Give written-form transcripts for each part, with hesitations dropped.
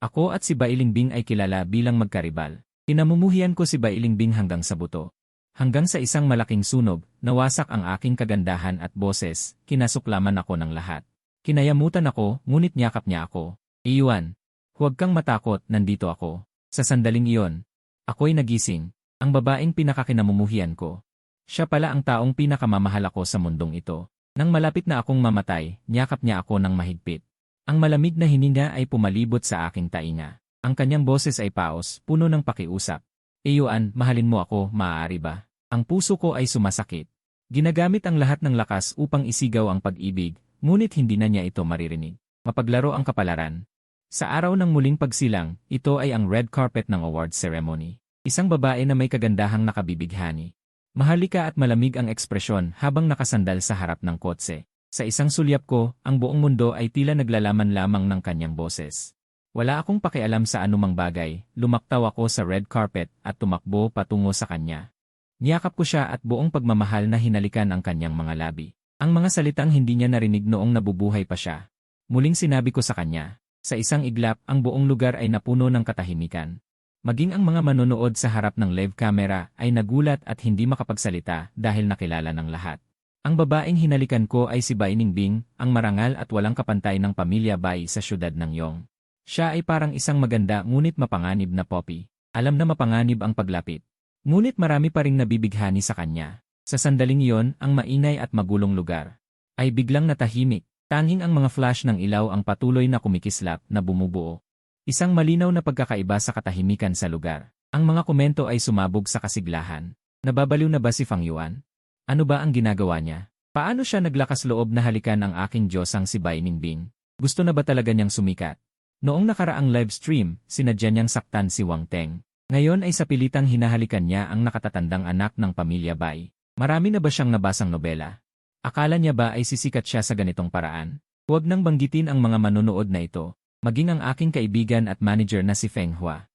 Ako at si Bailingbing ay kilala bilang magkaribal. Pinamumuhian ko si Bailingbing hanggang sa buto. Hanggang sa isang malaking sunog, nawasak ang aking kagandahan at boses, kinasuklaman ako ng lahat. Kinayamutan ako, ngunit niyakap niya ako. Iwan, huwag kang matakot, nandito ako. Sa sandaling iyon, ako'y nagising, ang babaeng pinakakinamumuhian ko. Siya pala ang taong pinakamamahal ako sa mundong ito. Nang malapit na akong mamatay, niyakap niya ako ng mahigpit. Ang malamig na hininga ay pumalibot sa aking tainga. Ang kanyang boses ay paos, puno ng pakiusap. Iwan, mahalin mo ako, maaari ba? Ang puso ko ay sumasakit. Ginagamit ang lahat ng lakas upang isigaw ang pag-ibig, ngunit hindi na niya ito maririnig. Mapaglaro ang kapalaran. Sa araw ng muling pagsilang, ito ay ang red carpet ng award ceremony. Isang babae na may kagandahang nakabibighani. Mahalika at malamig ang ekspresyon habang nakasandal sa harap ng kotse. Sa isang sulyap ko, ang buong mundo ay tila naglalaman lamang ng kanyang boses. Wala akong pakialam sa anumang bagay, lumaktaw ako sa red carpet at tumakbo patungo sa kanya. Niyakap ko siya at buong pagmamahal na hinalikan ang kanyang mga labi. Ang mga salitang hindi niya narinig noong nabubuhay pa siya. Muling sinabi ko sa kanya. Sa isang iglap, ang buong lugar ay napuno ng katahimikan. Maging ang mga manonood sa harap ng live camera ay nagulat at hindi makapagsalita dahil nakilala ng lahat. Ang babaeng hinalikan ko ay si Bainingbing, ang marangal at walang kapantay ng pamilya Bai sa syudad ng Yong. Siya ay parang isang maganda ngunit mapanganib na poppy. Alam na mapanganib ang paglapit. Ngunit marami pa ring nabibighani sa kanya. Sa sandaling iyon, ang maingay at magulong lugar ay biglang natahimik. Tanging ang mga flash ng ilaw ang patuloy na kumikislap na bumubuo. Isang malinaw na pagkakaiba sa katahimikan sa lugar. Ang mga komento ay sumabog sa kasiglahan. Nababaliw na ba si Fang Yuan? Ano ba ang ginagawa niya? Paano siya naglakas loob na halikan ang aking Diyosang si Bainingbing? Gusto na ba talaga niyang sumikat? Noong nakaraang live stream, sinadya niyang saktan si Wang Teng. Ngayon ay sa pilitang hinahalikan niya ang nakatatandang anak ng pamilya Bai. Marami na ba siyang nabasang nobela? Akala niya ba ay sisikat siya sa ganitong paraan? Huwag nang banggitin ang mga manonood na ito. Maging ang aking kaibigan at manager na si Feng Hua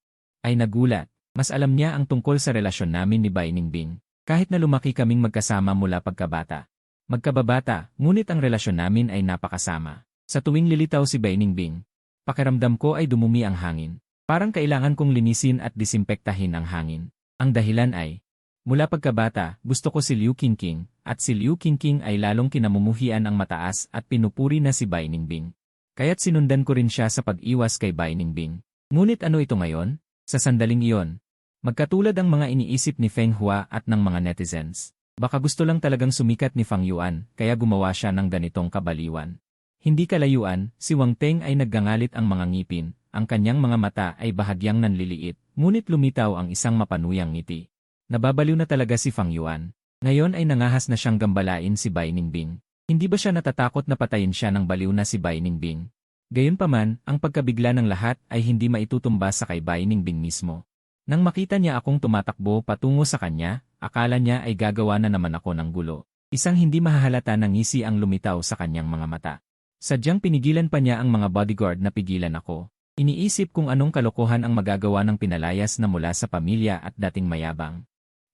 ay nagulat. Mas alam niya ang tungkol sa relasyon namin ni Bainingbing. Kahit na lumaki kaming magkasama mula pagkabata. Magkababata, ngunit ang relasyon namin ay napakasama. Sa tuwing lilitaw si Bainingbing, pakiramdam ko ay dumumi ang hangin. Parang kailangan kong linisin at disimpektahin ang hangin. Ang dahilan ay, mula pagkabata, gusto ko si Liu Qingqing, at si Liu Qingqing ay lalong kinamumuhian ang mataas at pinupuri na si Bainingbing. Kaya't sinundan ko rin siya sa pag-iwas kay Bainingbing. Ngunit ano ito ngayon? Sa sandaling iyon, magkatulad ang mga iniisip ni Feng Hua at ng mga netizens. Baka gusto lang talagang sumikat ni Fang Yuan, kaya gumawa siya ng ganitong kabaliwan. Hindi kalayuan, si Wang Teng ay naggangalit ang mga ngipin, ang kanyang mga mata ay bahagyang nanliliit, ngunit lumitaw ang isang mapanuyang ngiti. Nababaliw na talaga si Fang Yuan. Ngayon ay nangahas na siyang gambalain si Bainingbing. Hindi ba siya natatakot na patayin siya ng baliw na si Bainingbing? Gayunpaman, ang pagkabigla ng lahat ay hindi maitutumba sa kay Bainingbing mismo. Nang makita niya akong tumatakbo patungo sa kanya, akala niya ay gagawa na naman ako ng gulo. Isang hindi mahahalata na ngisi ang lumitaw sa kanyang mga mata. Sadyang pinigilan pa niya ang mga bodyguard na pigilan ako. Iniisip kung anong kalokohan ang magagawa ng pinalayas na mula sa pamilya at dating mayabang.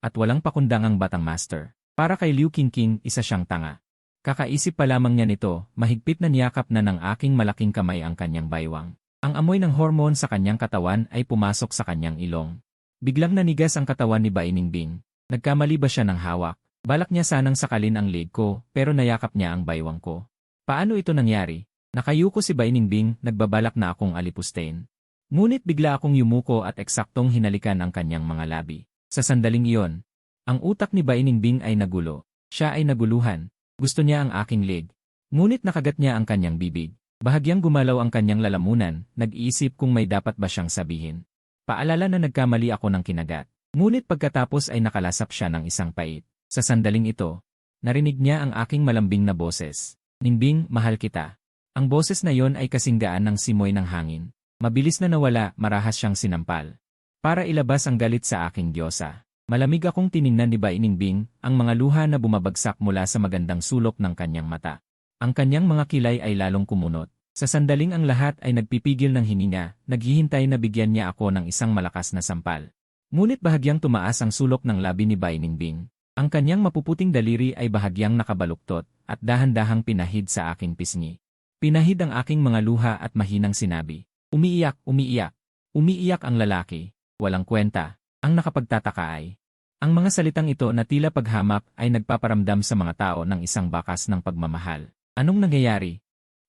At walang pakundangang batang master. Para kay Liu Qingqing, isa siyang tanga. Kakaisip pa lamang niya nito, mahigpit na niyakap na ng aking malaking kamay ang kanyang baywang. Ang amoy ng hormone sa kanyang katawan ay pumasok sa kanyang ilong. Biglang nanigas ang katawan ni Bainingbing. Nagkamali ba siya ng hawak? Balak niya sanang sakalin ang leg ko, pero nayakap niya ang baywang ko. Paano ito nangyari? Nakayuko si Bainingbing, nagbabalak na akong alipustein. Ngunit bigla akong yumuko at eksaktong hinalikan ang kanyang mga labi. Sa sandaling iyon, ang utak ni Bainingbing ay nagulo. Siya ay naguluhan. Gusto niya ang aking leg. Ngunit nakagat niya ang kanyang bibig. Bahagyang gumalaw ang kanyang lalamunan, nag-iisip kung may dapat ba siyang sabihin. Paalala na nagkamali ako ng kinagat. Ngunit pagkatapos ay nakalasap siya ng isang pait. Sa sandaling ito, narinig niya ang aking malambing na boses. Ningbing, mahal kita. Ang boses na yon ay kasinggaan ng simoy ng hangin. Mabilis na nawala, marahas siyang sinampal. Para ilabas ang galit sa aking Diyosa. Malamig akong tiningnan ni Bainingbing, ang mga luha na bumabagsak mula sa magandang sulok ng kanyang mata. Ang kanyang mga kilay ay lalong kumunot. Sa sandaling ang lahat ay nagpipigil ng hininga, naghihintay na bigyan niya ako ng isang malakas na sampal. Ngunit bahagyang tumaas ang sulok ng labi ni Bainingbing. Ang kanyang mapuputing daliri ay bahagyang nakabaluktot at dahan-dahang pinahid sa aking pisngi. Pinahid ang aking mga luha at mahinang sinabi, Umiiyak, umiiyak. Umiiyak ang lalaki. Walang kwenta. Ang nakapagtataka ay, ang mga salitang ito na tila paghamak ay nagpaparamdam sa mga tao ng isang bakas ng pagmamahal. Anong nangyayari?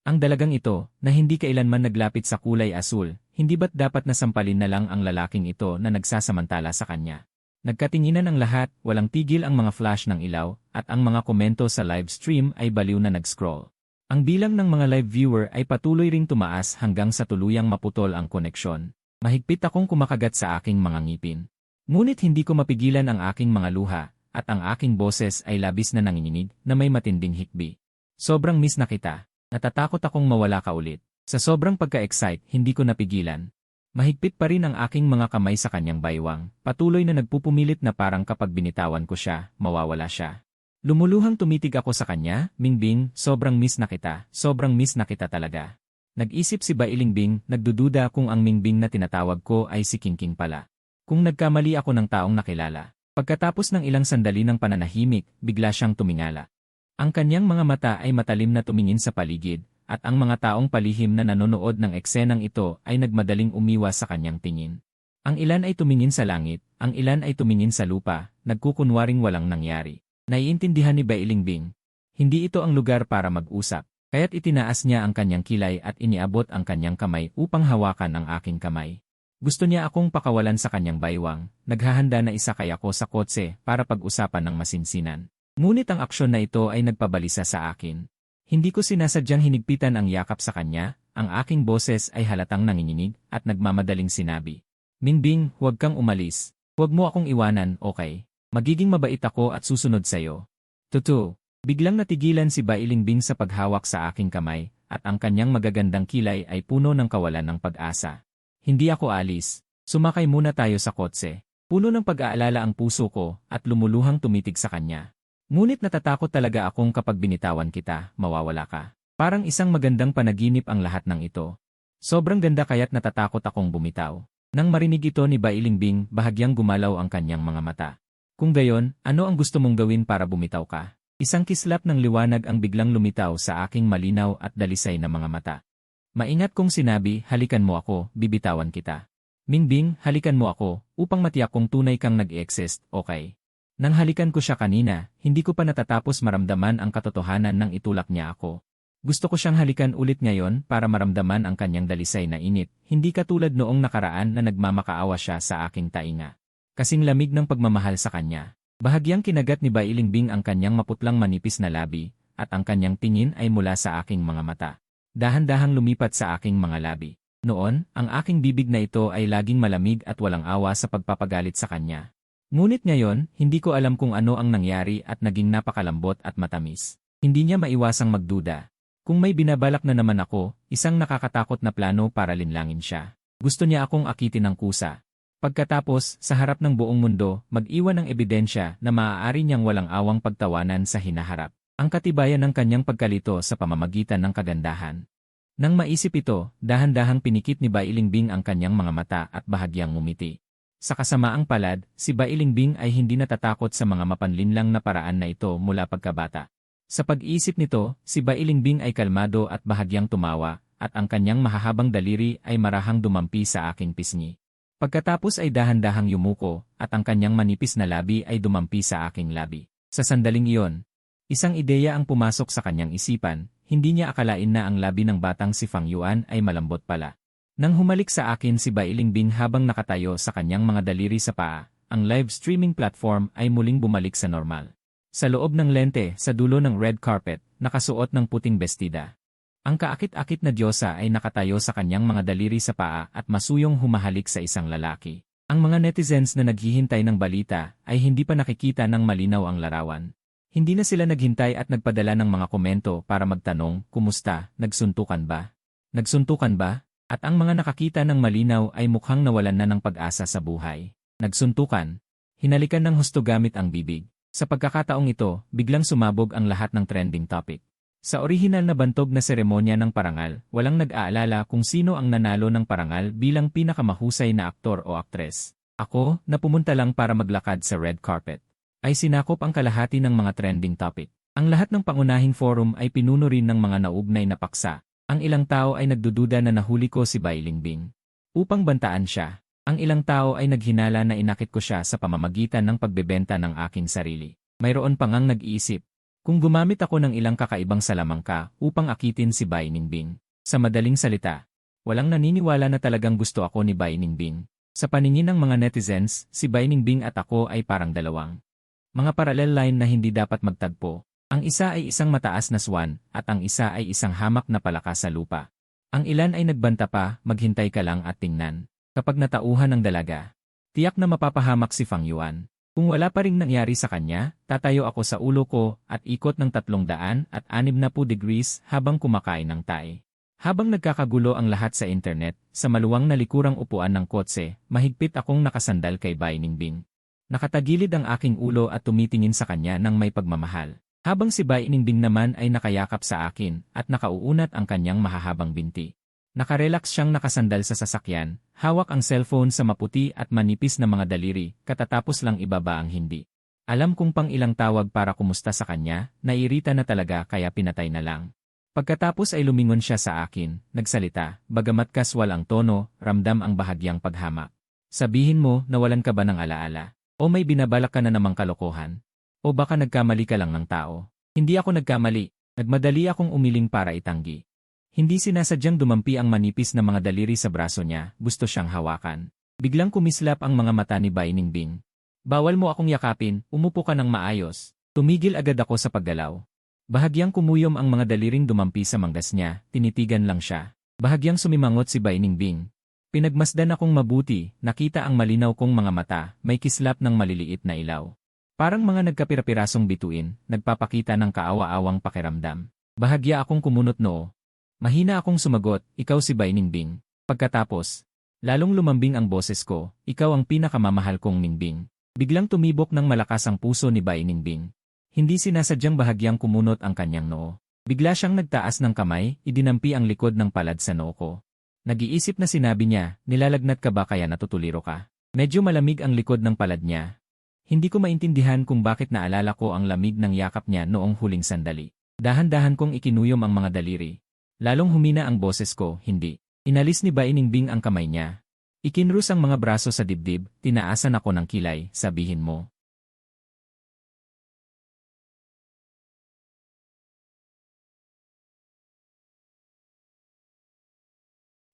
Ang dalagang ito, na hindi kailanman naglapit sa kulay asul, hindi ba't dapat nasampalin na lang ang lalaking ito na nagsasamantala sa kanya? Nagkatinginan ang lahat, walang tigil ang mga flash ng ilaw, at ang mga komento sa live stream ay baliw na nag-scroll. Ang bilang ng mga live viewer ay patuloy ring tumaas hanggang sa tuluyang maputol ang koneksyon. Mahigpit akong kumakagat sa aking mga ngipin. Ngunit hindi ko mapigilan ang aking mga luha, at ang aking boses ay labis na nanginginig na may matinding hikbi. Sobrang miss na kita. Natatakot akong mawala ka ulit. Sa sobrang pagka-excite, hindi ko napigilan. Mahigpit pa rin ang aking mga kamay sa kanyang baywang, patuloy na nagpupumilit na parang kapag binitawan ko siya, mawawala siya. Lumuluhang tumitig ako sa kanya, Bingbing, sobrang miss na kita talaga. Nag-isip si Bailingbing, nagdududa kung ang Bingbing na tinatawag ko ay si Kingking pala. Kung nagkamali ako ng taong nakilala. Pagkatapos ng ilang sandali ng pananahimik, bigla siyang tumingala. Ang kanyang mga mata ay matalim na tumingin sa paligid, at ang mga taong palihim na nanonood ng eksenang ito ay nagmadaling umiwas sa kanyang tingin. Ang ilan ay tumingin sa langit, ang ilan ay tumingin sa lupa, nagkukunwaring walang nangyari. Naiintindihan ni Bailingbing. Hindi ito ang lugar para mag-usap, kaya't itinaas niya ang kanyang kilay at iniabot ang kanyang kamay upang hawakan ang aking kamay. Gusto niya akong pakawalan sa kanyang baywang, naghahanda na isakay ako sa kotse para pag-usapan ng masinsinan. Ngunit ang aksyon na ito ay nagpabalisa sa akin. Hindi ko sinasadyang hinigpitan ang yakap sa kanya, ang aking boses ay halatang nanginginig at nagmamadaling sinabi. Bingbing, huwag kang umalis. Huwag mo akong iwanan, okay? Magiging mabait ako at susunod sa'yo. Tutu. Biglang natigilan si Bailingbing sa paghawak sa aking kamay, at ang kanyang magagandang kilay ay puno ng kawalan ng pag-asa. Hindi ako alis. Sumakay muna tayo sa kotse. Puno ng pag-aalala ang puso ko at lumuluhang tumitig sa kanya. Ngunit natatakot talaga akong kapag binitawan kita, mawawala ka. Parang isang magandang panaginip ang lahat ng ito. Sobrang ganda kaya't natatakot akong bumitaw. Nang marinig ito ni Bailingbing, bahagyang gumalaw ang kanyang mga mata. Kung gayon, ano ang gusto mong gawin para bumitaw ka? Isang kislap ng liwanag ang biglang lumitaw sa aking malinaw at dalisay na mga mata. Maingat kong sinabi, halikan mo ako, bibitawan kita. Bingbing, halikan mo ako, upang matiyak kong tunay kang nag-exist, okay? Nang halikan ko siya kanina, hindi ko pa natatapos maramdaman ang katotohanan nang itulak niya ako. Gusto ko siyang halikan ulit ngayon para maramdaman ang kanyang dalisay na init, hindi katulad noong nakaraan na nagmamakaawa siya sa aking tainga. Kasing lamig ng pagmamahal sa kanya. Bahagyang kinagat ni Bailingbing ang kanyang maputlang manipis na labi, at ang kanyang tingin ay mula sa aking mga mata. Dahan-dahang lumipat sa aking mga labi. Noon, ang aking bibig na ito ay laging malamig at walang awa sa pagpapagalit sa kanya. Ngunit ngayon, hindi ko alam kung ano ang nangyari at naging napakalambot at matamis. Hindi niya maiwasang magduda. Kung may binabalak na naman ako, isang nakakatakot na plano para linlangin siya. Gusto niya akong akitin ng kusa. Pagkatapos, sa harap ng buong mundo, mag-iwan ng ebidensya na maaari niyang walang awang pagtawanan sa hinaharap. Ang katibayan ng kanyang pagkalito sa pamamagitan ng kagandahan. Nang maisip ito, dahan-dahang pinikit ni Bailingbing ang kanyang mga mata at bahagyang ngumiti. Sa kasamaang palad, si Bailingbing ay hindi natatakot sa mga mapanlinlang na paraan na ito mula pagkabata. Sa pag-iisip nito, si Bailingbing ay kalmado at bahagyang tumawa, at ang kanyang mahahabang daliri ay marahang dumampi sa aking pisngi. Pagkatapos ay dahan-dahang yumuko, at ang kanyang manipis na labi ay dumampi sa aking labi. Sa sandaling iyon, isang ideya ang pumasok sa kanyang isipan, hindi niya akalain na ang labi ng batang si Fang Yuan ay malambot pala. Nang humalik sa akin si Bailingbing habang nakatayo sa kanyang mga daliri sa paa, ang live streaming platform ay muling bumalik sa normal. Sa loob ng lente, sa dulo ng red carpet, nakasuot ng puting bestida. Ang kaakit-akit na diyosa ay nakatayo sa kanyang mga daliri sa paa at masuyong humahalik sa isang lalaki. Ang mga netizens na naghihintay ng balita ay hindi pa nakikita ng malinaw ang larawan. Hindi na sila naghintay at nagpadala ng mga komento para magtanong, kumusta, nagsuntukan ba? Nagsuntukan ba? At ang mga nakakita ng malinaw ay mukhang nawalan na ng pag-asa sa buhay. Nagsuntukan. Hinalikan ng husto gamit ang bibig. Sa pagkakataong ito, biglang sumabog ang lahat ng trending topic. Sa orihinal na bantog na seremonya ng parangal, walang nag-aalala kung sino ang nanalo ng parangal bilang pinakamahusay na aktor o aktres. Ako, na pumunta lang para maglakad sa red carpet, ay sinakop ang kalahati ng mga trending topic. Ang lahat ng pangunahing forum ay pinuno rin ng mga naugnay na paksa. Ang ilang tao ay nagdududa na nahuli ko si Bai Lingbing. Upang bantaan siya, ang ilang tao ay naghinala na inakit ko siya sa pamamagitan ng pagbebenta ng aking sarili. Mayroon pa ngang nag-iisip, kung gumamit ako ng ilang kakaibang salamangka upang akitin si Bai Ningbing. Sa madaling salita, walang naniniwala na talagang gusto ako ni Bai Ningbing. Sa paningin ng mga netizens, si Bai Ningbing at ako ay parang dalawang mga parallel line na hindi dapat magtagpo. Ang isa ay isang mataas na swan, at ang isa ay isang hamak na palaka sa lupa. Ang ilan ay nagbanta pa, maghintay ka lang at tingnan. Kapag natauhan ng dalaga, tiyak na mapapahamak si Fang Yuan. Kung wala pa ring nangyari sa kanya, tatayo ako sa ulo ko at ikot ng 360 degrees habang kumakain ng tae. Habang nagkakagulo ang lahat sa internet, sa maluwang na likurang upuan ng kotse, mahigpit akong nakasandal kay Bai Ningbing. Nakatagilid ang aking ulo at tumitingin sa kanya ng may pagmamahal. Habang si Bai Ningbing naman ay nakayakap sa akin at nakauunat ang kanyang mahahabang binti. Nakarelax siyang nakasandal sa sasakyan, hawak ang cellphone sa maputi at manipis na mga daliri, katatapos lang ibaba ang hindi. Alam kong pang ilang tawag para kumusta sa kanya, naiirita na talaga kaya pinatay na lang. Pagkatapos ay lumingon siya sa akin, nagsalita, bagamat kaswal ang tono, ramdam ang bahagyang paghamak. Sabihin mo, nawalan ka ba ng alaala? O may binabalak ka na namang kalokohan? O baka nagkamali ka lang ng tao? Hindi ako nagkamali, nagmadali akong umiling para itanggi. Hindi sinasadyang dumampi ang manipis na mga daliri sa braso niya, gusto siyang hawakan. Biglang kumislap ang mga mata ni Bai Ningbing. Bawal mo akong yakapin, umupo ka ng maayos. Tumigil agad ako sa paggalaw. Bahagyang kumuyom ang mga daliring dumampi sa manggas niya, tinitigan lang siya. Bahagyang sumimangot si Bai Ningbing. Pinagmasdan akong mabuti, nakita ang malinaw kong mga mata, may kislap ng maliliit na ilaw. Parang mga nagkapirapirasong bituin, nagpapakita ng kaawa-awang pakiramdam. Bahagya akong kumunot noo. Mahina akong sumagot, ikaw si Bai Ningbing. Pagkatapos, lalong lumambing ang boses ko, ikaw ang pinakamamahal kong Ningbing. Biglang tumibok ng malakas ang puso ni Bai Ningbing. Hindi sinasadyang bahagyang kumunot ang kanyang noo. Bigla siyang nagtaas ng kamay, idinampi ang likod ng palad sa noo ko. Nag-iisip na sinabi niya, nilalagnat ka ba kaya natutuliro ka? Medyo malamig ang likod ng palad niya. Hindi ko maintindihan kung bakit naalala ko ang lamig ng yakap niya noong huling sandali. Dahan-dahan kong ikinuyom ang mga daliri. Lalong humina ang boses ko, hindi. Inalis ni Bai Ningbing ang kamay niya. Ikinrus ang mga braso sa dibdib, tinaasan ako ng kilay, sabihin mo.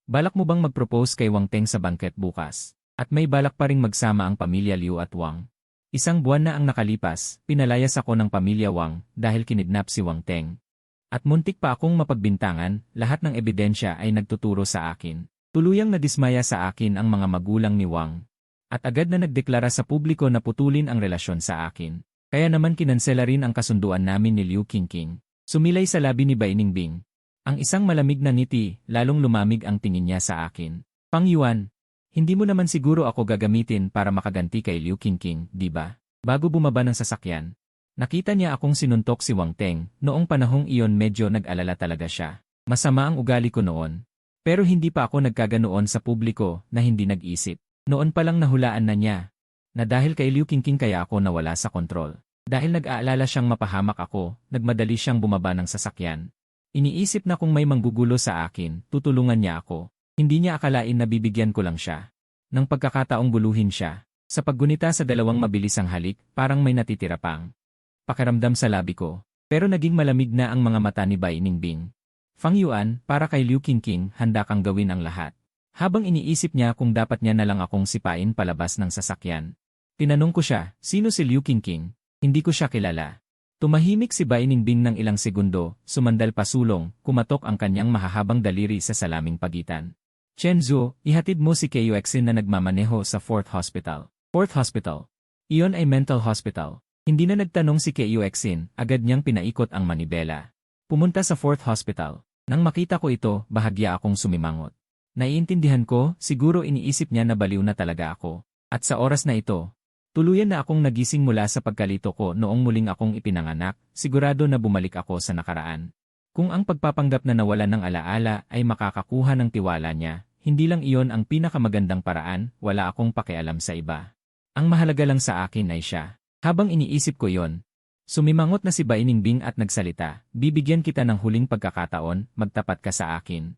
Balak mo bang mag-propose kay Wang Teng sa bangket bukas? At may balak pa ring magsama ang pamilya Liu at Wang. Isang buwan na ang nakalipas, pinalayas ako ng pamilya Wang dahil kinidnap si Wang Teng. At muntik pa akong mapagbintangan, lahat ng ebidensya ay nagtuturo sa akin. Tuluyang nadismaya sa akin ang mga magulang ni Wang. At agad na nagdeklara sa publiko na putulin ang relasyon sa akin. Kaya naman kinansela rin ang kasunduan namin ni Liu Qingqing. Sumilay sa labi ni Bai Ningbing. Ang isang malamig na ngiti, lalong lumamig ang tingin niya sa akin. Fang Yuan, hindi mo naman siguro ako gagamitin para makaganti kay Liu Qingqing, di ba? Bago bumaba ng sasakyan, nakita niya akong sinuntok si Wang Teng. Noong panahong iyon medyo nag-alala talaga siya. Masama ang ugali ko noon. Pero hindi pa ako nagkaganoon sa publiko na hindi nag-isip. Noon pa lang nahulaan na niya na dahil kay Liu Qingqing kaya ako nawala sa kontrol. Dahil nag-aalala siyang mapahamak ako, nagmadali siyang bumaba ng sasakyan. Iniisip na kung may manggugulo sa akin, tutulungan niya ako. Hindi niya akalain na bibigyan ko lang siya. Nang pagkakataong guluhin siya, sa paggunita sa dalawang mabilisang halik, parang may natitira pang pakiramdam sa labi ko. Pero naging malamig na ang mga mata ni Bai Ningbing. Fang Yuan, para kay Liu Qingqing, handa kang gawin ang lahat. Habang iniisip niya kung dapat niya na lang akong sipain palabas ng sasakyan. Tinanong ko siya, sino si Liu Qingqing? Hindi ko siya kilala. Tumahimik si Bai Ningbing ng ilang segundo, sumandal pasulong, kumatok ang kanyang mahahabang daliri sa salaming pagitan. Chen Zhu, ihatid mo si Keyuexin na nagmamaneho sa 4th Hospital. 4th Hospital. Iyon ay mental hospital. Hindi na nagtanong si Keyuexin, agad niyang pinaikot ang manibela. Pumunta sa 4th Hospital. Nang makita ko ito, bahagya akong sumimangot. Naiintindihan ko, siguro iniisip niya na baliw na talaga ako. At sa oras na ito, tuluyan na akong nagising mula sa pagkalito ko noong muling akong ipinanganak, sigurado na bumalik ako sa nakaraan. Kung ang pagpapanggap na nawalan ng alaala ay makakakuha ng tiwala niya, hindi lang iyon ang pinakamagandang paraan, wala akong pakialam sa iba. Ang mahalaga lang sa akin ay siya. Habang iniisip ko iyon, Sumimangot na si Bainingbing at nagsalita, bibigyan kita ng huling pagkakataon, magtapat ka sa akin.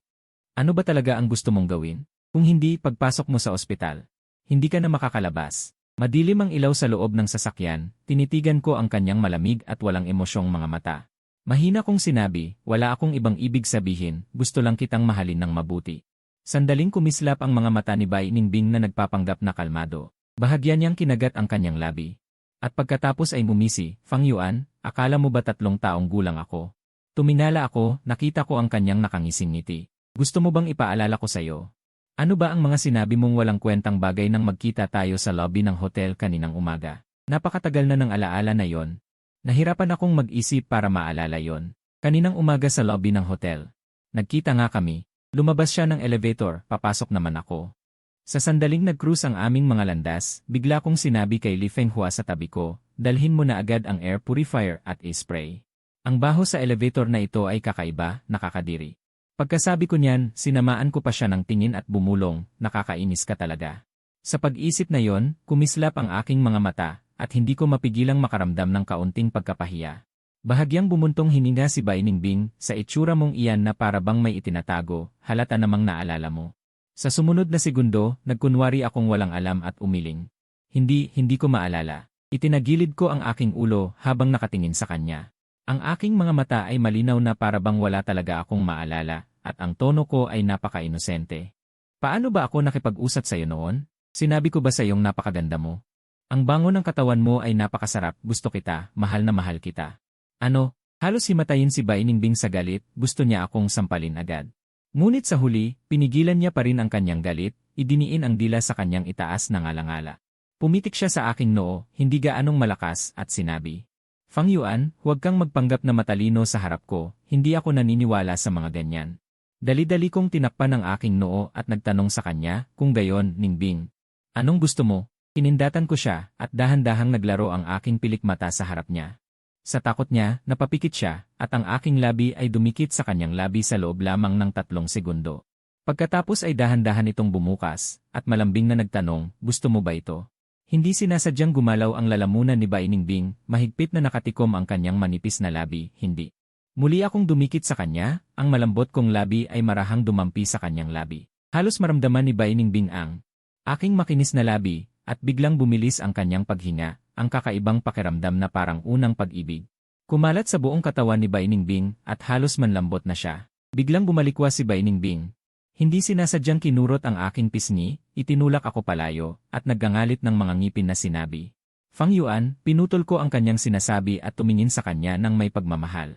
Ano ba talaga ang gusto mong gawin? Kung hindi, pagpasok mo sa ospital. Hindi ka na makakalabas. Madilim ang ilaw sa loob ng sasakyan, tinitigan ko ang kanyang malamig at walang emosyong mga mata. Mahina kong sinabi, wala akong ibang ibig sabihin, gusto lang kitang mahalin ng mabuti. Sandaling kumislap ang mga mata ni Bainingbing na nagpapanggap na kalmado. Bahagya niyang kinagat ang kanyang labi. At pagkatapos ay mumisi, Fang Yuan, akala mo ba 3 taong gulang ako? Tuminala ako, nakita ko ang kanyang nakangising ngiti. Gusto mo bang ipaalala ko sa'yo? Ano ba ang mga sinabi mong walang kwentang bagay nang magkita tayo sa lobby ng hotel kaninang umaga? Napakatagal na ng alaala na yon. Nahirapan akong mag-isip para maalala yon. Kaninang umaga sa lobby ng hotel. Nagkita nga kami. Lumabas siya ng elevator, papasok naman ako. Sa sandaling nag-cruise ang aming mga landas, bigla kong sinabi kay Li Fenghua sa tabi ko, dalhin mo na agad ang air purifier at spray. Ang baho sa elevator na ito ay kakaiba, nakakadiri. Pagkasabi ko niyan, sinamaan ko pa siya ng tingin at bumulong, nakakainis ka talaga. Sa pag-isip na yon, kumislap ang aking mga mata, at hindi ko mapigilang makaramdam ng kaunting pagkapahiya. Bahagyang bumuntong hininga si Bainingbing, sa itsura mong iyan na para bang may itinatago, halata namang naalala mo. Sa sumunod na segundo, nagkunwari akong walang alam at umiling. Hindi ko maalala. Itinagilid ko ang aking ulo habang nakatingin sa kanya. Ang aking mga mata ay malinaw na para bang wala talaga akong maalala, at ang tono ko ay napaka-inosente. Paano ba ako nakipag-usap sa'yo noon? Sinabi ko ba sa'yong napakaganda mo? Ang bango ng katawan mo ay napakasarap, gusto kita, mahal na mahal kita. Ano? Halos himatayin si Bainingbing sa galit, gusto niya akong sampalin agad. Ngunit sa huli, pinigilan niya pa rin ang kanyang galit, idiniin ang dila sa kanyang itaas na ngalangala. Pumitik siya sa aking noo, hindi gaanong malakas, at sinabi, Fang Yuan, huwag kang magpanggap na matalino sa harap ko, hindi ako naniniwala sa mga ganyan. Dali-dali kong tinakpan ang aking noo at nagtanong sa kanya, kung gayon, Ningbing. Anong gusto mo? Kinindatan ko siya, at dahan-dahang naglaro ang aking pilikmata sa harap niya. Sa takot niya, napapikit siya, at ang aking labi ay dumikit sa kanyang labi sa loob lamang ng 3 segundo. Pagkatapos ay dahan-dahan itong bumukas, at malambing na nagtanong, gusto mo ba ito? Hindi sinasadyang gumalaw ang lalamunan ni Bainingbing, mahigpit na nakatikom ang kanyang manipis na labi, hindi. Muli akong dumikit sa kanya, ang malambot kong labi ay marahang dumampi sa kanyang labi. Halos maramdaman ni Bainingbing ang aking makinis na labi, at biglang bumilis ang kanyang paghinga. Ang kakaibang pakiramdam na parang unang pag-ibig. Kumalat sa buong katawan ni Bainingbing at halos manlambot na siya. Biglang bumalikwas si Bainingbing. Hindi sinasadyang kinurot ang aking pisngi, itinulak ako palayo, at naggangalit ng mga ngipin na sinabi. Fang Yuan, pinutol ko ang kanyang sinasabi at tumingin sa kanya ng may pagmamahal.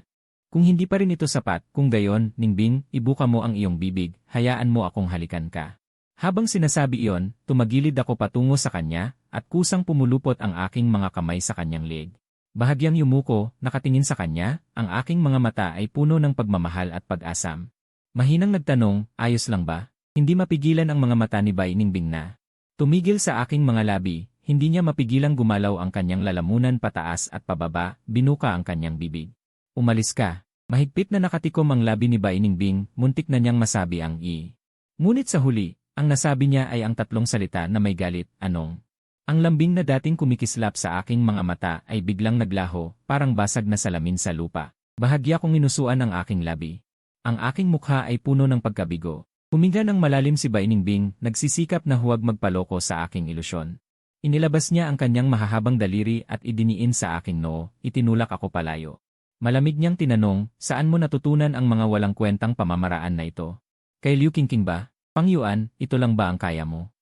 Kung hindi pa rin ito sapat, kung gayon, Ningbing, ibuka mo ang iyong bibig, hayaan mo akong halikan ka. Habang sinasabi iyon, tumagilid ako patungo sa kanya, at kusang pumulupot ang aking mga kamay sa kanyang leeg. Bahagyang yumuko, nakatingin sa kanya, ang aking mga mata ay puno ng pagmamahal at pag-asam. Mahinang nagtanong, ayos lang ba? Hindi mapigilan ang mga mata ni Bainingbing na tumigil sa aking mga labi, hindi niya mapigilang gumalaw ang kanyang lalamunan pataas at pababa, binuka ang kanyang bibig. Umalis ka. Mahigpit na nakatikom ang labi ni Bainingbing, muntik na niyang masabi ang i. Ngunit sa huli, ang nasabi niya ay ang 3 salita na may galit, anong? Ang lambing na dating kumikislap sa aking mga mata ay biglang naglaho, parang basag na salamin sa lupa. Bahagya kong inusuan ang aking labi. Ang aking mukha ay puno ng pagkabigo. Huminga ng malalim si Bainingbing, nagsisikap na huwag magpaloko sa aking ilusyon. Inilabas niya ang kanyang mahahabang daliri at idiniin sa aking noo, itinulak ako palayo. Malamig niyang tinanong, saan mo natutunan ang mga walang kwentang pamamaraan na ito? Kay Liu Qingqing ba? Fang Yuan, ito lang ba ang kaya mo?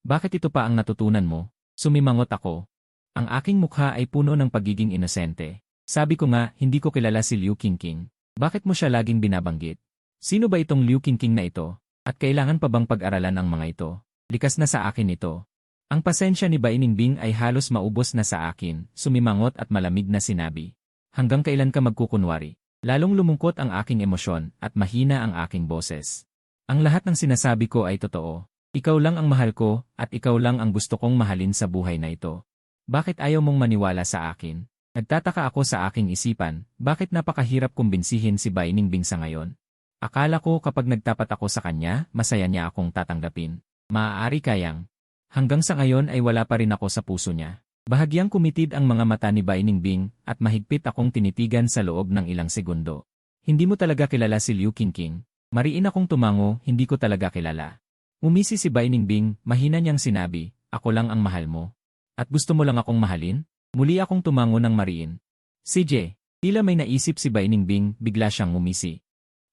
Bakit ito pa ang natutunan mo? Sumimangot ako. Ang aking mukha ay puno ng pagiging inosente. Sabi ko nga, hindi ko kilala si Liu Qingqing. Bakit mo siya laging binabanggit? Sino ba itong Liu Qingqing na ito? At kailangan pa bang pag-aralan ang mga ito? Likas na sa akin ito. Ang pasensya ni Bainingbing ay halos maubos na sa akin, sumimangot at malamig na sinabi. Hanggang kailan ka magkukunwari? Lalong lumungkot ang aking emosyon at mahina ang aking boses. Ang lahat ng sinasabi ko ay totoo. Ikaw lang ang mahal ko, at ikaw lang ang gusto kong mahalin sa buhay na ito. Bakit ayaw mong maniwala sa akin? Nagtataka ako sa aking isipan, bakit napakahirap kumbinsihin si Bainingbing sa ngayon? Akala ko kapag nagtapat ako sa kanya, masaya niya akong tatanggapin. Maaari kayang. Hanggang sa ngayon ay wala pa rin ako sa puso niya. Bahagyang kumitid ang mga mata ni Bai Ningbing at mahigpit akong tinitigan sa loob ng ilang segundo. Hindi mo talaga kilala si Liu Qingqing. Mariin akong tumango, hindi ko talaga kilala. Umisi si Bai Ningbing, mahina niyang sinabi, ako lang ang mahal mo. At gusto mo lang akong mahalin? Muli akong tumango ng mariin. CJ, tila may naisip si Bai Ningbing, bigla siyang umisi.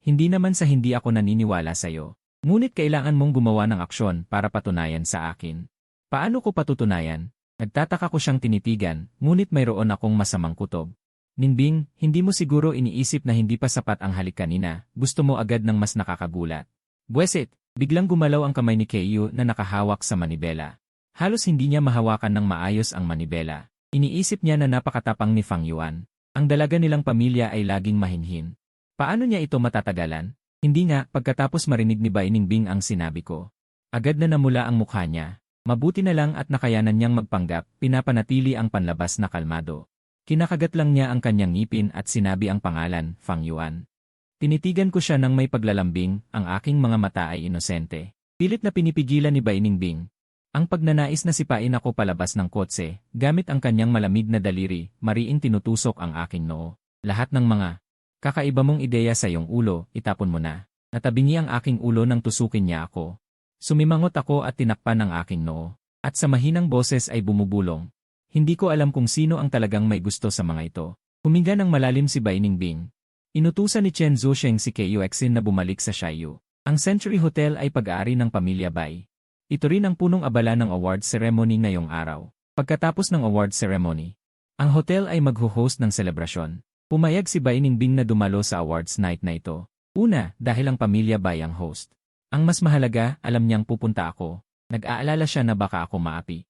Hindi naman sa hindi ako naniniwala sa'yo. Ngunit kailangan mong gumawa ng aksyon para patunayan sa akin. Paano ko patutunayan? Nagtataka ko siyang tinitigan, ngunit mayroon akong masamang kutob. Ningbing, hindi mo siguro iniisip na hindi pa sapat ang halik kanina, gusto mo agad ng mas nakakagulat. Buwesit, biglang gumalaw ang kamay ni Keiyu na nakahawak sa manibela. Halos hindi niya mahawakan ng maayos ang manibela. Iniisip niya na napakatapang ni Fang Yuan. Ang dalaga nilang pamilya ay laging mahinhin. Paano niya ito matatagalan? Hindi nga, pagkatapos marinig ni Bai Ningbing ang sinabi ko. Agad na namula ang mukha niya. Mabuti na lang at nakayanan niyang magpanggap, pinapanatili ang panlabas na kalmado. Kinakagat lang niya ang kanyang ngipin at sinabi ang pangalan, Fang Yuan. Tinitigan ko siya ng may paglalambing, ang aking mga mata ay inosente. Pilit na pinipigilan ni Bai Ningbing. Ang pagnanais na sipain ako palabas ng kotse, gamit ang kanyang malamig na daliri, mariing tinutusok ang aking noo. Lahat ng mga kakaiba mong ideya sa iyong ulo, itapon mo na. Natabingi ang aking ulo nang tusukin niya ako. Sumimangot ako at tinakpan ang aking noo. At sa mahinang boses ay bumubulong. Hindi ko alam kung sino ang talagang may gusto sa mga ito. Huminga ng malalim si Bai Ningbing. Inutusan ni Chen Zusheng si Keiyu Exin na bumalik sa Shiyu. Ang Century Hotel ay pag-aari ng pamilya Bai. Ito rin ang punong abala ng award ceremony ngayong araw. Pagkatapos ng award ceremony, ang hotel ay magho-host ng selebrasyon. Pumayag si Bai Ningbing na dumalo sa awards night na ito. Una, dahil ang pamilya Bai ang host. Ang mas mahalaga, alam niyang pupunta ako. Nag-aalala siya na baka ako maapi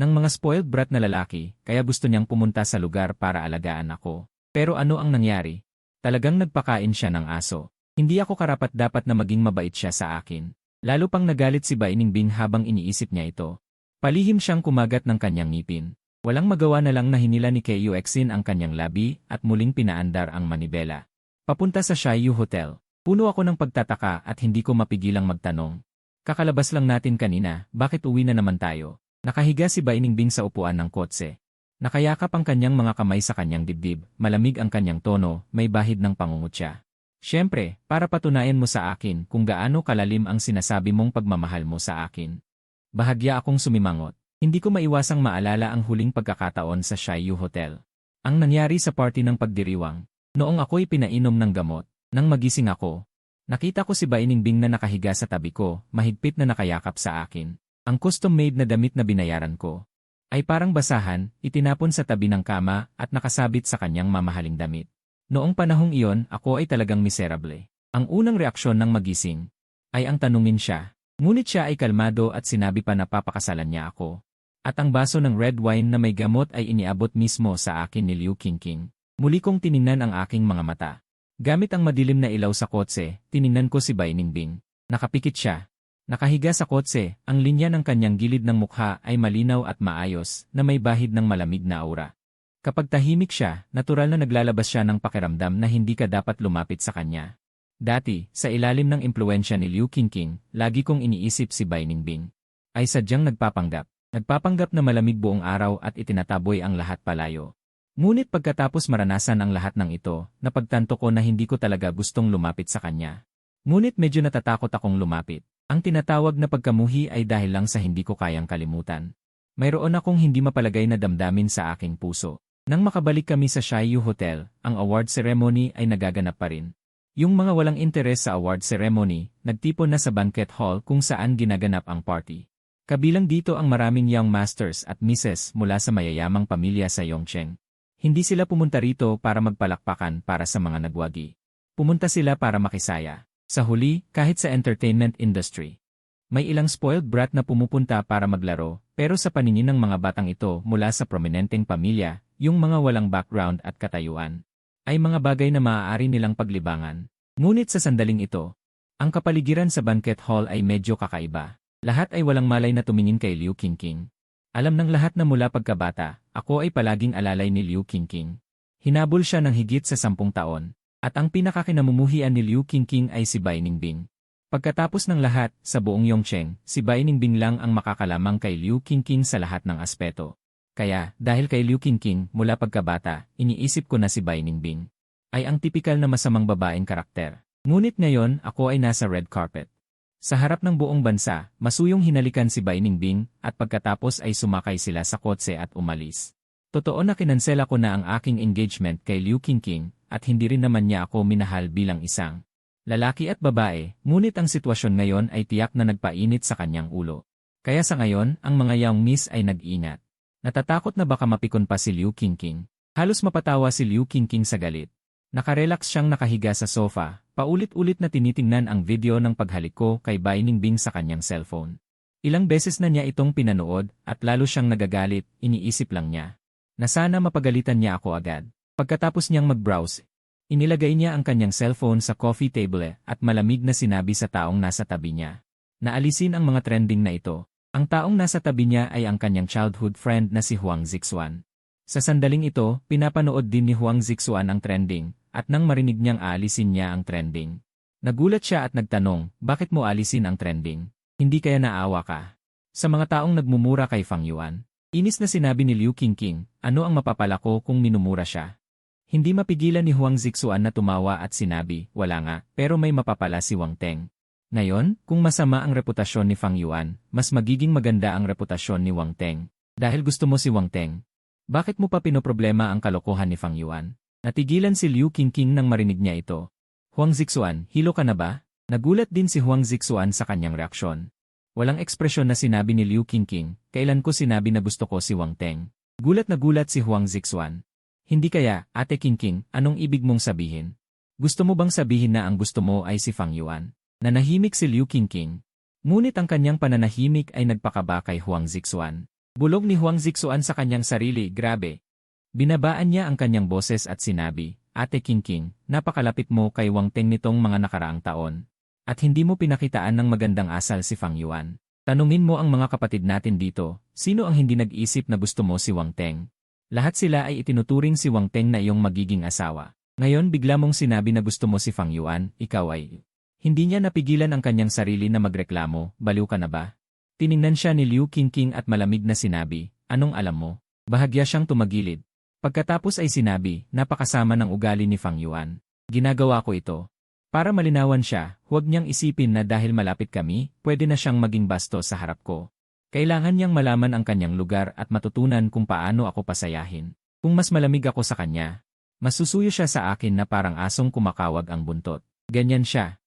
ng mga spoiled brat na lalaki, kaya gusto niyang pumunta sa lugar para alagaan ako. Pero ano ang nangyari? Talagang nagpakain siya ng aso. Hindi ako karapat-dapat na maging mabait siya sa akin. Lalo pang nagalit si Bai Ningbing habang iniisip niya ito. Palihim siyang kumagat ng kanyang ngipin. Walang magawa na lang na hinila ni Keiyu Exin ang kanyang labi at muling pinaandar ang manibela. Papunta sa Shiyu Hotel. Puno ako ng pagtataka at hindi ko mapigilang magtanong. Kakalabas lang natin kanina, bakit uwi na naman tayo? Nakahiga si Bai Ningbing sa upuan ng kotse. Nakayakap ang kanyang mga kamay sa kanyang dibdib, malamig ang kanyang tono, may bahid ng pangungutya. Siyempre, para patunayan mo sa akin kung gaano kalalim ang sinasabi mong pagmamahal mo sa akin. Bahagya akong sumimangot. Hindi ko maiwasang maalala ang huling pagkakataon sa Shiyu Hotel. Ang nangyari sa party ng pagdiriwang. Noong ako'y pinainom ng gamot. Nang magising ako, nakita ko si Bai Ningbing na nakahiga sa tabi ko, mahigpit na nakayakap sa akin. Ang custom-made na damit na binayaran ko ay parang basahan, itinapon sa tabi ng kama at nakasabit sa kanyang mamahaling damit. Noong panahong iyon, ako ay talagang miserable. Ang unang reaksyon ng magising ay ang tanungin siya. Ngunit siya ay kalmado at sinabi pa na papakasalan niya ako. At ang baso ng red wine na may gamot ay iniabot mismo sa akin ni Liu Qingqing. Muli kong tiningnan ang aking mga mata. Gamit ang madilim na ilaw sa kotse, tiningnan ko si Bai Ningbing. Nakapikit siya. Nakahiga sa kotse, ang linya ng kanyang gilid ng mukha ay malinaw at maayos, na may bahid ng malamig na aura. Kapag tahimik siya, natural na naglalabas siya ng pakiramdam na hindi ka dapat lumapit sa kanya. Dati, sa ilalim ng impluensya ni Liu Qingqing, lagi kong iniisip si Bai Ningbing ay sadyang nagpapanggap. Nagpapanggap na malamig buong araw at itinataboy ang lahat palayo. Ngunit pagkatapos maranasan ang lahat ng ito, napagtanto ko na hindi ko talaga gustong lumapit sa kanya. Ngunit medyo natatakot akong lumapit. Ang tinatawag na pagkamuhi ay dahil lang sa hindi ko kayang kalimutan. Mayroon akong hindi mapalagay na damdamin sa aking puso. Nang makabalik kami sa Shiyu Hotel, ang award ceremony ay nagaganap pa rin. Yung mga walang interes sa award ceremony, nagtipon na sa banquet hall kung saan ginaganap ang party. Kabilang dito ang maraming young masters at misses mula sa mayayamang pamilya sa Yongcheng. Hindi sila pumunta rito para magpalakpakan para sa mga nagwagi. Pumunta sila para makisaya. Sa huli, kahit sa entertainment industry, may ilang spoiled brat na pumupunta para maglaro, pero sa paningin ng mga batang ito mula sa prominenteng pamilya, yung mga walang background at katayuan, ay mga bagay na maaari nilang paglibangan. Ngunit sa sandaling ito, ang kapaligiran sa banquet hall ay medyo kakaiba. Lahat ay walang malay na tumingin kay Liu Qingqing. Alam ng lahat na mula pagkabata, ako ay palaging alalay ni Liu Qingqing. Hinabol siya ng higit sa 10 taon, at ang pinakakinamumuhian ni Liu Qingqing ay si Bai Ningbing. Pagkatapos ng lahat, sa buong Yongcheng, si Bai Ningbing lang ang makakalamang kay Liu Qingqing sa lahat ng aspeto. Kaya, dahil kay Liu Qingqing mula pagkabata, iniisip ko na si Bai Ningbing ay ang tipikal na masamang babaeng karakter. Ngunit ngayon, ako ay nasa red carpet. Sa harap ng buong bansa, masuyong hinalikan si Bai Ningbing at pagkatapos ay sumakay sila sa kotse at umalis. Totoo na kinansela ko na ang aking engagement kay Liu Qingqing at hindi rin naman niya ako minahal bilang isang lalaki at babae, ngunit ang sitwasyon ngayon ay tiyak na nagpainit sa kanyang ulo. Kaya sa ngayon, ang mga young miss ay nag-ingat. Natatakot na baka mapikon pa si Liu Qingqing. Halos mapatawa si Liu Qingqing sa galit. Nakarelax siyang nakahiga sa sofa, paulit-ulit na tinitingnan ang video ng paghalik ko kay Bai Ningbing sa kanyang cellphone. Ilang beses na niya itong pinanood at lalo siyang nagagalit, iniisip lang niya na sana mapagalitan niya ako agad. Pagkatapos niyang mag-browse, inilagay niya ang kanyang cellphone sa coffee table at malamig na sinabi sa taong nasa tabi niya na alisin ang mga trending na ito. Ang taong nasa tabi niya ay ang kanyang childhood friend na si Huang Zixuan. Sa sandaling ito, pinapanood din ni Huang Zixuan ang trending, at nang marinig niyang aalisin niya ang trending. Nagulat siya at nagtanong, bakit mo alisin ang trending? Hindi kaya naawa ka? Sa mga taong nagmumura kay Fang Yuan, inis na sinabi ni Liu Qingqing, ano ang mapapala ko kung minumura siya? Hindi mapigilan ni Huang Zixuan na tumawa at sinabi, wala nga, pero may mapapala si Wang Teng. Ngayon, kung masama ang reputasyon ni Fang Yuan, mas magiging maganda ang reputasyon ni Wang Teng. Dahil gusto mo si Wang Teng. Bakit mo pa pinoproblema ang kalokohan ni Fang Yuan? Natigilan si Liu Qingqing nang marinig niya ito. Huang Zixuan, hilo ka na ba? Nagulat din si Huang Zixuan sa kanyang reaksyon. Walang ekspresyon na sinabi ni Liu Qingqing, kailan ko sinabi na gusto ko si Wang Teng? Gulat na gulat si Huang Zixuan. Hindi kaya, Ate Qingqing, anong ibig mong sabihin? Gusto mo bang sabihin na ang gusto mo ay si Fang Yuan? Nanahimik si Liu Qingqing. Ngunit ang kanyang pananahimik ay nagpakaba kay Huang Zixuan. Bulog ni Huang Zixuan sa kanyang sarili, grabe. Binabaan niya ang kanyang boses at sinabi, Ate Qingqing, napakalapit mo kay Wang Teng nitong mga nakaraang taon. At hindi mo pinakitaan ng magandang asal si Fang Yuan. Tanungin mo ang mga kapatid natin dito, sino ang hindi nag-isip na gusto mo si Wang Teng? Lahat sila ay itinuturing si Wang Teng na iyong magiging asawa. Ngayon bigla mong sinabi na gusto mo si Fang Yuan, ikaw ay... Hindi niya napigilan ang kanyang sarili na magreklamo, baliw ka na ba? Tiningnan siya ni Liu Qingqing at malamig na sinabi, anong alam mo? Bahagya siyang tumagilid. Pagkatapos ay sinabi, napakasama ng ugali ni Fang Yuan. Ginagawa ko ito. Para malinawan siya, huwag niyang isipin na dahil malapit kami, pwede na siyang maging basto sa harap ko. Kailangan niyang malaman ang kanyang lugar at matutunan kung paano ako pasayahin. Kung mas malamig ako sa kanya, masusuyo siya sa akin na parang asong kumakawag ang buntot. Ganyan siya.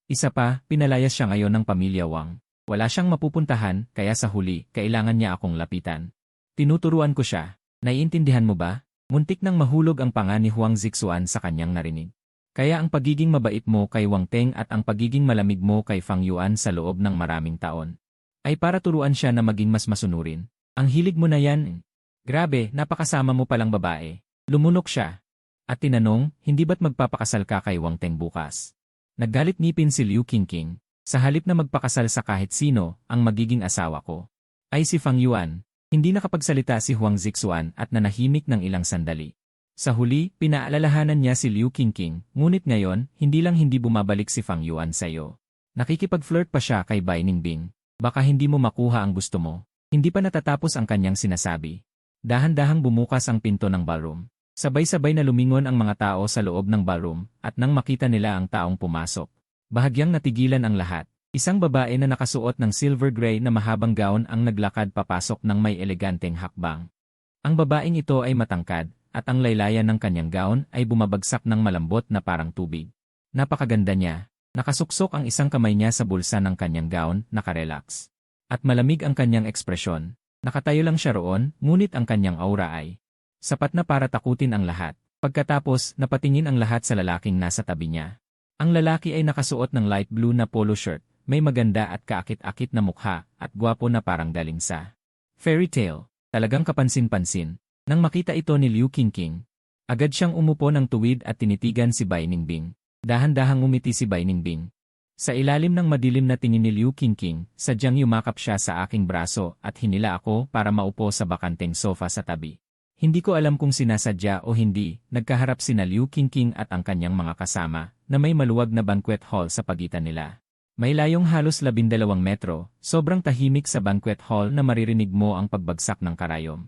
Isa pa, pinalayas siya ngayon ng pamilya Wang. Wala siyang mapupuntahan, kaya sa huli, kailangan niya akong lapitan. Tinuturuan ko siya. Naiintindihan mo ba? Muntik nang mahulog ang panga ni Huang Zixuan sa kanyang narinig. Kaya ang pagiging mabait mo kay Wang Teng at ang pagiging malamig mo kay Fang Yuan sa loob ng maraming taon, ay para turuan siya na maging mas masunurin. Ang hilig mo na yan. Grabe, napakasama mo palang babae. Lumunok siya. At tinanong, hindi ba't magpapakasal ka kay Wang Teng bukas? Naggalit ngipin si Liu Qingqing, sa halip na magpakasal sa kahit sino, ang magiging asawa ko ay si Fang Yuan. Hindi nakapagsalita si Huang Zixuan at nanahimik ng ilang sandali. Sa huli, pinaalalahanan niya si Liu Qingqing, ngunit ngayon, hindi lang hindi bumabalik si Fang Yuan sa iyo. Nakikipag-flirt pa siya kay Bai Ningbing. Baka hindi mo makuha ang gusto mo. Hindi pa natatapos ang kanyang sinasabi. Dahan-dahang bumukas ang pinto ng ballroom. Sabay-sabay na lumingon ang mga tao sa loob ng ballroom at nang makita nila ang taong pumasok, bahagyang natigilan ang lahat. Isang babae na nakasuot ng silver gray na mahabang gown ang naglakad papasok ng may eleganteng hakbang. Ang babaeng ito ay matangkad at ang laylayan ng kanyang gown ay bumabagsak ng malambot na parang tubig. Napakaganda niya. Nakasuksok ang isang kamay niya sa bulsa ng kanyang gown, nakarelax. At malamig ang kanyang ekspresyon. Nakatayo lang siya roon, ngunit ang kanyang aura ay sapat na para takutin ang lahat. Pagkatapos, napatingin ang lahat sa lalaking nasa tabi niya. Ang lalaki ay nakasuot ng light blue na polo shirt, may maganda at kaakit-akit na mukha, at gwapo na parang galing sa fairy tale. Talagang kapansin-pansin. Nang makita ito ni Liu Qingqing, agad siyang umupo ng tuwid at tinitigan si Bai Ningbing. Dahan-dahang umiti si Bai Ningbing. Sa ilalim ng madilim na tingin ni Liu Qingqing, sadyang yumakap siya sa aking braso at hinila ako para maupo sa bakanteng sofa sa tabi. Hindi ko alam kung sinasadya o hindi, nagkaharap sina Liu Qingqing at ang kanyang mga kasama, na may maluwag na banquet hall sa pagitan nila. May layong halos 12 metro, sobrang tahimik sa banquet hall na maririnig mo ang pagbagsak ng karayom.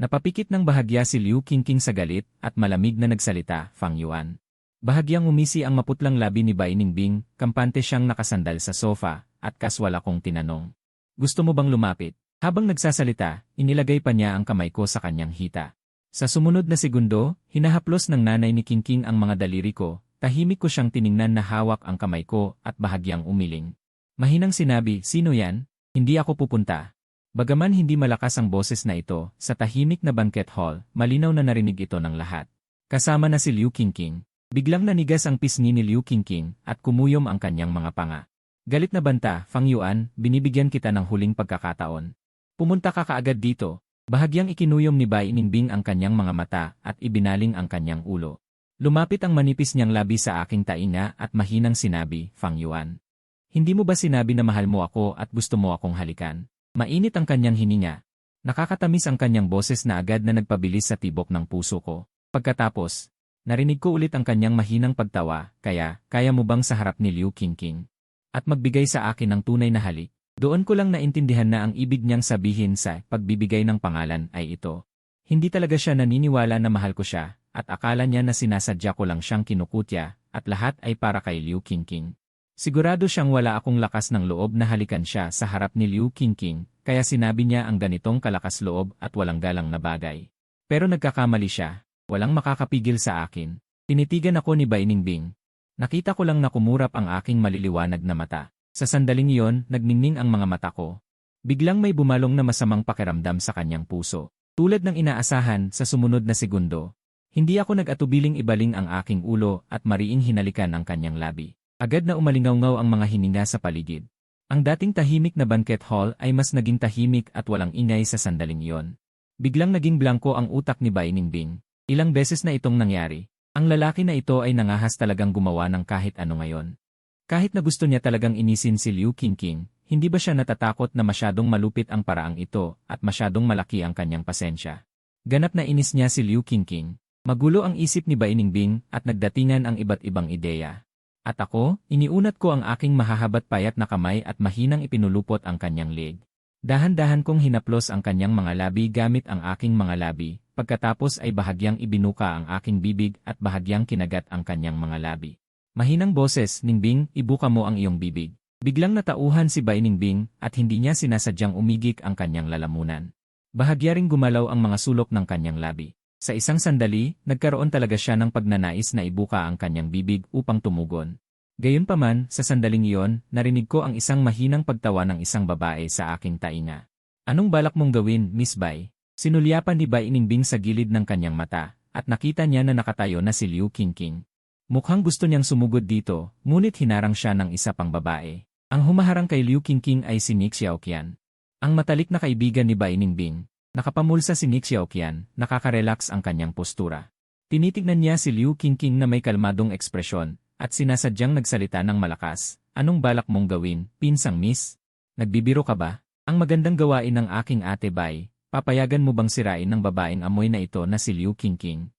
Napapikit ng bahagya si Liu Qingqing sa galit at malamig na nagsalita, Fang Yuan. Bahagyang umisi ang maputlang labi ni Bai Ningbing, kampante siyang nakasandal sa sofa, at kaswal akong tinanong. Gusto mo bang lumapit? Habang nagsasalita, inilagay pa niya ang kamay ko sa kanyang hita. Sa sumunod na segundo, hinahaplos ng nanay ni Qingqing ang mga daliri ko, tahimik ko siyang tiningnan na hawak ang kamay ko at bahagyang umiling. Mahinang sinabi, sino yan? Hindi ako pupunta. Bagaman hindi malakas ang boses na ito, sa tahimik na banquet hall, malinaw na narinig ito ng lahat. Kasama na si Liu Qingqing. Biglang nanigas ang pisngi ni Liu Qingqing at kumuyom ang kanyang mga panga. Galit na banta, Fang Yuan, binibigyan kita ng huling pagkakataon. Pumunta ka kaagad dito. Bahagyang ikinuyom ni Bai Ningbing ang kanyang mga mata at ibinaling ang kanyang ulo. Lumapit ang manipis niyang labi sa aking tainga at mahinang sinabi, Fang Yuan. Hindi mo ba sinabi na mahal mo ako at gusto mo akong halikan? Mainit ang kanyang hininga. Nakakatamis ang kanyang boses na agad na nagpabilis sa tibok ng puso ko. Pagkatapos, narinig ko ulit ang kanyang mahinang pagtawa, kaya mo bang sa harap ni Liu Qingqing? At magbigay sa akin ng tunay na halik? Doon ko lang naintindihan na ang ibig niyang sabihin sa pagbibigay ng pangalan ay ito. Hindi talaga siya naniniwala na mahal ko siya, at akala niya na sinasadya ko lang siyang kinukutya, at lahat ay para kay Liu Qingqing. Sigurado siyang wala akong lakas ng loob na halikan siya sa harap ni Liu Qingqing, kaya sinabi niya ang ganitong kalakas loob at walang galang na bagay. Pero nagkakamali siya. Walang makakapigil sa akin. Tinitigan ako ni Bai Ningbing. Nakita ko lang na kumurap ang aking maliliwanag na mata. Sa sandaling iyon, nagningning ang mga mata ko. Biglang may bumalong na masamang pakiramdam sa kanyang puso. Tulad ng inaasahan sa sumunod na segundo, hindi ako nag-atubiling ibaling ang aking ulo at mariing hinalikan ang kanyang labi. Agad na umalingaw-ngaw ang mga hininga sa paligid. Ang dating tahimik na banquet hall ay mas naging tahimik at walang ingay sa sandaling iyon. Biglang naging blanko ang utak ni Bai Ningbing. Ilang beses na itong nangyari. Ang lalaki na ito ay nangahas talagang gumawa ng kahit ano ngayon. Kahit na gusto niya talagang inisin si Liu Qingqing, hindi ba siya natatakot na masyadong malupit ang paraang ito at masyadong malaki ang kanyang pasensya? Ganap na inis niya si Liu Qingqing. Magulo ang isip ni Bai Ningbing at nagdatingan ang iba't ibang ideya. At ako, iniunat ko ang aking mahahabat payat na kamay at mahinang ipinulupot ang kanyang leg. Dahan-dahan kong hinaplos ang kanyang mga labi gamit ang aking mga labi. Pagkatapos ay bahagyang ibinuka ang aking bibig at bahagyang kinagat ang kanyang mga labi. Mahinang boses, Ningbing, ibuka mo ang iyong bibig. Biglang natauhan si Bai Ningbing at hindi niya sinasadyang umigik ang kanyang lalamunan. Bahagya ring gumalaw ang mga sulok ng kanyang labi. Sa isang sandali, nagkaroon talaga siya ng pagnanais na ibuka ang kanyang bibig upang tumugon. Gayunpaman, sa sandaling iyon, narinig ko ang isang mahinang pagtawa ng isang babae sa aking tainga. Anong balak mong gawin, Miss Bai? Sinulyapan ni Bai Ningbing sa gilid ng kanyang mata, at nakita niya na nakatayo na si Liu Qingqing. Mukhang gusto niyang sumugod dito, ngunit hinarang siya ng isa pang babae. Ang humaharang kay Liu Qingqing ay si Nick Xiaoqian. Ang matalik na kaibigan ni Bai Ningbing. Nakapamulsa si Nick Xiaoqian, nakaka-relax ang kanyang postura. Tinitignan niya si Liu Qingqing na may kalmadong ekspresyon, at sinasadyang nagsalita ng malakas. Anong balak mong gawin, pinsang miss? Nagbibiro ka ba? Ang magandang gawain ng aking ate Bai. Papayagan mo bang sirain ng babaeng amoy na ito na si Liu Qingqing?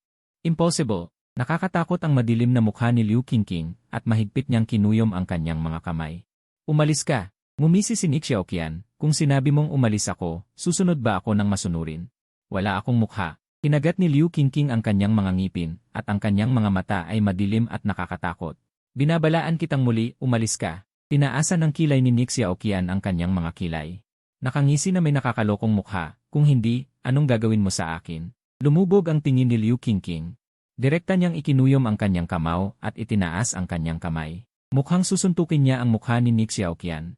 Impossible. Nakakatakot ang madilim na mukha ni Liu Qingqing at mahigpit niyang kinuyom ang kanyang mga kamay. Umalis ka. Ngumisi si Nick Xiaoqian. Kung sinabi mong umalis ako, susunod ba ako ng masunurin? Wala akong mukha. Kinagat ni Liu Qingqing ang kanyang mga ngipin at ang kanyang mga mata ay madilim at nakakatakot. Binabalaan kitang muli, umalis ka. Tinaasan ng kilay ni Nick Xiaoqian ang kanyang mga kilay. Nakangisi na may nakakalokong mukha. Kung hindi, anong gagawin mo sa akin? Lumubog ang tingin ni Liu Qingqing. Direkta niyang ikinuyom ang kanyang kamao at itinaas ang kanyang kamay. Mukhang susuntukin niya ang mukha ni Nick Xiaoqian.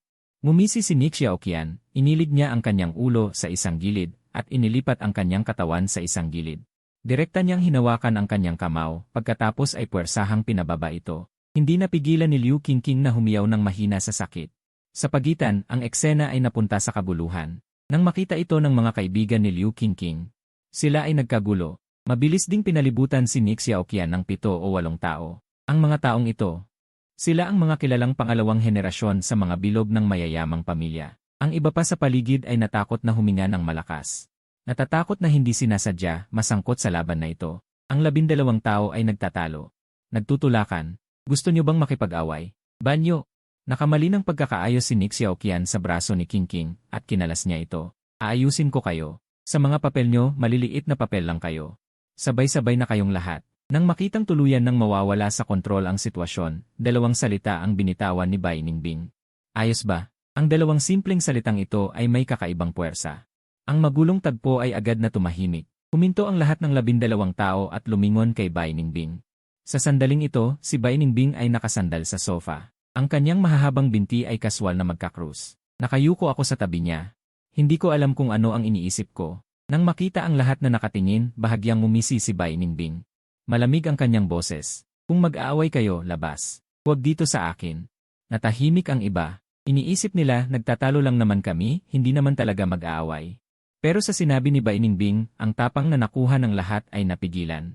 Ngumisi si Nick Xiaoqian, inilig niya ang kanyang ulo sa isang gilid at inilipat ang kanyang katawan sa isang gilid. Direkta niyang hinawakan ang kanyang kamao, pagkatapos ay puwersahang pinababa ito. Hindi napigilan ni Liu Qingqing na humiyaw ng mahina sa sakit. Sa pagitan, ang eksena ay napunta sa kabuluhan. Nang makita ito ng mga kaibigan ni Liu Qingqing, sila ay nagkagulo. Mabilis ding pinalibutan si Nick Xiaoqian ng 7 o 8 tao. Ang mga taong ito, sila ang mga kilalang pangalawang henerasyon sa mga bilog ng mayayamang pamilya. Ang iba pa sa paligid ay natakot na huminga ng malakas. Natatakot na hindi sinasadya, masangkot sa laban na ito. Ang 12 tao ay nagtatalo. Nagtutulakan. Gusto niyo bang makipag-away? Banyo! Nakamali ng pagkakaayos si Nick Xiaoqian sa braso ni Qingqing at kinalas niya ito. Aayusin ko kayo. Sa mga papel nyo, maliliit na papel lang kayo. Sabay-sabay na kayong lahat. Nang makitang tuluyan ng mawawala sa kontrol ang sitwasyon, dalawang salita ang binitawan ni Bai Ningbing. Ayos ba? Ang dalawang simpleng salitang ito ay may kakaibang puwersa. Ang magulong tagpo ay agad na tumahimik. Huminto ang lahat ng 12 tao at lumingon kay Bai Ningbing. Sa sandaling ito, si Bai Ningbing ay nakasandal sa sofa. Ang kanyang mahahabang binti ay kaswal na magkakrus. Nakayuko ako sa tabi niya. Hindi ko alam kung ano ang iniisip ko. Nang makita ang lahat na nakatingin, bahagyang ngumisi si Bai Ningbing. Malamig ang kanyang boses. Kung mag-aaway kayo, labas. Huwag dito sa akin. Natahimik ang iba. Iniisip nila, nagtatalo lang naman kami, hindi naman talaga mag-aaway. Pero sa sinabi ni Bai Ningbing, ang tapang na nakuha ng lahat ay napigilan.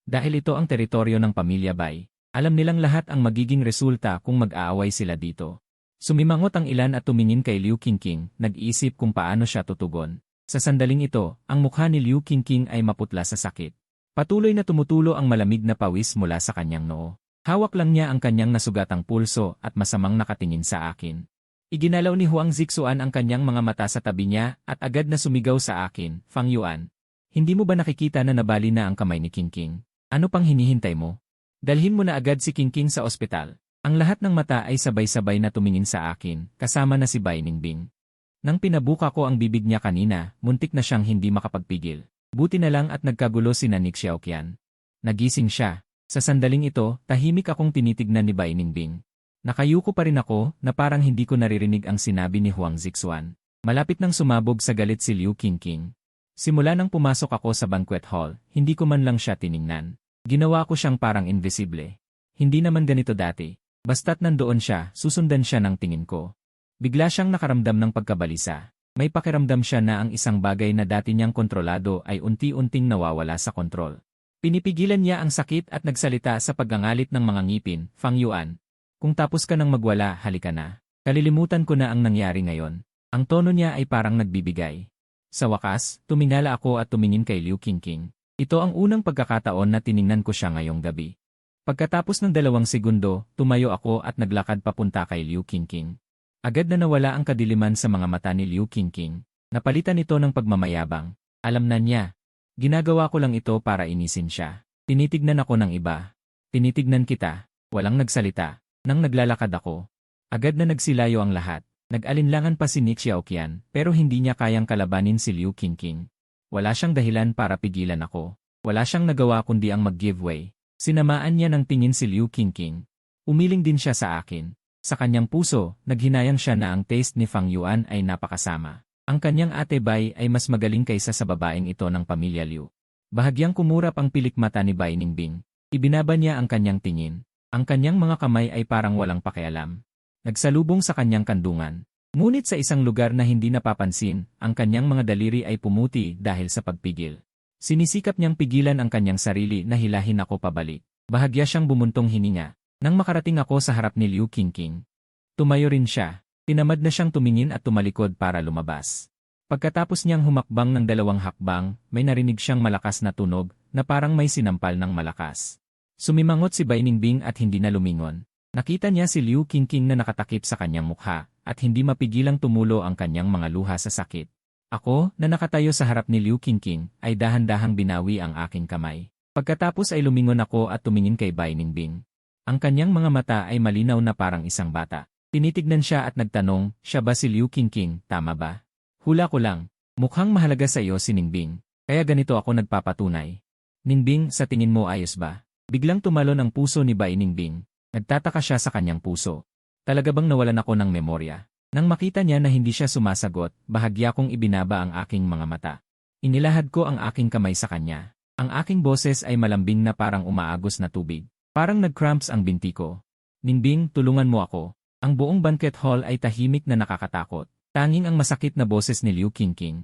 Dahil ito ang teritoryo ng pamilya Bai, alam nilang lahat ang magiging resulta kung mag-aaway sila dito. Sumimangot ang ilan at tumingin kay Liu Qingqing, nag-iisip kung paano siya tutugon. Sa sandaling ito, ang mukha ni Liu Qingqing ay maputla sa sakit. Patuloy na tumutulo ang malamig na pawis mula sa kanyang noo. Hawak lang niya ang kanyang nasugatang pulso at masamang nakatingin sa akin. Iginalaw ni Huang Zixuan ang kanyang mga mata sa tabi niya at agad na sumigaw sa akin, Fang Yuan. Hindi mo ba nakikita na nabali na ang kamay ni Qingqing? Ano pang hinihintay mo? Dalhin mo na agad si Qingqing sa ospital. Ang lahat ng mata ay sabay-sabay na tumingin sa akin, kasama na si Bai Ningbing. Nang pinabuka ko ang bibig niya kanina, muntik na siyang hindi makapagpigil. Buti na lang at nagkagulo si Nick Xiaoqian. Nagising siya. Sa sandaling ito, tahimik akong tinitignan ni Bai Ningbing. Nakayuko pa rin ako na parang hindi ko naririnig ang sinabi ni Huang Zixuan. Malapit nang sumabog sa galit si Liu Qingqing. Simula nang pumasok ako sa banquet hall, hindi ko man lang siya tiningnan. Ginawa ko siyang parang invisible. Hindi naman ganito dati. Basta't nandoon siya, susundan siya ng tingin ko. Bigla siyang nakaramdam ng pagkabalisa. May pakiramdam siya na ang isang bagay na dati niyang kontrolado ay unti-unting nawawala sa kontrol. Pinipigilan niya ang sakit at nagsalita sa paggangalit ng mga ngipin, Fang Yuan. Kung tapos ka nang magwala, halika na. Kalilimutan ko na ang nangyari ngayon. Ang tono niya ay parang nagbibigay. Sa wakas, tumingala ako at tumingin kay Liu Qingqing. Ito ang unang pagkakataon na tiningnan ko siya ngayong gabi. Pagkatapos ng 2 segundo, tumayo ako at naglakad papunta kay Liu Qingqing. Agad na nawala ang kadiliman sa mga mata ni Liu Qingqing. Napalitan ito ng pagmamayabang. Alam na niya. Ginagawa ko lang ito para inisin siya. Tinitignan ako ng iba. Tinitignan kita. Walang nagsalita. Nang naglalakad ako, agad na nagsilayo ang lahat. Nag-alinlangan pa si Nick Xiaoqian, pero hindi niya kayang kalabanin si Liu Qingqing. Wala siyang dahilan para pigilan ako. Wala siyang nagawa kundi ang mag-give way. Sinamaan niya ng tingin si Liu Qingqing. Umiling din siya sa akin. Sa kanyang puso, naghinayang siya na ang taste ni Fang Yuan ay napakasama. Ang kanyang ate Bai ay mas magaling kaysa sa babaeng ito ng pamilya Liu. Bahagyang kumurap ang pilik mata ni Bai Ningbing. Ibinaba niya ang kanyang tingin. Ang kanyang mga kamay ay parang walang pakialam. Nagsalubong sa kanyang kandungan. Ngunit sa isang lugar na hindi napapansin, ang kanyang mga daliri ay pumuti dahil sa pagpigil. Sinisikap niyang pigilan ang kanyang sarili na hilahin ako pabalik. Bahagya siyang bumuntong hininga. Nang makarating ako sa harap ni Liu Qingqing, tumayo rin siya. Tinamad na siyang tumingin at tumalikod para lumabas. Pagkatapos niyang humakbang ng 2 hakbang, may narinig siyang malakas na tunog na parang may sinampal ng malakas. Sumimangot si Bai Ningbing at hindi na lumingon. Nakita niya si Liu Qingqing na nakatakip sa kanyang mukha at hindi mapigilang tumulo ang kanyang mga luha sa sakit. Ako, na nakatayo sa harap ni Liu Qingqing, ay dahan-dahang binawi ang aking kamay. Pagkatapos ay lumingon ako at tumingin kay Bai Ningbing. Ang kanyang mga mata ay malinaw na parang isang bata. Tinitignan siya at nagtanong, siya ba si Liu Qingqing, tama ba? Hula ko lang. Mukhang mahalaga sa iyo si Ningbing. Kaya ganito ako nagpapatunay. Ningbing, sa tingin mo ayos ba? Biglang tumalon ang puso ni Bai Ningbing. Nagtataka siya sa kanyang puso. Talaga bang nawalan ako ng memorya? Nang makita niya na hindi siya sumasagot, bahagya kong ibinaba ang aking mga mata. Inilahad ko ang aking kamay sa kanya. Ang aking boses ay malambing na parang umaagos na tubig. Parang nag-cramps ang binti ko. Ningbing, tulungan mo ako. Ang buong banquet hall ay tahimik na nakakatakot. Tanging ang masakit na boses ni Liu Qingqing.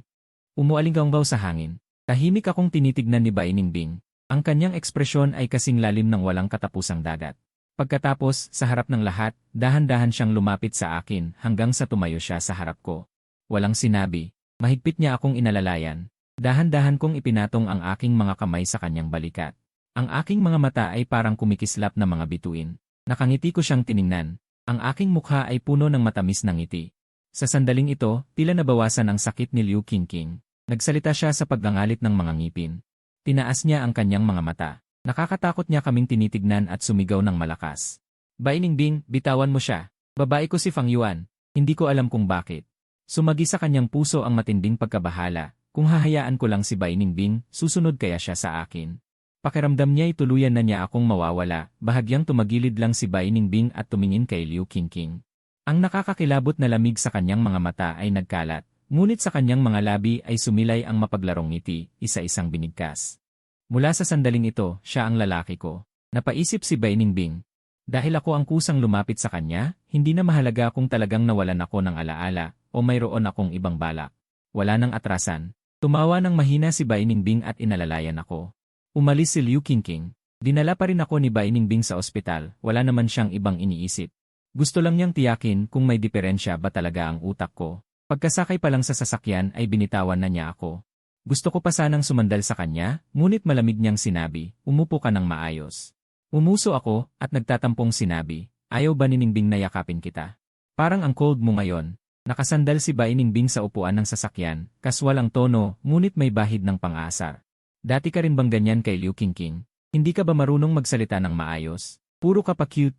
Umualinggaw sa hangin. Tahimik akong tinitignan ni Bai Ningbing. Ang kanyang ekspresyon ay kasing lalim ng walang katapusang dagat. Pagkatapos, sa harap ng lahat, dahan-dahan siyang lumapit sa akin hanggang sa tumayo siya sa harap ko. Walang sinabi. Mahigpit niya akong inalalayan. Dahan-dahan kong ipinatong ang aking mga kamay sa kanyang balikat. Ang aking mga mata ay parang kumikislap na mga bituin. Nakangiti ko siyang tiningnan. Ang aking mukha ay puno ng matamis na ngiti. Sa sandaling ito, tila nabawasan ang sakit ni Liu Qingqing. Nagsalita siya sa paggangalit ng mga ngipin. Tinaas niya ang kanyang mga mata. Nakakatakot niya kaming tinitignan at sumigaw ng malakas. Bai Ningbing, bitawan mo siya. Babae ko si Fang Yuan. Hindi ko alam kung bakit. Sumagi sa kanyang puso ang matinding pagkabahala. Kung hahayaan ko lang si Bai Ningbing, susunod kaya siya sa akin. Pakiramdam niya ay tuluyan na niya akong mawawala. Bahagyang tumagilid lang si Bai Ningbing at tumingin kay Liu Qingqing. Ang nakakakilabot na lamig sa kanyang mga mata ay nagkalat. Ngunit sa kanyang mga labi ay sumilay ang mapaglarong ngiti, isa-isang binigkas. Mula sa sandaling ito, siya ang lalaki ko. Napaisip si Bai Ningbing. Dahil ako ang kusang lumapit sa kanya, hindi na mahalaga kung talagang nawalan ako ng alaala o mayroon akong ibang balak. Wala nang atrasan. Tumawa ng mahina si Bai Ningbing at inalalayan ako. Umalis si Liu Qingqing. Dinala pa rin ako ni Bai Ningbing sa ospital, wala naman siyang ibang iniisip. Gusto lang niyang tiyakin kung may diferensya ba talaga ang utak ko. Pagkasakay pa lang sa sasakyan ay binitawan na niya ako. Gusto ko pa sanang sumandal sa kanya, ngunit malamig niyang sinabi, umupo ka ng maayos. Umuso ako at nagtatampong sinabi, ayaw ba ni Ningbing na yakapin kita? Parang ang cold mo ngayon. Nakasandal si Bai Ningbing sa upuan ng sasakyan, kaswal ang tono, ngunit may bahid ng pang-aasar. Dati ka rin bang ganyan kay Liu Qingqing? Hindi ka ba marunong magsalita ng maayos? Puro ka pa cute.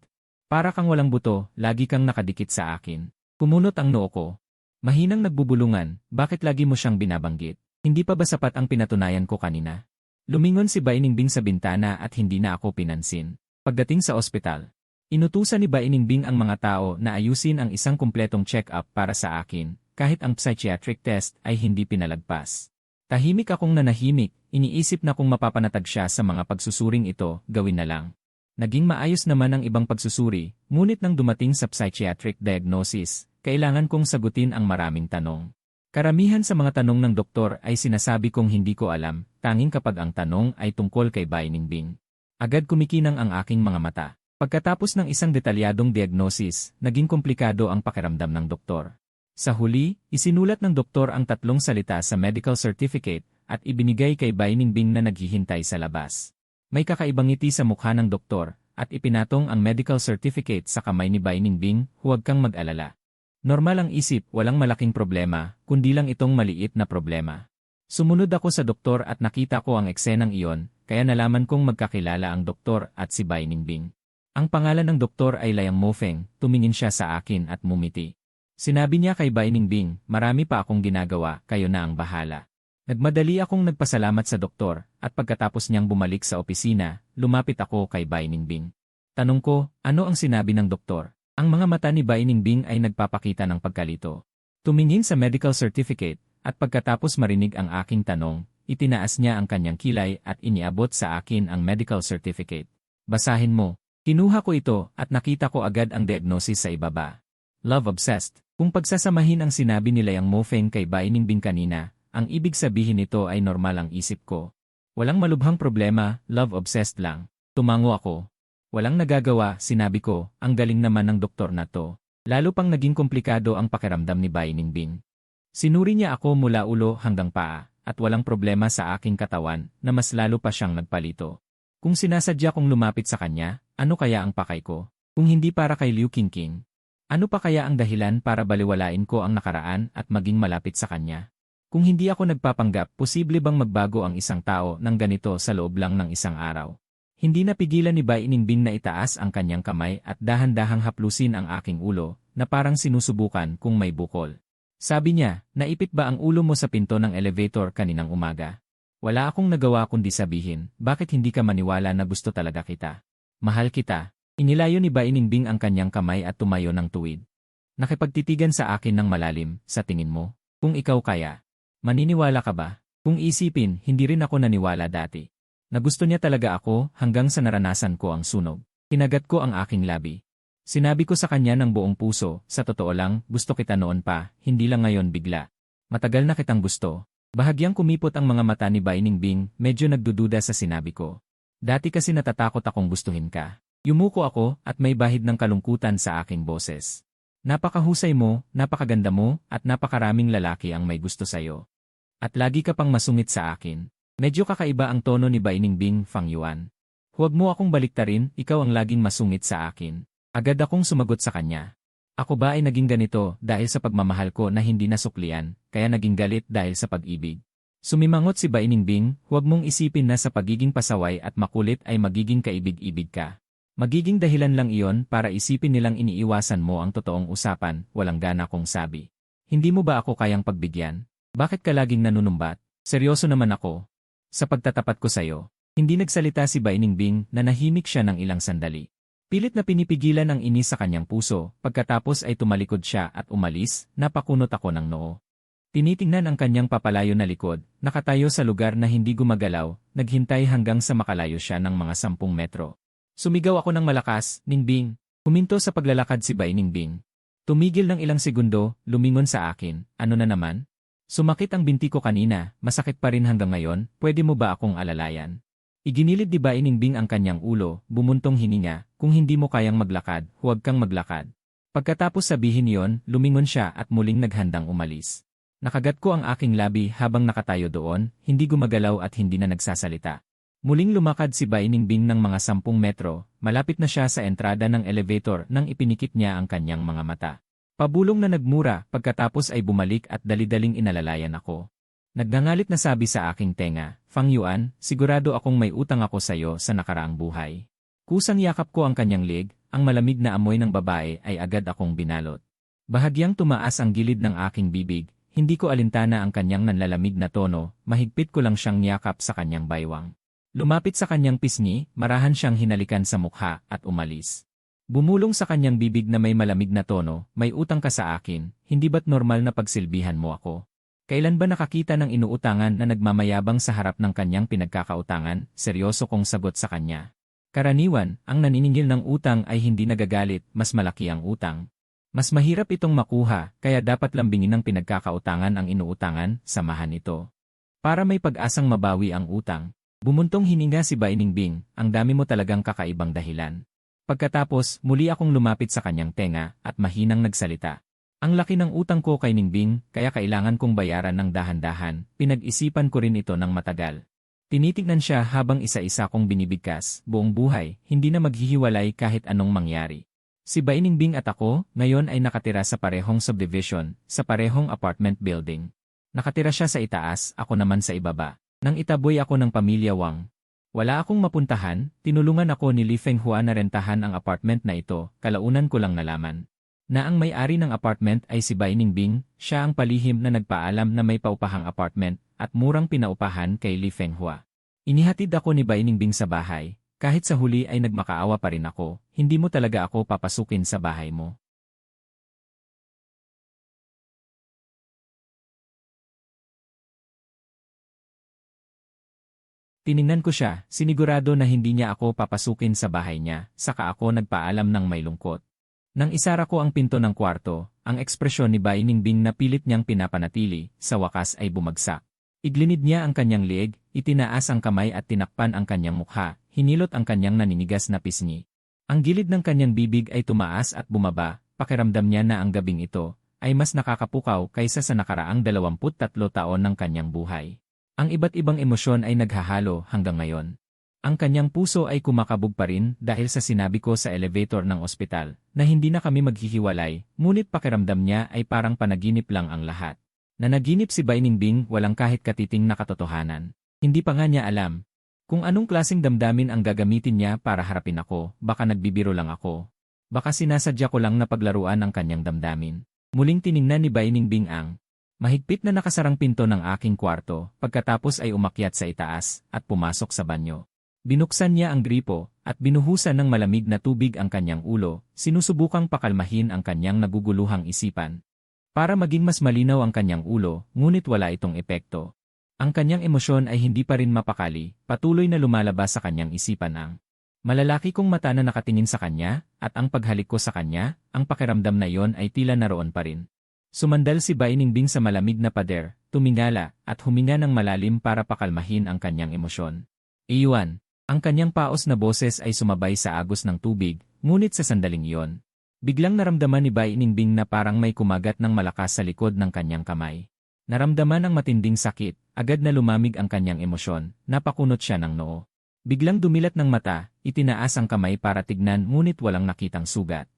Para kang walang buto, lagi kang nakadikit sa akin. Kumunot ang noo ko. Mahinang nagbubulungan, bakit lagi mo siyang binabanggit? Hindi pa ba sapat ang pinatunayan ko kanina? Lumingon si Bai Ningbing sa bintana at hindi na ako pinansin. Pagdating sa ospital, inutusan ni Bai Ningbing ang mga tao na ayusin ang isang kumpletong check-up para sa akin, kahit ang psychiatric test ay hindi pinalagpas. Tahimik akong nanahimik, iniisip na kung mapapanatag siya sa mga pagsusuring ito, gawin na lang. Naging maayos naman ang ibang pagsusuri, ngunit nang dumating sa psychiatric diagnosis, kailangan kong sagutin ang maraming tanong. Karamihan sa mga tanong ng doktor ay sinasabi kong hindi ko alam, tanging kapag ang tanong ay tungkol kay Bai Ningbing. Agad kumikinang ang aking mga mata. Pagkatapos ng isang detalyadong diagnosis, naging komplikado ang pakiramdam ng doktor. Sa huli, isinulat ng doktor ang 3 salita sa medical certificate at ibinigay kay Bai Ningbing na naghihintay sa labas. May kakaibang ngiti sa mukha ng doktor at ipinatong ang medical certificate sa kamay ni Bai Ningbing, huwag kang mag-alala. Normal ang isip, walang malaking problema, kundi lang itong maliit na problema. Sumunod ako sa doktor at nakita ko ang eksenang iyon, kaya nalaman kong magkakilala ang doktor at si Bai Ningbing. Ang pangalan ng doktor ay Liang Mofeng, tumingin siya sa akin at mumiti. Sinabi niya kay Bai Ningbing, marami pa akong ginagawa, kayo na ang bahala. Nagmadali akong nagpasalamat sa doktor, at pagkatapos niyang bumalik sa opisina, lumapit ako kay Bai Ningbing. Tanong ko, ano ang sinabi ng doktor? Ang mga mata ni Bai Ningbing ay nagpapakita ng pagkalito. Tumingin sa medical certificate, at pagkatapos marinig ang aking tanong, itinaas niya ang kanyang kilay at iniabot sa akin ang medical certificate. Basahin mo. Kinuha ko ito at nakita ko agad ang diagnosis sa ibaba. Love-obsessed. Kung pagsasamahin ang sinabi ni Liang Mofeng kay Bai Ningbing kanina, ang ibig sabihin nito ay normal ang isip ko. Walang malubhang problema, love-obsessed lang. Tumango ako. Walang nagagawa, sinabi ko, ang galing naman ng doktor na to. Lalo pang naging komplikado ang pakiramdam ni Bai Ningbing. Sinuri niya ako mula ulo hanggang paa, at walang problema sa aking katawan na mas lalo pa siyang nagpalito. Kung sinasadya kong lumapit sa kanya, ano kaya ang pakay ko? Kung hindi para kay Liu Qingqing, ano pa kaya ang dahilan para baliwalain ko ang nakaraan at maging malapit sa kanya? Kung hindi ako nagpapanggap, posible bang magbago ang isang tao ng ganito sa loob lang ng isang araw? Hindi napigilan ni Bai Ningbing na itaas ang kanyang kamay at dahan-dahang haplusin ang aking ulo, na parang sinusubukan kung may bukol. Sabi niya, naipit ba ang ulo mo sa pinto ng elevator kaninang umaga? Wala akong nagawa kundi sabihin, bakit hindi ka maniwala na gusto talaga kita? Mahal kita. Inilayo ni Bai Ningbing ang kanyang kamay at tumayo ng tuwid. Nakipagtitigan sa akin ng malalim, sa tingin mo, kung ikaw kaya. Maniniwala ka ba? Kung isipin, hindi rin ako naniwala dati. Na gusto niya talaga ako hanggang sa naranasan ko ang sunog. Kinagat ko ang aking labi. Sinabi ko sa kanya ng buong puso, sa totoo lang, gusto kita noon pa, hindi lang ngayon bigla. Matagal na kitang gusto. Bahagyang kumipot ang mga mata ni Bai Ningbing, medyo nagdududa sa sinabi ko. Dati kasi natatakot akong gustuhin ka. Yumuko ako at may bahid ng kalungkutan sa aking boses. Napakahusay mo, napakaganda mo, at napakaraming lalaki ang may gusto sa'yo. At lagi ka pang masungit sa akin. Medyo kakaiba ang tono ni Bai Ningbing, Fang Yuan. Huwag mo akong baliktarin, ikaw ang laging masungit sa akin. Agad akong sumagot sa kanya. Ako ba ay naging ganito dahil sa pagmamahal ko na hindi nasuklian, kaya naging galit dahil sa pag-ibig? Sumimangot si Bainingbing, huwag mong isipin na sa pagiging pasaway at makulit ay magiging kaibig-ibig ka. Magiging dahilan lang iyon para isipin nilang iniiwasan mo ang totoong usapan, walang gana kong sabi. Hindi mo ba ako kayang pagbigyan? Bakit ka laging nanunumbat? Seryoso naman ako. Sa pagtatapat ko sa'yo. Hindi nagsalita si Bainingbing na nahimik siya ng ilang sandali. Pilit na pinipigilan ang inis sa kanyang puso, pagkatapos ay tumalikod siya at umalis, napakunot ako ng noo. Tinitingnan ang kanyang papalayo na likod, nakatayo sa lugar na hindi gumagalaw, naghintay hanggang sa makalayo siya ng mga 10 metro. Sumigaw ako ng malakas, Ningbing. Huminto sa paglalakad si Bainingbing. Tumigil ng ilang segundo, lumingon sa akin, ano na naman? Sumakit ang binti ko kanina, masakit pa rin hanggang ngayon, pwede mo ba akong alalayan? Iginilid ni Bainingbing ang kanyang ulo, bumuntong hininga, kung hindi mo kayang maglakad, huwag kang maglakad. Pagkatapos sabihin yon, lumingon siya at muling naghandang umalis. Nakagat ko ang aking labi habang nakatayo doon, hindi gumagalaw at hindi na nagsasalita. Muling lumakad si Bainingbing ng mga 10 metro, malapit na siya sa entrada ng elevator nang ipinikit niya ang kanyang mga mata. Pabulong na nagmura, pagkatapos ay bumalik at dali-daling inalalayan ako. Nagngangalit na sabi sa aking tenga, Fang Yuan, sigurado akong may utang ako sa iyo sa nakaraang buhay. Kusang yakap ko ang kanyang leg, ang malamig na amoy ng babae ay agad akong binalot. Bahagyang tumaas ang gilid ng aking bibig, hindi ko alintana ang kanyang nanlalamig na tono, mahigpit ko lang siyang yakap sa kanyang baywang. Lumapit sa kanyang pisngi, marahan siyang hinalikan sa mukha at umalis. Bumulong sa kanyang bibig na may malamig na tono, may utang ka sa akin, hindi ba't normal na pagsilbihan mo ako? Kailan ba nakakita ng inuutangan na nagmamayabang sa harap ng kanyang pinagkakautangan? Seryoso kong sagot sa kanya. Karaniwan, ang naniningil ng utang ay hindi nagagalit, mas malaki ang utang. Mas mahirap itong makuha, kaya dapat lambingin ng pinagkakautangan ang inuutangan, samahan ito. Para may pag-asang mabawi ang utang. Bumuntong hininga si Bainingbing, ang dami mo talagang kakaibang dahilan. Pagkatapos, muli akong lumapit sa kanyang tenga at mahinang nagsalita. Ang laki ng utang ko kay Ningbing, kaya kailangan kong bayaran ng dahan-dahan, pinag-isipan ko rin ito ng matagal. Tinitignan siya habang isa-isa kong binibigkas, buong buhay, hindi na maghihiwalay kahit anong mangyari. Si Bainingbing at ako, ngayon ay nakatira sa parehong subdivision, sa parehong apartment building. Nakatira siya sa itaas, ako naman sa ibaba. Nang itaboy ako ng pamilya Wang. Wala akong mapuntahan, tinulungan ako ni Li Fenghua na rentahan ang apartment na ito, kalaunan ko lang nalaman. Na ang may-ari ng apartment ay si Bainingbing, siya ang palihim na nagpaalam na may paupahang apartment, at murang pinaupahan kay Li Fenghua. Inihatid ako ni Bainingbing sa bahay. Kahit sa huli ay nagmakaawa pa rin ako, hindi mo talaga ako papasukin sa bahay mo. Tiningnan ko siya, sinigurado na hindi niya ako papasukin sa bahay niya, saka ako nagpaalam ng may lungkot. Nang isara ko ang pinto ng kwarto, ang ekspresyon ni Bainingbing na pilit niyang pinapanatili, sa wakas ay bumagsak. Iglinid niya ang kanyang leeg, itinaas ang kamay at tinakpan ang kanyang mukha, hinilot ang kanyang naninigas na pisngi. Ang gilid ng kanyang bibig ay tumaas at bumaba, pakiramdam niya na ang gabing ito ay mas nakakapukaw kaysa sa nakaraang 23 taon ng kanyang buhay. Ang iba't ibang emosyon ay naghahalo hanggang ngayon. Ang kanyang puso ay kumakabog pa rin dahil sa sinabi ko sa elevator ng ospital na hindi na kami maghihiwalay, ngunit pakiramdam niya ay parang panaginip lang ang lahat. Nanaginip si Bainingbing walang kahit katiting na katotohanan. Hindi pa nga niya alam kung anong klaseng damdamin ang gagamitin niya para harapin ako, baka nagbibiro lang ako. Baka sinasadya ko lang na paglaruan ang kanyang damdamin. Muling tiningnan ni Bainingbing ang mahigpit na nakasarang pinto ng aking kwarto, pagkatapos ay umakyat sa itaas at pumasok sa banyo. Binuksan niya ang gripo at binuhusan ng malamig na tubig ang kanyang ulo, sinusubukang pakalmahin ang kanyang naguguluhang isipan. Para maging mas malinaw ang kanyang ulo, ngunit wala itong epekto. Ang kanyang emosyon ay hindi pa rin mapakali, patuloy na lumalabas sa kanyang isipan ang malalaki kong mata na nakatingin sa kanya, at ang paghalik ko sa kanya, ang pakiramdam na iyon ay tila naroon pa rin. Sumandal si Bainingbing sa malamig na pader, tumingala, at huminga ng malalim para pakalmahin ang kanyang emosyon. Iyon, ang kanyang paos na boses ay sumabay sa agos ng tubig, ngunit sa sandaling iyon, biglang naramdaman ni Bainingbing na parang may kumagat ng malakas sa likod ng kanyang kamay. Naramdaman ang matinding sakit, agad na lumamig ang kanyang emosyon, napakunot siya ng noo. Biglang dumilat ng mata, itinaas ang kamay para tignan ngunit walang nakitang sugat.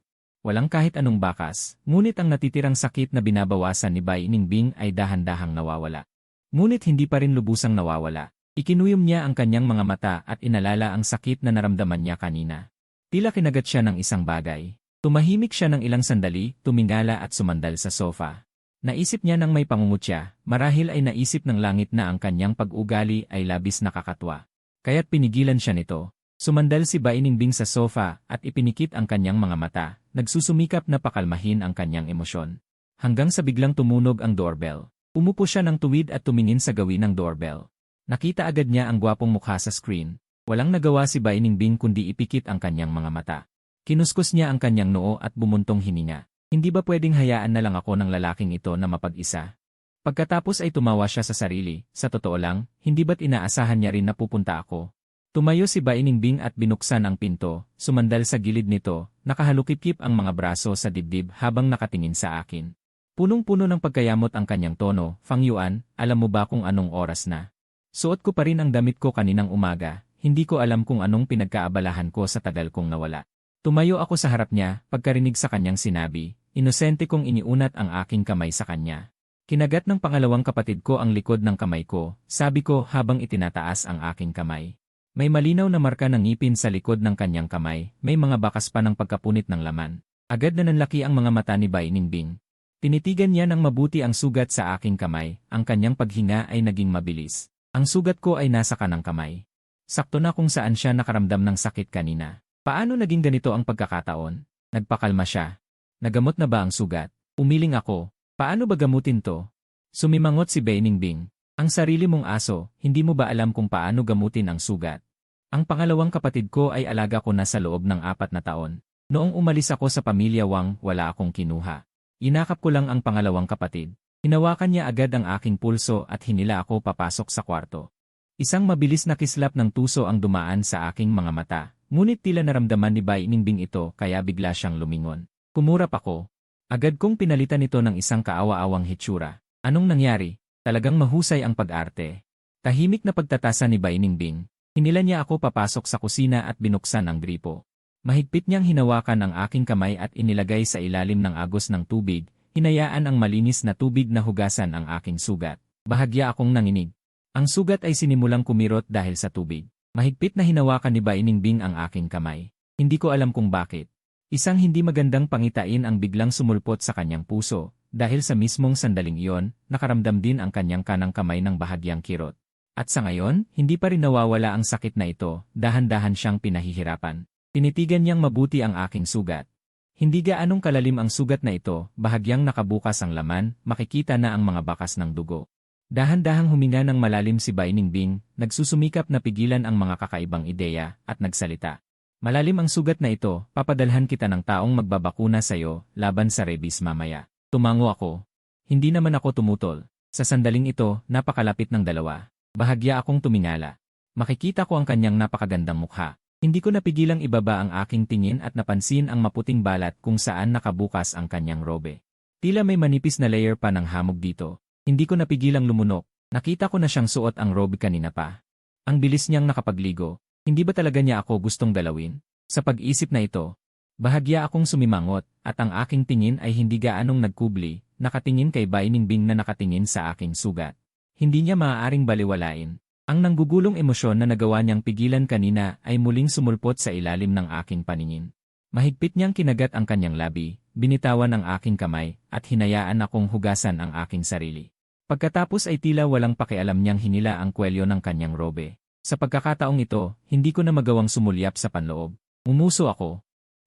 Walang kahit anong bakas, ngunit ang natitirang sakit na binabawasan ni Bainingbing ay dahan-dahang nawawala. Ngunit hindi pa rin lubusang nawawala. Ikinuyom niya ang kanyang mga mata at inalala ang sakit na naramdaman niya kanina. Tila kinagat siya ng isang bagay. Tumahimik siya ng ilang sandali, tumingala at sumandal sa sofa. Naisip niya nang may pangungutya, marahil ay naisip ng langit na ang kanyang pag-ugali ay labis nakakatwa. Kaya't pinigilan siya nito. Sumandal si Bainingbing sa sofa at ipinikit ang kanyang mga mata, nagsusumikap na pakalmahin ang kanyang emosyon. Hanggang sa biglang tumunog ang doorbell. Umupo siya ng tuwid at tumingin sa gawin ng doorbell. Nakita agad niya ang gwapong mukha sa screen. Walang nagawa si Bainingbing kundi ipikit ang kanyang mga mata. Kinuskus niya ang kanyang noo at bumuntong hininga. Hindi ba pwedeng hayaan na lang ako ng lalaking ito na mapag-isa? Pagkatapos ay tumawa siya sa sarili, sa totoo lang, hindi ba't inaasahan niya rin na pupunta ako? Tumayo si Bainingbing at binuksan ang pinto, sumandal sa gilid nito, nakahalukip-kip ang mga braso sa dibdib habang nakatingin sa akin. Punong-puno ng pagkayamot ang kanyang tono, Fang Yuan, alam mo ba kung anong oras na? Suot ko pa rin ang damit ko kaninang umaga, hindi ko alam kung anong pinagkaabalahan ko sa tagal kong nawala. Tumayo ako sa harap niya, pagkarinig sa kanyang sinabi. Inosente kong iniunat ang aking kamay sa kanya. Kinagat ng pangalawang kapatid ko ang likod ng kamay ko, sabi ko habang itinataas ang aking kamay. May malinaw na marka ng ngipin sa likod ng kanyang kamay, may mga bakas pa ng pagkapunit ng laman. Agad na nanlaki ang mga mata ni Bainingbing. Tinitigan niya ng mabuti ang sugat sa aking kamay, ang kanyang paghinga ay naging mabilis. Ang sugat ko ay nasa kanang kamay. Sakto na kung saan siya nakaramdam ng sakit kanina. Paano naging ganito ang pagkakataon? Nagpakalma siya. Nagamot na ba ang sugat? Umiling ako. Paano ba gamutin to? Sumimangot si Bainingbing. Ang sarili mong aso, hindi mo ba alam kung paano gamutin ang sugat? Ang pangalawang kapatid ko ay alaga ko na sa loob ng 4 na taon. Noong umalis ako sa pamilya Wang, wala akong kinuha. Inakap ko lang ang pangalawang kapatid. Hinawakan niya agad ang aking pulso at hinila ako papasok sa kwarto. Isang mabilis na kislap ng tuso ang dumaan sa aking mga mata, ngunit tila naramdaman ni Bainingbing ito kaya bigla siyang lumingon. Kumurap ako. Agad kong pinalitan ito ng isang kaawa-awang hitsura. Anong nangyari? Talagang mahusay ang pag-arte. Tahimik na pagtatasa ni Bainingbing. Hinila niya ako papasok sa kusina at binuksan ang gripo. Mahigpit niyang hinawakan ang aking kamay at inilagay sa ilalim ng agos ng tubig, hinayaan ang malinis na tubig na hugasan ang aking sugat. Bahagya akong nanginig. Ang sugat ay sinimulang kumirot dahil sa tubig. Mahigpit na hinawakan ni Bainingbing ang aking kamay. Hindi ko alam kung bakit. Isang hindi magandang pangitain ang biglang sumulpot sa kanyang puso, dahil sa mismong sandaling iyon, nakaramdam din ang kanyang kanang kamay ng bahagyang kirot. At sa ngayon, hindi pa rin nawawala ang sakit na ito, dahan-dahan siyang pinahihirapan. Tinitigan niyang mabuti ang aking sugat. Hindi gaanong kalalim ang sugat na ito, bahagyang nakabukas ang laman, makikita na ang mga bakas ng dugo. Dahan-dahang huminga ng malalim si Bainingbing, nagsusumikap na pigilan ang mga kakaibang ideya, at nagsalita. Malalim ang sugat na ito, papadalhan kita ng taong magbabakuna sa'yo, laban sa rabies mamaya. Tumango ako. Hindi naman ako tumutol. Sa sandaling ito, napakalapit ng dalawa. Bahagya akong tumingala. Makikita ko ang kanyang napakagandang mukha. Hindi ko napigilang ibaba ang aking tingin at napansin ang maputing balat kung saan nakabukas ang kanyang robe. Tila may manipis na layer pa ng hamog dito. Hindi ko napigilang lumunok. Nakita ko na siyang suot ang robe kanina pa. Ang bilis niyang nakapagligo. Hindi ba talaga niya ako gustong dalawin? Sa pag-isip na ito, bahagya akong sumimangot at ang aking tingin ay hindi gaanong nagkubli, nakatingin kay Bainingbing na nakatingin sa aking sugat. Hindi niya maaaring baliwalain. Ang nanggugulong emosyon na nagawa niyang pigilan kanina ay muling sumulpot sa ilalim ng aking paningin. Mahigpit niyang kinagat ang kanyang labi, binitawan ang aking kamay, at hinayaan akong hugasan ang aking sarili. Pagkatapos ay tila walang pakialam niyang hinila ang kwelyo ng kanyang robe. Sa pagkakataong ito, hindi ko na magawang sumulyap sa panloob. Umuso ako.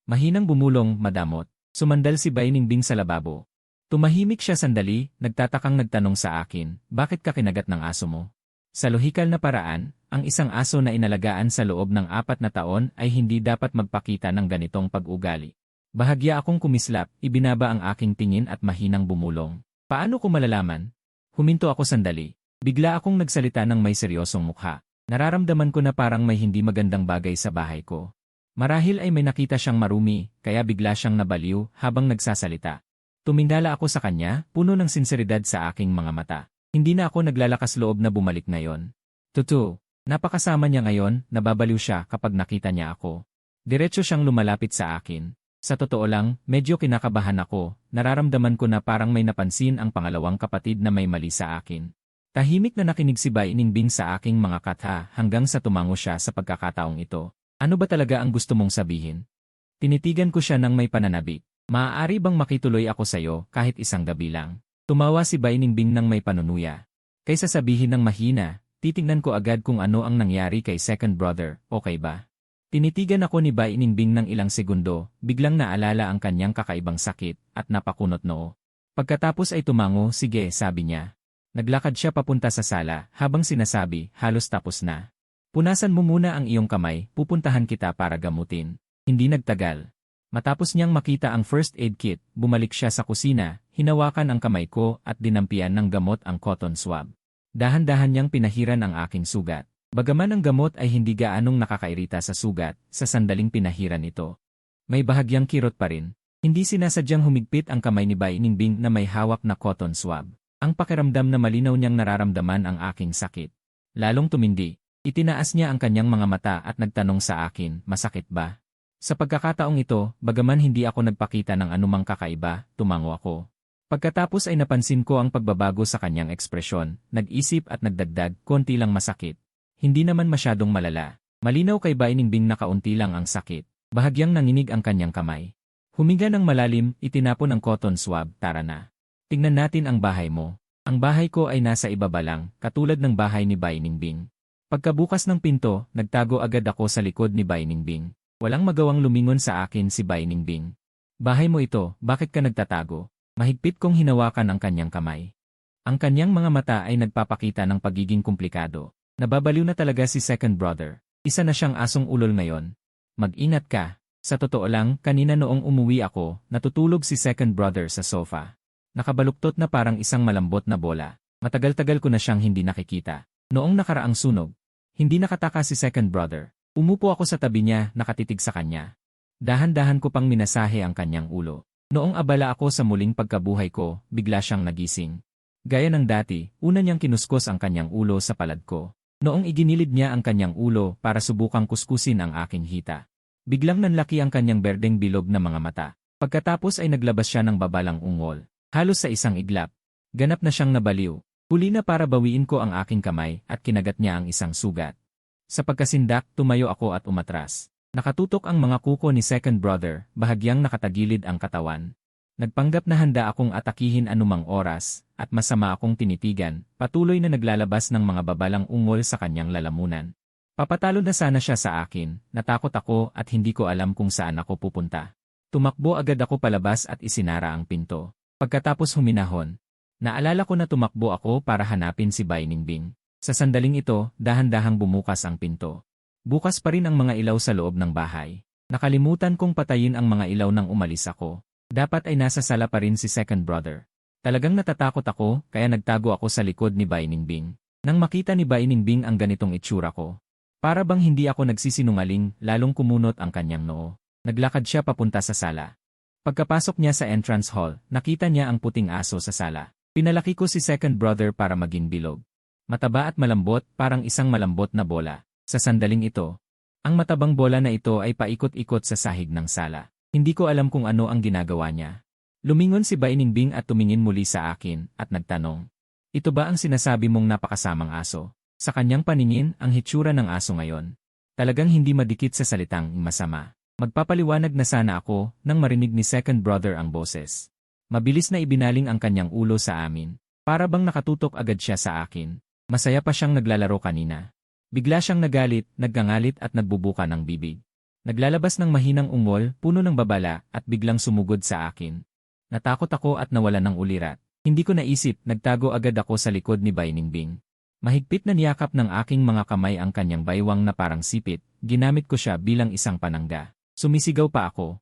Mahinang bumulong, madamot. Sumandal si Bainingbing sa lababo. Tumahimik siya sandali, nagtatakang nagtanong sa akin, bakit ka kinagat ng aso mo? Sa lohikal na paraan, ang isang aso na inalagaan sa loob ng 4 na taon ay hindi dapat magpakita ng ganitong pag-ugali. Bahagya akong kumislap, ibinaba ang aking tingin at mahinang bumulong. Paano ko malalaman? Huminto ako sandali. Bigla akong nagsalita ng may seryosong mukha. Nararamdaman ko na parang may hindi magandang bagay sa bahay ko. Marahil ay may nakita siyang marumi, kaya bigla siyang nabaliw habang nagsasalita. Tumingala ako sa kanya, puno ng sinseridad sa aking mga mata. Hindi na ako naglalakas loob na bumalik ngayon. Totoo, napakasama niya ngayon, nababaliw siya kapag nakita niya ako. Diretso siyang lumalapit sa akin. Sa totoo lang, medyo kinakabahan ako, nararamdaman ko na parang may napansin ang pangalawang kapatid na may mali sa akin. Tahimik na nakinig si Bai Ningbing sa aking mga katha hanggang sa tumango siya sa pagkakataong ito. Ano ba talaga ang gusto mong sabihin? Tinitigan ko siya ng may pananabik. Maaari bang makituloy ako sa'yo kahit isang gabi lang? Tumawa si Bai Ningbing ng may panunuya. Kaysa sabihin ng mahina, titignan ko agad kung ano ang nangyari kay second brother, okay ba? Tinitigan ako ni Bai Ningbing ng ilang segundo, biglang naalala ang kanyang kakaibang sakit at napakunot noo. Pagkatapos ay tumango, sige, sabi niya. Naglakad siya papunta sa sala habang sinasabi, halos tapos na. Punasan mo muna ang iyong kamay, pupuntahan kita para gamutin. Hindi nagtagal. Matapos niyang makita ang first aid kit, bumalik siya sa kusina, hinawakan ang kamay ko at dinampian ng gamot ang cotton swab. Dahan-dahan niyang pinahiran ang aking sugat. Bagaman ang gamot ay hindi gaanong nakakairita sa sugat, sa sandaling pinahiran ito. May bahagyang kirot pa rin. Hindi sinasadyang humigpit ang kamay ni Bai Ningbing na may hawak na cotton swab. Ang pakiramdam na malinaw niyang nararamdaman ang aking sakit. Lalong tumindi. Itinaas niya ang kanyang mga mata at nagtanong sa akin, masakit ba? Sa pagkakataong ito, bagaman hindi ako nagpakita ng anumang kakaiba, tumango ako. Pagkatapos ay napansin ko ang pagbabago sa kanyang ekspresyon, nag-isip at nagdagdag, konti lang masakit. Hindi naman masyadong malala. Malinaw kay Bai Ningbing na kaunti lang ang sakit. Bahagyang nanginig ang kanyang kamay. Huminga ng malalim, itinapon ang cotton swab, tara na. Tingnan natin ang bahay mo. Ang bahay ko ay nasa ibaba lang, katulad ng bahay ni Bai Ningbing. Pagkabukas ng pinto, nagtago agad ako sa likod ni Bai Ningbing. Walang magawang lumingon sa akin si Bai Ningbing. Bahay mo ito, bakit ka nagtatago? Mahigpit kong hinawakan ang kanyang kamay. Ang kanyang mga mata ay nagpapakita ng pagiging komplikado. Nababaliw na talaga si second brother. Isa na siyang asong ulol ngayon. Mag-ingat ka. Sa totoo lang, kanina noong umuwi ako, natutulog si second brother sa sofa. Nakabaluktot na parang isang malambot na bola. Matagal-tagal ko na siyang hindi nakikita. Noong nakaraang sunog, hindi nakataka si second brother. Umupo ako sa tabi niya, nakatitig sa kanya. Dahan-dahan ko pang minasahe ang kanyang ulo. Noong abala ako sa muling pagkabuhay ko, bigla siyang nagising. Gaya ng dati, una niyang kinuskos ang kanyang ulo sa palad ko. Noong iginilid niya ang kanyang ulo para subukang kuskusin ang aking hita. Biglang nanlaki ang kanyang berdeng bilog na mga mata. Pagkatapos ay naglabas siya ng babalang ungol. Halos sa isang iglap. Ganap na siyang nabaliw. Huli na para bawiin ko ang aking kamay at kinagat niya ang isang sugat. Sa pagkasindak, tumayo ako at umatras. Nakatutok ang mga kuko ni second brother, bahagyang nakatagilid ang katawan. Nagpanggap na handa akong atakihin anumang oras, at masama akong tinitigan, patuloy na naglalabas ng mga babalang ungol sa kanyang lalamunan. Papatalo na sana siya sa akin, natakot ako at hindi ko alam kung saan ako pupunta. Tumakbo agad ako palabas at isinara ang pinto. Pagkatapos huminahon, naalala ko na tumakbo ako para hanapin si Bai Ningbing. Sa sandaling ito, dahan-dahang bumukas ang pinto. Bukas pa rin ang mga ilaw sa loob ng bahay. Nakalimutan kong patayin ang mga ilaw nang umalis ako. Dapat ay nasa sala pa rin si second brother. Talagang natatakot ako, kaya nagtago ako sa likod ni Bai Ningbing. Nang makita ni Bai Ningbing ang ganitong itsura ko, para bang hindi ako nagsisinungaling, lalong kumunot ang kanyang noo. Naglakad siya papunta sa sala. Pagkapasok niya sa entrance hall, nakita niya ang puting aso sa sala. Pinalaki ko si second brother para maging bilog. Mataba at malambot, parang isang malambot na bola. Sa sandaling ito, ang matabang bola na ito ay paikot-ikot sa sahig ng sala. Hindi ko alam kung ano ang ginagawa niya. Lumingon si Bai Ningbing at tumingin muli sa akin, at nagtanong. Ito ba ang sinasabi mong napakasamang aso? Sa kanyang paningin, ang hitsura ng aso ngayon. Talagang hindi madikit sa salitang masama. Magpapaliwanag na sana ako, nang marinig ni second brother ang boses. Mabilis na ibinaling ang kanyang ulo sa amin. Para bang nakatutok agad siya sa akin. Masaya pa siyang naglalaro kanina. Bigla siyang nagalit, naggangalit at nagbubuka ng bibig. Naglalabas ng mahinang ungol, puno ng babala, at biglang sumugod sa akin. Natakot ako at nawala ng ulirat. Hindi ko naisip, nagtago agad ako sa likod ni Bai Ningbing. Mahigpit na niyakap ng aking mga kamay ang kanyang baywang na parang sipit, ginamit ko siya bilang isang panangga. Sumisigaw pa ako.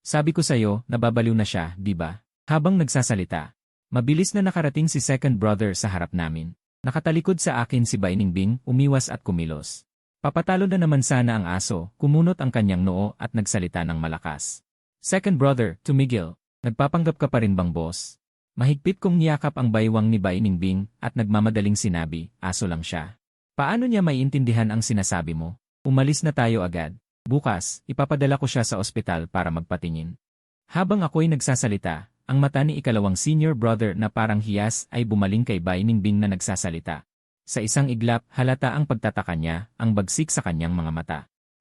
Sabi ko sa'yo, nababaliw na siya, di ba? Habang nagsasalita. Mabilis na nakarating si second brother sa harap namin. Nakatalikod sa akin si Bai Ningbing, umiwas at kumilos. Papatalo na naman sana ang aso, kumunot ang kanyang noo at nagsalita ng malakas. Second brother, tumigil. Nagpapanggap ka pa rin bang boss? Mahigpit kong niyakap ang baywang ni Bai Ningbing at nagmamadaling sinabi, aso lang siya. Paano niya maiintindihan ang sinasabi mo? Umalis na tayo agad. Bukas, ipapadala ko siya sa ospital para magpatingin. Habang ako'y nagsasalita, ang mata ni ikalawang senior brother na parang hiyas ay bumaling kay Bai Ningbing na nagsasalita. Sa isang iglap, halata ang pagtataka niya, ang bagsik sa kanyang mga mata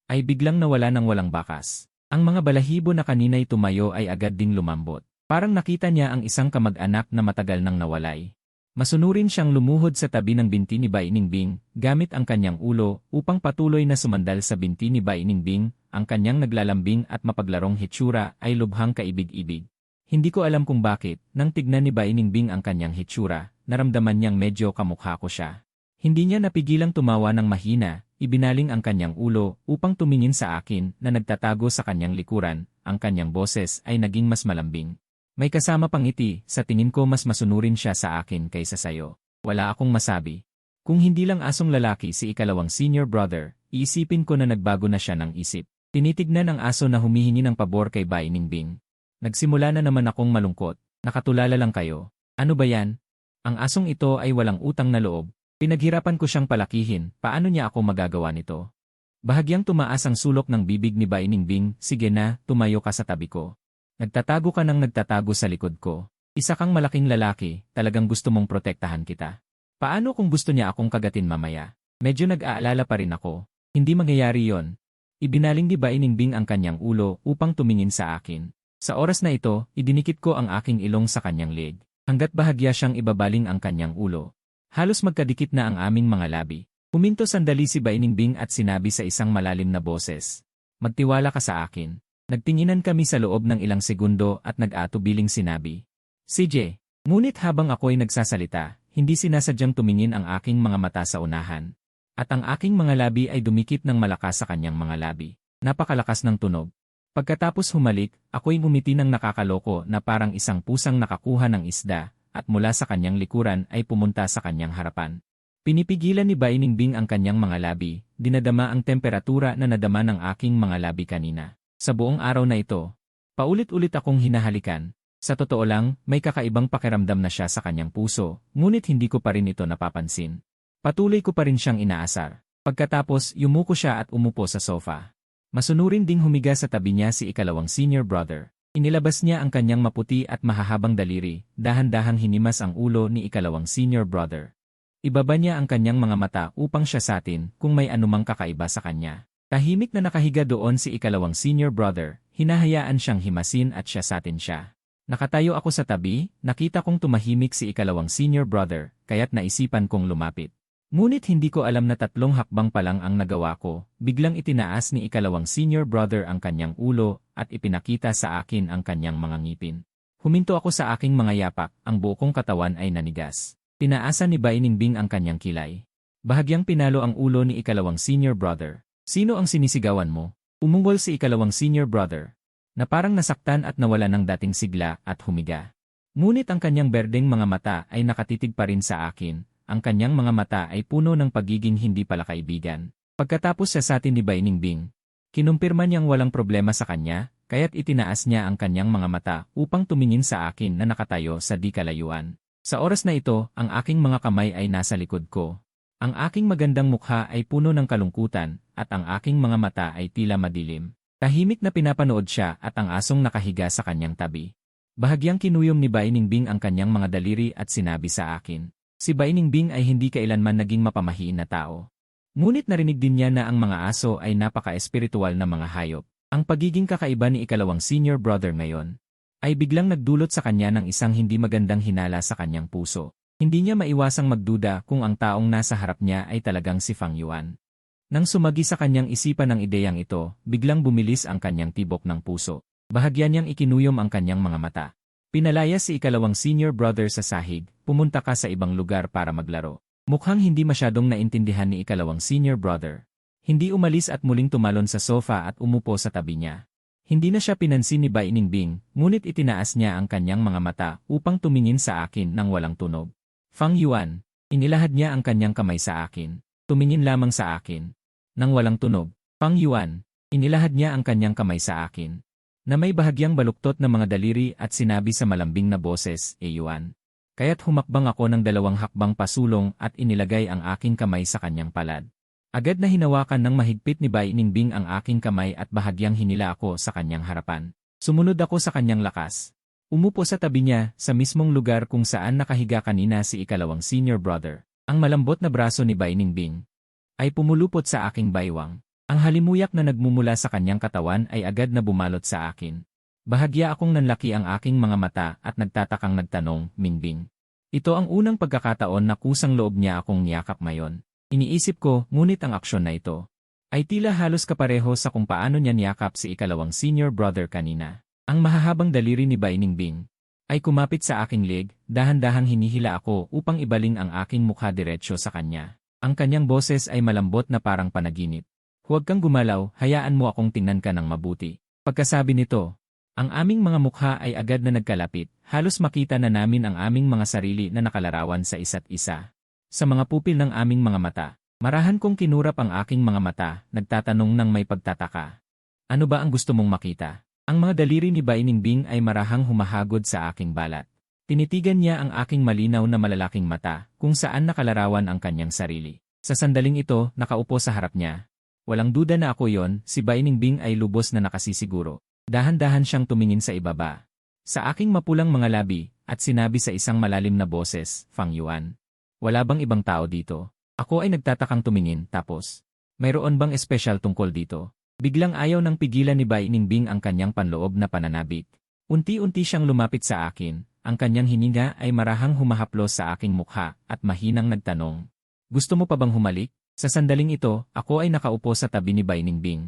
ay biglang nawala ng walang bakas. Ang mga balahibo na kanina'y tumayo ay agad ding lumambot. Parang nakita niya ang isang kamag-anak na matagal nang nawalay. Masunurin siyang lumuhod sa tabi ng binti ni Bai Ningbing, gamit ang kanyang ulo, upang patuloy na sumandal sa binti ni Bai Ningbing. Ang kanyang naglalambing at mapaglarong hitsura ay lubhang kaibig-ibig. Hindi ko alam kung bakit, nang tignan ni Bai Ningbing ang kanyang hitsura, naramdaman niyang medyo kamukha ko siya. Hindi niya napigilang tumawa ng mahina, ibinaling ang kanyang ulo upang tumingin sa akin na nagtatago sa kanyang likuran, ang kanyang boses ay naging mas malambing. May kasama pang ngiti, sa tingin ko mas masunurin siya sa akin kaysa sayo. Wala akong masabi. Kung hindi lang asong lalaki si ikalawang senior brother, iisipin ko na nagbago na siya ng isip. Tinitignan ang aso na humihingi ng pabor kay Bai Ningbing. Nagsimula na naman akong malungkot. Nakatulala lang kayo. Ano ba yan? Ang asong ito ay walang utang na loob. Pinaghirapan ko siyang palakihin, paano niya ako magagawa nito? Bahagyang tumaas ang sulok ng bibig ni Bai Ningbing, sige na, tumayo ka sa tabi ko. Nagtatago ka ng nagtatago sa likod ko. Isa kang malaking lalaki, talagang gusto mong protektahan kita. Paano kung gusto niya akong kagatin mamaya? Medyo nag-aalala pa rin ako. Hindi mangyayari yon. Ibinaling ni Bai Ningbing ang kanyang ulo upang tumingin sa akin. Sa oras na ito, idinikit ko ang aking ilong sa kanyang leg. Hanggat bahagya siyang ibabaling ang kanyang ulo. Halos magkadikit na ang aming mga labi. Huminto sandali si Bai Ningbing at sinabi sa isang malalim na boses. Magtiwala ka sa akin. Nagtinginan kami sa loob ng ilang segundo at nag-atubiling sinabi. CJ. Ngunit habang ako'y nagsasalita, hindi sinasadyang tumingin ang aking mga mata sa unahan. At ang aking mga labi ay dumikit ng malakas sa kanyang mga labi. Napakalakas ng tunog. Pagkatapos humalik, ako'y umiti ng nakakaloko na parang isang pusang nakakuha ng isda, at mula sa kanyang likuran ay pumunta sa kanyang harapan. Pinipigilan ni Bai Ningbing ang kanyang mga labi, dinadama ang temperatura na nadama ng aking mga labi kanina. Sa buong araw na ito, paulit-ulit akong hinahalikan. Sa totoo lang, may kakaibang pakiramdam na siya sa kanyang puso, ngunit hindi ko pa rin ito napapansin. Patuloy ko pa rin siyang inaasar. Pagkatapos, yumuko siya at umupo sa sofa. Masunurin ding humiga sa tabi niya si ikalawang senior brother. Inilabas niya ang kanyang maputi at mahahabang daliri, dahan-dahang hinimas ang ulo ni ikalawang senior brother. Ibaba niya ang kanyang mga mata upang siya satin kung may anumang kakaiba sa kanya. Tahimik na nakahiga doon si ikalawang senior brother, hinahayaan siyang himasin at siya satin siya. Nakatayo ako sa tabi, nakita kong tumahimik si ikalawang senior brother, kaya't naisipan kong lumapit. Ngunit hindi ko alam na 3 hakbang pa lang ang nagawa ko, biglang itinaas ni ikalawang senior brother ang kanyang ulo at ipinakita sa akin ang kanyang mga ngipin. Huminto ako sa aking mga yapak, ang buo kong katawan ay nanigas. Tinaasan ni Bai Ningbing ang kanyang kilay. Bahagyang pinalo ang ulo ni ikalawang senior brother. Sino ang sinisigawan mo? Umungol si ikalawang senior brother, na parang nasaktan at nawala ng dating sigla at humiga. Ngunit ang kanyang berdeng mga mata ay nakatitig pa rin sa akin. Ang kanyang mga mata ay puno ng pagiging hindi pala kaibigan. Pagkatapos siya sa atin ni Bai Ningbing, kinumpirma niyang walang problema sa kanya, kaya't itinaas niya ang kanyang mga mata upang tumingin sa akin na nakatayo sa di kalayuan. Sa oras na ito, ang aking mga kamay ay nasa likod ko. Ang aking magandang mukha ay puno ng kalungkutan, at ang aking mga mata ay tila madilim. Tahimik na pinapanood siya at ang asong nakahiga sa kanyang tabi. Bahagyang kinuyom ni Bai Ningbing ang kanyang mga daliri at sinabi sa akin. Si Bai Ningbing ay hindi kailanman naging mapamahiin na tao. Ngunit narinig din niya na ang mga aso ay napaka-espiritual na mga hayop. Ang pagiging kakaiba ni ikalawang senior brother ngayon ay biglang nagdulot sa kanya ng isang hindi magandang hinala sa kanyang puso. Hindi niya maiwasang magduda kung ang taong nasa harap niya ay talagang si Fang Yuan. Nang sumagi sa kanyang isipan ang ideyang ito, biglang bumilis ang kanyang tibok ng puso. Bahagya niyang ikinuyom ang kanyang mga mata. Pinalaya si ikalawang senior brother sa sahig, pumunta ka sa ibang lugar para maglaro. Mukhang hindi masyadong naintindihan ni ikalawang senior brother. Hindi umalis at muling tumalon sa sofa at umupo sa tabi niya. Hindi na siya pinansin ni Bai Ningbing, ngunit itinaas niya ang kanyang mga mata upang tumingin sa akin nang walang tunog. Fang Yuan, inilahad niya ang kanyang kamay sa akin. Tumingin lamang sa akin. Nang walang tunog, Fang Yuan, inilahad niya ang kanyang kamay sa akin. Na may bahagyang baluktot na mga daliri at sinabi sa malambing na boses, Yuan. Kaya't humakbang ako ng 2 hakbang pasulong at inilagay ang aking kamay sa kanyang palad. Agad na hinawakan ng mahigpit ni Bai Ningbing ang aking kamay at bahagyang hinila ako sa kanyang harapan. Sumunod ako sa kanyang lakas. Umupo sa tabi niya, sa mismong lugar kung saan nakahiga kanina si ikalawang senior brother. Ang malambot na braso ni Bai Ningbing ay pumulupot sa aking baywang. Ang halimuyak na nagmumula sa kanyang katawan ay agad na bumalot sa akin. Bahagya akong nanlaki ang aking mga mata at nagtatakang nagtanong, Mingbing. Ito ang unang pagkakataon na kusang loob niya akong niyakap ngayon. Iniisip ko, ngunit ang aksyon na ito ay tila halos kapareho sa kung paano niya niyakap si ikalawang senior brother kanina. Ang mahahabang daliri ni Bai Ningbing ay kumapit sa aking leg, dahan-dahang hinihila ako upang ibaling ang aking mukha diretsyo sa kanya. Ang kanyang boses ay malambot na parang panaginip. Huwag kang gumalaw, hayaan mo akong tingnan ka ng mabuti. Pagkasabi nito, ang aming mga mukha ay agad na nagkalapit, halos makita na namin ang aming mga sarili na nakalarawan sa isa't isa. Sa mga pupil ng aming mga mata, marahan kong kinurap ang aking mga mata, nagtatanong ng may pagtataka. Ano ba ang gusto mong makita? Ang mga daliri ni Bai Ningbing ay marahang humahagod sa aking balat. Tinitigan niya ang aking malinaw na malalaking mata, kung saan nakalarawan ang kanyang sarili. Sa sandaling ito, nakaupo sa harap niya. Walang duda na ako yon, si Bai Ningbing ay lubos na nakasisiguro. Dahan-dahan siyang tumingin sa ibaba. Sa aking mapulang mga labi, at sinabi sa isang malalim na boses, Fang Yuan. Wala bang ibang tao dito? Ako ay nagtatakang tumingin, tapos, mayroon bang espesyal tungkol dito? Biglang ayaw nang pigilan ni Bai Ningbing ang kanyang panloob na pananabik. Unti-unti siyang lumapit sa akin, ang kanyang hininga ay marahang humahaplos sa aking mukha at mahinang nagtanong. Gusto mo pa bang humalik? Sa sandaling ito, ako ay nakaupo sa tabi ni Bai Ningbing.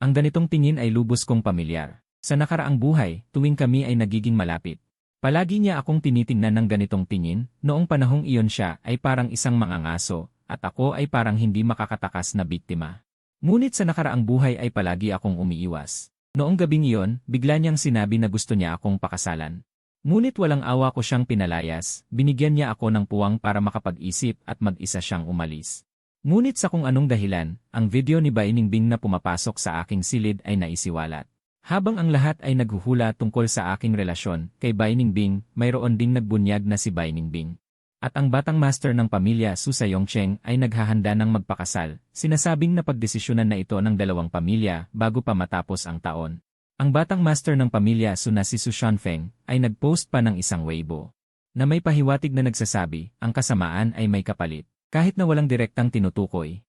Ang ganitong tingin ay lubos kong pamilyar. Sa nakaraang buhay, tuwing kami ay nagiging malapit. Palagi niya akong tinitingnan ng ganitong tingin, noong panahong iyon siya ay parang isang mangangaso, at ako ay parang hindi makakatakas na biktima. Ngunit sa nakaraang buhay ay palagi akong umiiwas. Noong gabing iyon, bigla niyang sinabi na gusto niya akong pakasalan. Ngunit walang awa ko siyang pinalayas, binigyan niya ako ng puwang para makapag-isip at mag-isa siyang umalis. Ngunit sa kung anong dahilan, ang video ni Bai Ningbing na pumapasok sa aking silid ay naisiwalat. Habang ang lahat ay naghuhula tungkol sa aking relasyon kay Bai Ningbing, mayroon ding nagbunyag na si Bai Ningbing. At ang batang master ng pamilya Su Sa Yongcheng ay naghahanda ng magpakasal, sinasabing napagdesisyonan na ito ng dalawang pamilya bago pa matapos ang taon. Ang batang master ng pamilya Su na si Su Shanfeng ay nagpost pa ng isang Weibo na may pahiwatig na nagsasabi, ang kasamaan ay may kapalit, kahit na walang direktang tinutukoy.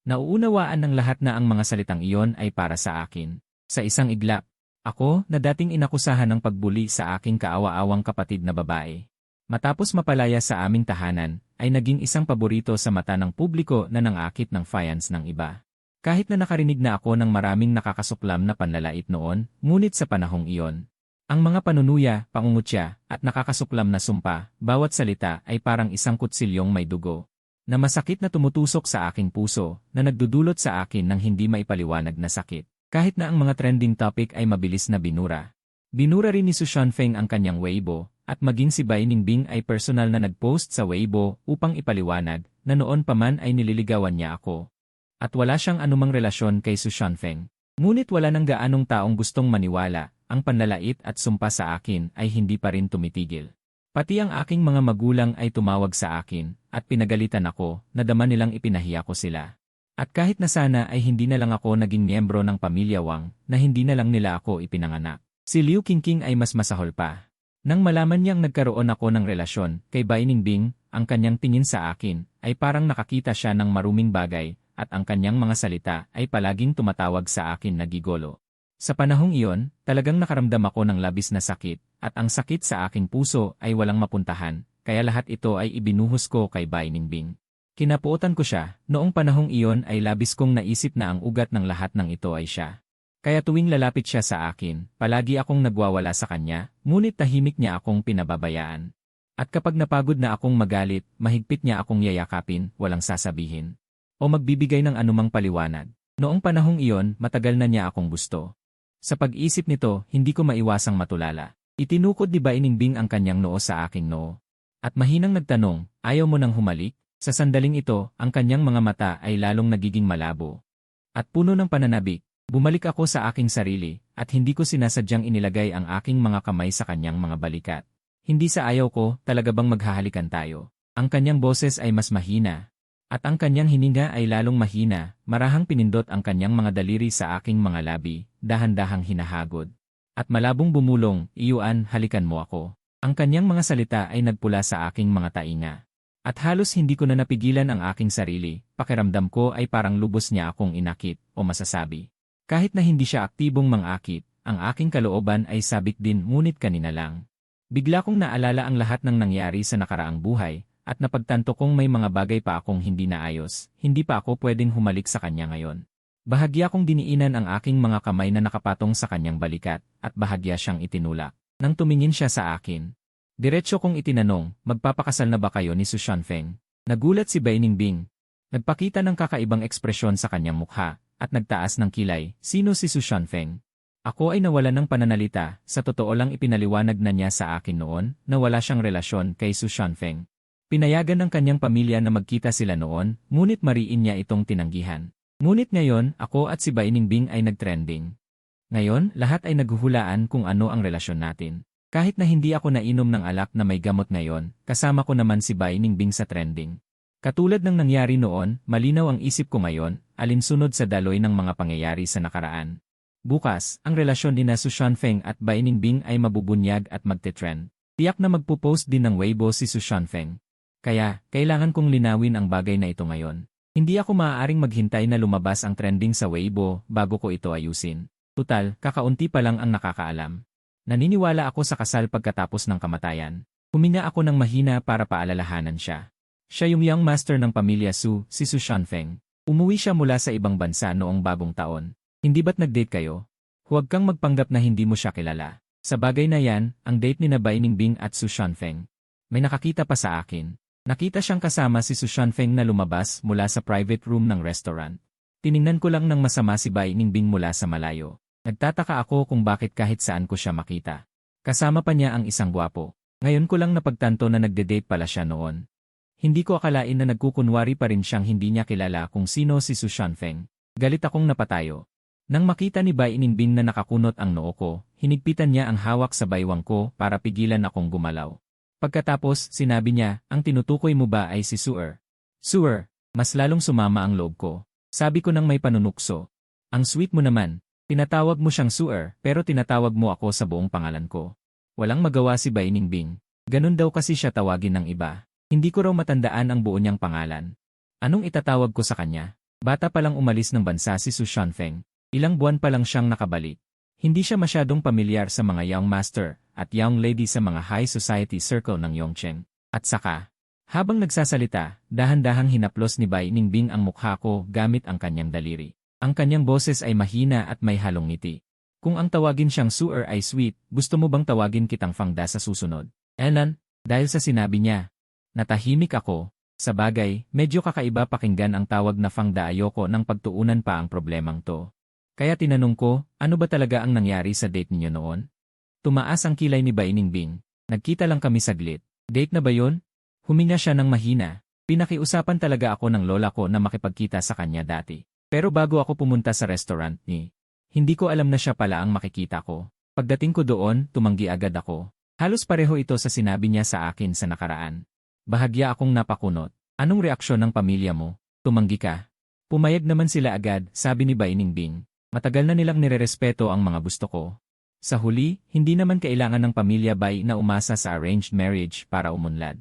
Nauunawaan ng lahat na ang mga salitang iyon ay para sa akin. Sa isang iglap, ako na dating inakusahan ng pagbuli sa aking kaawa-awang kapatid na babae. Matapos mapalaya sa aming tahanan, ay naging isang paborito sa mata ng publiko na nangakit ng fans ng iba. Kahit na nakarinig na ako ng maraming nakakasuklam na panlalait noon, ngunit sa panahong iyon, ang mga panunuya, pangungutya, at nakakasuklam na sumpa, bawat salita ay parang isang kutsilyong may dugo, na masakit na tumutusok sa aking puso, na nagdudulot sa akin ng hindi maipaliwanag na sakit. Kahit na ang mga trending topic ay mabilis na binura. Binura rin ni Su Shanfeng ang kanyang Weibo, at maging si Bai Ningbing ay personal na nagpost sa Weibo upang ipaliwanag na noon pa man ay nililigawan niya ako. At wala siyang anumang relasyon kay Su Shanfeng. Ngunit wala nang gaanong taong gustong maniwala, ang panlalait at sumpa sa akin ay hindi pa rin tumitigil. Pati ang aking mga magulang ay tumawag sa akin, at pinagalitan ako, na dama nilang ipinahiya ko sila. At kahit na sana ay hindi na lang ako naging miyembro ng pamilya Wang, na hindi na lang nila ako ipinanganak. Si Liu Qingqing ay mas masahol pa. Nang malaman niyang nagkaroon ako ng relasyon kay Bai Ningbing, ang kanyang tingin sa akin ay parang nakakita siya ng maruming bagay, at ang kanyang mga salita ay palaging tumatawag sa akin na gigolo. Sa panahong iyon, talagang nakaramdam ako ng labis na sakit, at ang sakit sa aking puso ay walang mapuntahan, kaya lahat ito ay ibinuhos ko kay Bai Ningbing. Kinapuotan ko siya, noong panahong iyon ay labis kong naisip na ang ugat ng lahat ng ito ay siya. Kaya tuwing lalapit siya sa akin, palagi akong nagwawala sa kanya, ngunit tahimik niya akong pinababayaan. At kapag napagod na akong magalit, mahigpit niya akong yayakapin, walang sasabihin. O magbibigay ng anumang paliwanag. Noong panahong iyon, matagal na niya akong gusto. Sa pag-isip nito, hindi ko maiwasang matulala. Itinukod ni Bai Ningbing ang kanyang noo sa aking noo. At mahinang nagtanong, ayaw mo nang humalik? Sa sandaling ito, ang kanyang mga mata ay lalong nagiging malabo. At puno ng pananabik, bumalik ako sa aking sarili, at hindi ko sinasadyang inilagay ang aking mga kamay sa kanyang mga balikat. Hindi sa ayaw ko, talaga bang maghahalikan tayo? Ang kanyang boses ay mas mahina. At ang kanyang hininga ay lalong mahina, marahang pinindot ang kanyang mga daliri sa aking mga labi, dahan-dahang hinahagod. At malabong bumulong, "Iyuan, halikan mo ako." Ang kanyang mga salita ay nagpula sa aking mga tainga. At halos hindi ko na napigilan ang aking sarili, pakiramdam ko ay parang lubos niya akong inakit, o masasabi. Kahit na hindi siya aktibong mangakit, ang aking kalooban ay sabik din ngunit kanina lang. Bigla kong naalala ang lahat ng nangyari sa nakaraang buhay, at napagtanto kong may mga bagay pa akong hindi naayos, hindi pa ako pwedeng humalik sa kanya ngayon. Bahagya kong diniinan ang aking mga kamay na nakapatong sa kanyang balikat, at bahagya siyang itinulak. Nang tumingin siya sa akin, diretso kong itinanong, "Magpapakasal na ba kayo ni Su Shanfeng?" Nagulat si Bai Ningbing. Nagpakita ng kakaibang ekspresyon sa kanyang mukha, at nagtaas ng kilay, "Sino si Su Shanfeng?" Ako ay nawalan ng pananalita, sa totoo lang ipinaliwanag na niya sa akin noon, na wala siyang relasyon kay Su Shanfeng. Pinayagan ng kanyang pamilya na magkita sila noon, ngunit mariin niya itong tinanggihan. Ngunit ngayon, ako at si Bai Ningbing ay nagtrending. Ngayon, lahat ay naghuhulaan kung ano ang relasyon natin. Kahit na hindi ako nainom ng alak na may gamot ngayon, kasama ko naman si Bai Ningbing sa trending. Katulad ng nangyari noon, malinaw ang isip ko ngayon, alinsunod sa daloy ng mga pangyayari sa nakaraan. Bukas, ang relasyon ni Su Shanfeng at Bai Ningbing ay mabubunyag at magte-trend. Tiyak na magpo-post din ng Weibo si Su Shanfeng. Kaya, kailangan kong linawin ang bagay na ito ngayon. Hindi ako maaaring maghintay na lumabas ang trending sa Weibo bago ko ito ayusin. Tutal, kakaunti pa lang ang nakakaalam. Naniniwala ako sa kasal pagkatapos ng kamatayan. Huminga ako ng mahina para paalalahanan siya. Siya yung young master ng pamilya Su, si Su Shanfeng. Umuwi siya mula sa ibang bansa noong bagong taon. Hindi ba't nag-date kayo? Huwag kang magpanggap na hindi mo siya kilala. Sa bagay na yan, ang date ni Bai Ningbing at Su Shanfeng. May nakakita pa sa akin. Nakita siyang kasama si Su Shanfeng na lumabas mula sa private room ng restaurant. Tiningnan ko lang ng masama si Bai Ningbing mula sa malayo. Nagtataka ako kung bakit kahit saan ko siya makita. Kasama pa niya ang isang gwapo. Ngayon ko lang napagtanto na nagde-date pala siya noon. Hindi ko akalain na nagkukunwari pa rin siyang hindi niya kilala kung sino si Su Shanfeng. Galit akong napatayo. Nang makita ni Bai Ningbing na nakakunot ang noo ko, hinigpitan niya ang hawak sa baywang ko para pigilan akong gumalaw. Pagkatapos, sinabi niya, "Ang tinutukoy mo ba ay si Suer?" "Suer," mas lalong sumama ang loob ko. Sabi ko nang may panunukso. "Ang sweet mo naman. Tinatawag mo siyang Suer, pero tinatawag mo ako sa buong pangalan ko." Walang magawa si Bai Ningbing. Ganun daw kasi siya tawagin ng iba. Hindi ko raw matandaan ang buo niyang pangalan. Anong itatawag ko sa kanya? Bata pa lang umalis ng bansa si Su Shanfeng. Ilang buwan pa lang siyang nakabalik. Hindi siya masyadong pamilyar sa mga young master at young lady sa mga high society circle ng Yongcheng. At saka, habang nagsasalita, dahan-dahang hinaplos ni Bai Ningbing ang mukha ko gamit ang kanyang daliri. Ang kanyang boses ay mahina at may halong ngiti. "Kung ang tawagin siyang Suer ay sweet, gusto mo bang tawagin kitang Fangda sa susunod?" "Elan?" Dahil sa sinabi niya. Natahimik ako. Sa bagay, medyo kakaiba pakinggan ang tawag na Fangda, ayoko nang pagtuunan pa ang problemang to. Kaya tinanong ko, "Ano ba talaga ang nangyari sa date ninyo noon?" Tumaas ang kilay ni Bai Ningbing. "Nagkita lang kami saglit." "Date na ba yon?" Huminga siya ng mahina. "Pinakiusapan talaga ako ng lola ko na makipagkita sa kanya dati. Pero bago ako pumunta sa restaurant hindi ko alam na siya pala ang makikita ko. Pagdating ko doon, tumanggi agad ako. Halos pareho ito sa sinabi niya sa akin sa nakaraan. Bahagya akong napakunot. "Anong reaksyon ng pamilya mo? Tumanggi ka?" "Pumayag naman sila agad," sabi ni Bai Ningbing. "Matagal na nilang nirerespeto ang mga gusto ko." Sa huli, hindi naman kailangan ng pamilya Bai na umasa sa arranged marriage para umunlad.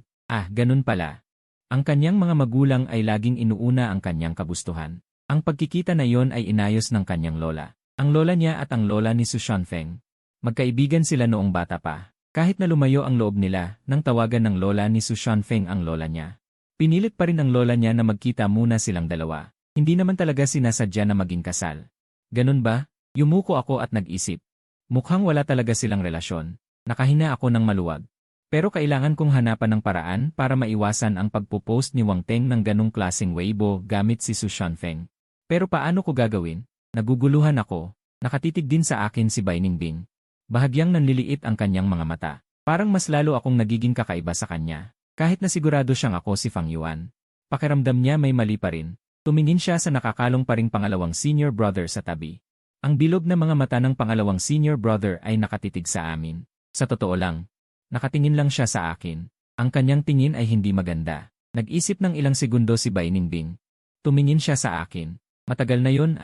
Ganun pala. Ang kanyang mga magulang ay laging inuuna ang kanyang kagustuhan. Ang pagkikita na iyon ay inayos ng kanyang lola. Ang lola niya at ang lola ni Su Shanfeng. Magkaibigan sila noong bata pa. Kahit na lumayo ang loob nila, nang tawagan ng lola ni Su Shanfeng ang lola niya. Pinilit pa rin ang lola niya na magkita muna silang dalawa. Hindi naman talaga sinasadya na maging kasal. Ganun ba? Yumuko ako at nag-isip. Mukhang wala talaga silang relasyon. Nakahina ako ng maluwag. Pero kailangan kong hanapan ng paraan para maiwasan ang pagpo-post ni Wang Teng ng ganong klaseng Weibo gamit si Su Shanfeng. Pero paano ko gagawin? Naguguluhan ako. Nakatitig din sa akin si Bai Ningbing. Bahagyang nanliliit ang kanyang mga mata. Parang mas lalo akong nagiging kakaiba sa kanya. Kahit na sigurado siyang ako si Fang Yuan. Pakiramdam niya may mali pa rin. Tumingin siya sa nakakalong pa ring pangalawang senior brother sa tabi. Ang bilog na mga mata ng pangalawang senior brother ay nakatitig sa amin. Sa totoo lang, nakatingin lang siya sa akin. Ang kanyang tingin ay hindi maganda. Nag-isip ng ilang segundo si Bai Ningbing. Tumingin siya sa akin. Matagal na yun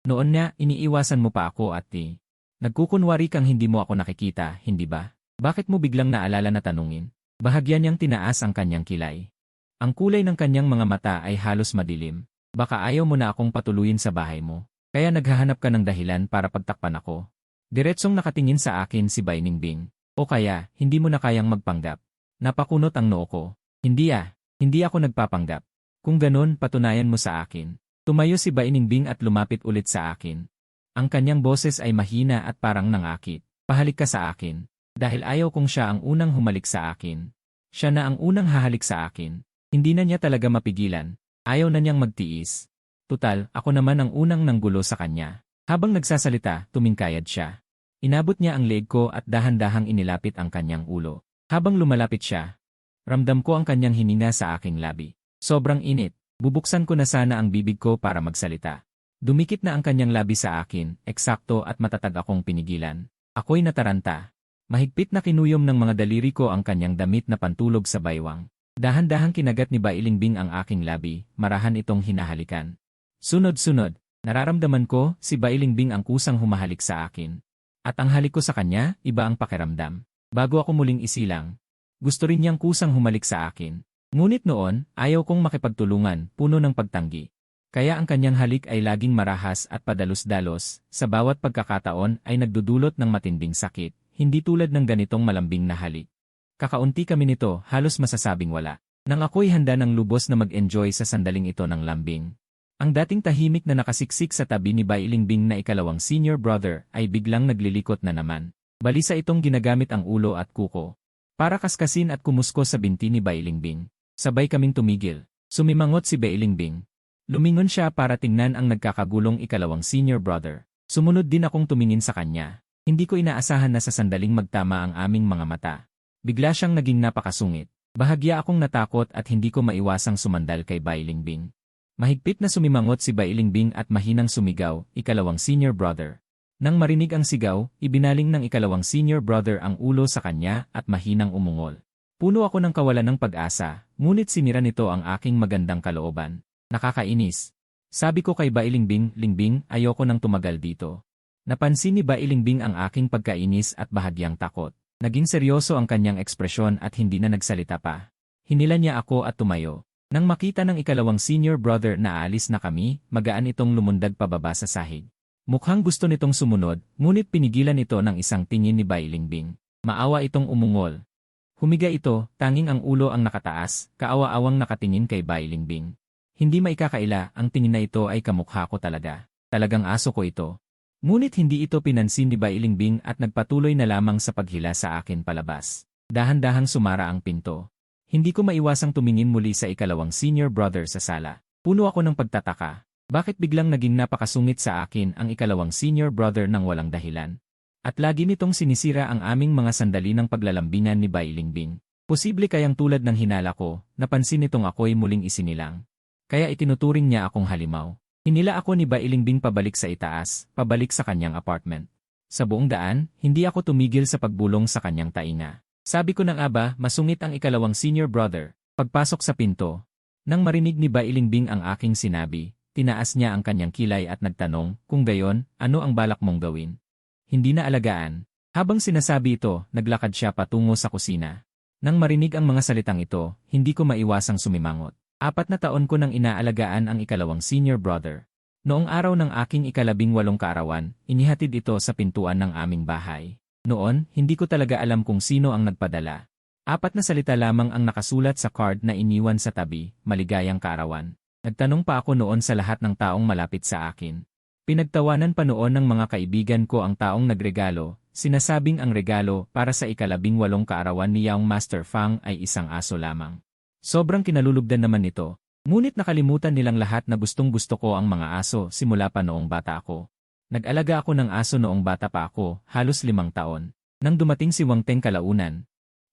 Noon nga, iniiwasan mo pa ako at nagkukunwari kang hindi mo ako nakikita, hindi ba? Bakit mo biglang naalala na tanungin? Bahagyan niyang tinaas ang kanyang kilay. Ang kulay ng kanyang mga mata ay halos madilim. Baka ayaw mo na akong patuluyin sa bahay mo. Kaya naghahanap ka ng dahilan para pagtakpan ako. Diretsong nakatingin sa akin si Bai Ningbing. O kaya, hindi mo na kayang magpanggap. Napakunot ang noo ko. Hindi Hindi ako nagpapanggap. Kung ganun, patunayan mo sa akin. Tumayo si Bai Ningbing at lumapit ulit sa akin. Ang kanyang boses ay mahina at parang nangakit. Pahalik ka sa akin. Dahil ayaw kong siya ang unang humalik sa akin. Siya na ang unang hahalik sa akin. Hindi na niya talaga mapigilan. Ayaw na niyang magtiis. Tutal, ako naman ang unang nanggulo sa kanya. Habang nagsasalita, tumingkayad siya. Inabot niya ang leg ko at dahan-dahang inilapit ang kanyang ulo. Habang lumalapit siya, ramdam ko ang kanyang hininga sa aking labi. Sobrang init. Bubuksan ko na sana ang bibig ko para magsalita. Dumikit na ang kanyang labi sa akin, eksakto at matatag akong pinigilan. Ako'y nataranta. Mahigpit na kinuyom ng mga daliri ko ang kanyang damit na pantulog sa baywang. Dahan-dahang kinagat ni Bai Ningbing ang aking labi, marahan itong hinahalikan. Sunod-sunod, nararamdaman ko si Bai Ningbing ang kusang humahalik sa akin. At ang halik ko sa kanya, iba ang pakiramdam. Bago ako muling isilang, gusto rin niyang kusang humalik sa akin. Ngunit noon, ayaw kong makipagtulungan, puno ng pagtanggi. Kaya ang kanyang halik ay laging marahas at padalos-dalos, sa bawat pagkakataon ay nagdudulot ng matinding sakit. Hindi tulad ng ganitong malambing na halik. Kakaunti kami nito, halos masasabing wala. Nang ako'y handa ng lubos na mag-enjoy sa sandaling ito ng lambing. Ang dating tahimik na nakasiksik sa tabi ni Bai Ningbing na ikalawang senior brother ay biglang naglilikot na naman. Balisa itong ginagamit ang ulo at kuko. Para kaskasin at kumusko sa binti ni Bai Ningbing. Sabay kaming tumigil. Sumimangot si Bai Ningbing. Lumingon siya para tingnan ang nagkakagulong ikalawang senior brother. Sumunod din akong tumingin sa kanya. Hindi ko inaasahan na sa sandaling magtama ang aming mga mata. Bigla siyang naging napakasungit. Bahagya akong natakot at hindi ko maiwasang sumandal kay Bai Ningbing. Mahigpit na sumimangot si Bai Ningbing at mahinang sumigaw, ikalawang senior brother. Nang marinig ang sigaw, ibinaling ng ikalawang senior brother ang ulo sa kanya at mahinang umungol. Puno ako ng kawalan ng pag-asa, ngunit sinira nito ang aking magandang kalooban. Nakakainis. Sabi ko kay Bai Ningbing, Ningbing, ayoko nang tumagal dito. Napansin ni Bai Ningbing ang aking pagkainis at bahagyang takot. Naging seryoso ang kanyang ekspresyon at hindi na nagsalita pa. Hinila niya ako at tumayo. Nang makita ng ikalawang senior brother na aalis na kami, magaan itong lumundag pababa sa sahig. Mukhang gusto nitong sumunod, ngunit pinigilan ito ng isang tingin ni Bai Ningbing. Maawa itong umungol. Humiga ito, tanging ang ulo ang nakataas, kaawa-awang nakatingin kay Bai Ningbing. Hindi maikakaila, ang tingin na ito ay kamukha ko talaga. Talagang aso ko ito. Ngunit hindi ito pinansin ni Bai Ningbing at nagpatuloy na lamang sa paghila sa akin palabas. Dahan-dahang sumara ang pinto. Hindi ko maiwasang tumingin muli sa ikalawang senior brother sa sala. Puno ako ng pagtataka. Bakit biglang naging napakasungit sa akin ang ikalawang senior brother nang walang dahilan? At lagi nitong sinisira ang aming mga sandali ng paglalambingan ni Bai Ningbing. Posible kayang tulad ng hinala ko, napansin nitong ako'y muling isinilang. Kaya itinuturing niya akong halimaw. Hinila ako ni Bai Ningbing pabalik sa itaas, pabalik sa kanyang apartment. Sa buong daan, hindi ako tumigil sa pagbulong sa kanyang tainga. Sabi ko ng aba, masungit ang ikalawang senior brother. Pagpasok sa pinto, nang marinig ni Bai Ningbing ang aking sinabi, tinaas niya ang kanyang kilay at nagtanong, kung gayon, ano ang balak mong gawin? Hindi na alagaan. Habang sinasabi ito, naglakad siya patungo sa kusina. Nang marinig ang mga salitang ito, hindi ko maiwasang sumimangot. 4 na taon ko nang inaalagaan ang ikalawang senior brother. Noong araw ng aking ika-18 kaarawan, inihatid ito sa pintuan ng aming bahay. Noon, hindi ko talaga alam kung sino ang nagpadala. 4 na salita lamang ang nakasulat sa card na iniwan sa tabi, maligayang kaarawan. Nagtanong pa ako noon sa lahat ng taong malapit sa akin. Pinagtawanan pa noon ng mga kaibigan ko ang taong nagregalo, sinasabing ang regalo para sa ika-18 kaarawan ni Young Master Fang ay isang aso lamang. Sobrang kinalulugdan naman nito, ngunit nakalimutan nilang lahat na gustong-gusto ko ang mga aso simula pa noong bata ako. Nag-alaga ako ng aso noong bata pa ako, halos 5 taon. Nang dumating si Wang Teng kalaunan,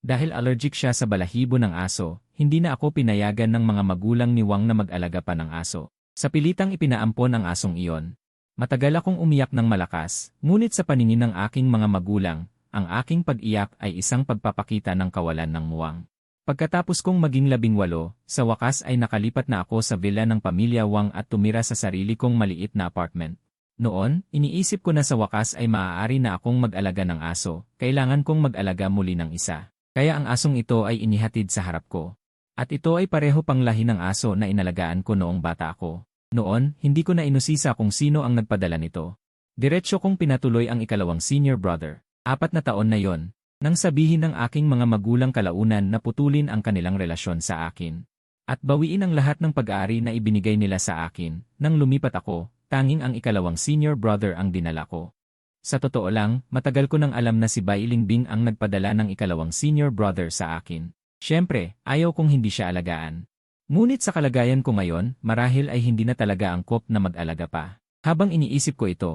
dahil allergic siya sa balahibo ng aso, hindi na ako pinayagan ng mga magulang ni Wang na mag-alaga pa ng aso. Sa pilitang ipinaampon ang asong iyon. Matagal akong umiyak ng malakas, ngunit sa paningin ng aking mga magulang, ang aking pag-iyak ay isang pagpapakita ng kawalan ng muwang. Pagkatapos kong maging 18, sa wakas ay nakalipat na ako sa villa ng pamilya Wang at tumira sa sarili kong maliit na apartment. Noon, iniisip ko na sa wakas ay maaari na akong mag-alaga ng aso, kailangan kong mag-alaga muli ng isa. Kaya ang asong ito ay inihatid sa harap ko. At ito ay pareho pang lahi ng aso na inalagaan ko noong bata ako. Noon, hindi ko na inusisa kung sino ang nagpadala nito. Diretso kong pinatuloy ang ikalawang senior brother. 4 na taon na yon. Nang sabihin ng aking mga magulang kalaunan na putulin ang kanilang relasyon sa akin. At bawiin ang lahat ng pag-aari na ibinigay nila sa akin, nang lumipat ako, tanging ang ikalawang senior brother ang dinala ko. Sa totoo lang, matagal ko nang alam na si Bai Lingbing ang nagpadala ng ikalawang senior brother sa akin. Siyempre, ayaw kong hindi siya alagaan. Ngunit sa kalagayan ko ngayon, marahil ay hindi na talaga angkop na mag-alaga pa. Habang iniisip ko ito,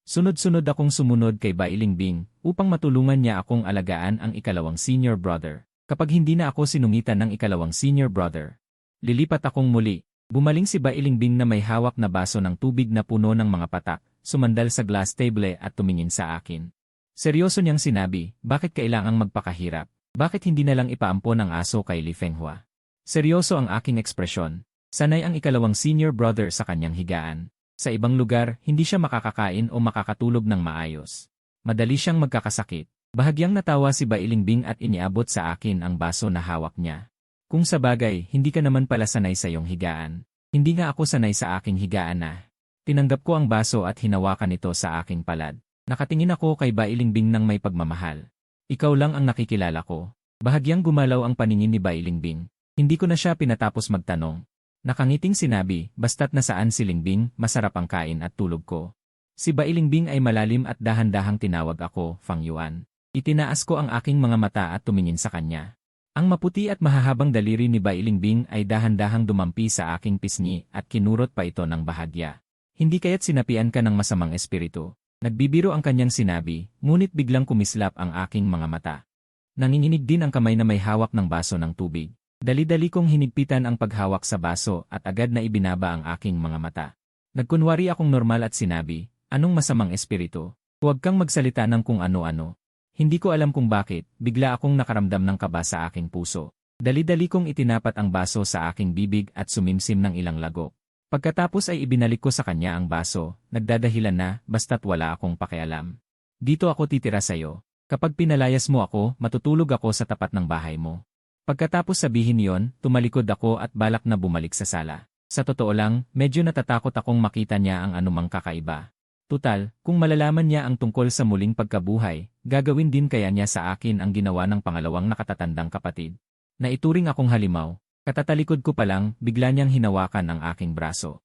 sunod-sunod akong sumunod kay Bai Lingbing upang matulungan niya akong alagaan ang ikalawang senior brother. Kapag hindi na ako sinungitan ng ikalawang senior brother, lilipat akong muli. Bumaling si Bai Lingbing na may hawak na baso ng tubig na puno ng mga patak, sumandal sa glass table at tumingin sa akin. Seryoso niyang sinabi, bakit kailangang magpakahirap? Bakit hindi na lang ipaampon ang aso kay Li Fenghua? Seryoso ang aking ekspresyon. Sanay ang ikalawang senior brother sa kanyang higaan. Sa ibang lugar, hindi siya makakakain o makakatulog ng maayos. Madali siyang magkakasakit. Bahagyang natawa si Bai Lingbing at iniabot sa akin ang baso na hawak niya. Kung sabagay, hindi ka naman pala sanay sa iyong higaan. Hindi nga ako sanay sa aking higaan na. Tinanggap ko ang baso at hinawakan ito sa aking palad. Nakatingin ako kay Bai Lingbing ng may pagmamahal. Ikaw lang ang nakikilala ko. Bahagyang gumalaw ang paningin ni Bai Lingbing. Hindi ko na siya pinatapos magtanong. Nakangiting sinabi, basta't nasaan si Lingbing, masarap ang kain at tulog ko. Si Bai Lingbing ay malalim at dahan-dahang tinawag ako, Fang Yuan. Itinaas ko ang aking mga mata at tumingin sa kanya. Ang maputi at mahahabang daliri ni Bai Lingbing ay dahan-dahang dumampi sa aking pisngi at kinurot pa ito ng bahagya. Hindi kaya't sinapian ka ng masamang espiritu. Nagbibiro ang kanyang sinabi, ngunit biglang kumislap ang aking mga mata. Nanginginig din ang kamay na may hawak ng baso ng tubig. Dali-dali kong hinigpitan ang paghawak sa baso at agad na ibinaba ang aking mga mata. Nagkunwari akong normal at sinabi, anong masamang espiritu? Huwag kang magsalita ng kung ano-ano. Hindi ko alam kung bakit, bigla akong nakaramdam ng kaba sa aking puso. Dali-dali kong itinapat ang baso sa aking bibig at sumimsim ng ilang lagok. Pagkatapos ay ibinalik ko sa kanya ang baso, nagdadahilan na, basta't wala akong pakialam. Dito ako titira sa'yo. Kapag pinalayas mo ako, matutulog ako sa tapat ng bahay mo. Pagkatapos sabihin yon, tumalikod ako at balak na bumalik sa sala. Sa totoo lang, medyo natatakot akong makita niya ang anumang kakaiba. Tutal, kung malalaman niya ang tungkol sa muling pagkabuhay, gagawin din kaya niya sa akin ang ginawa ng pangalawang nakatatandang kapatid. Naituring akong halimaw. Katatalikod ko pa lang, bigla niyang hinawakan ang aking braso.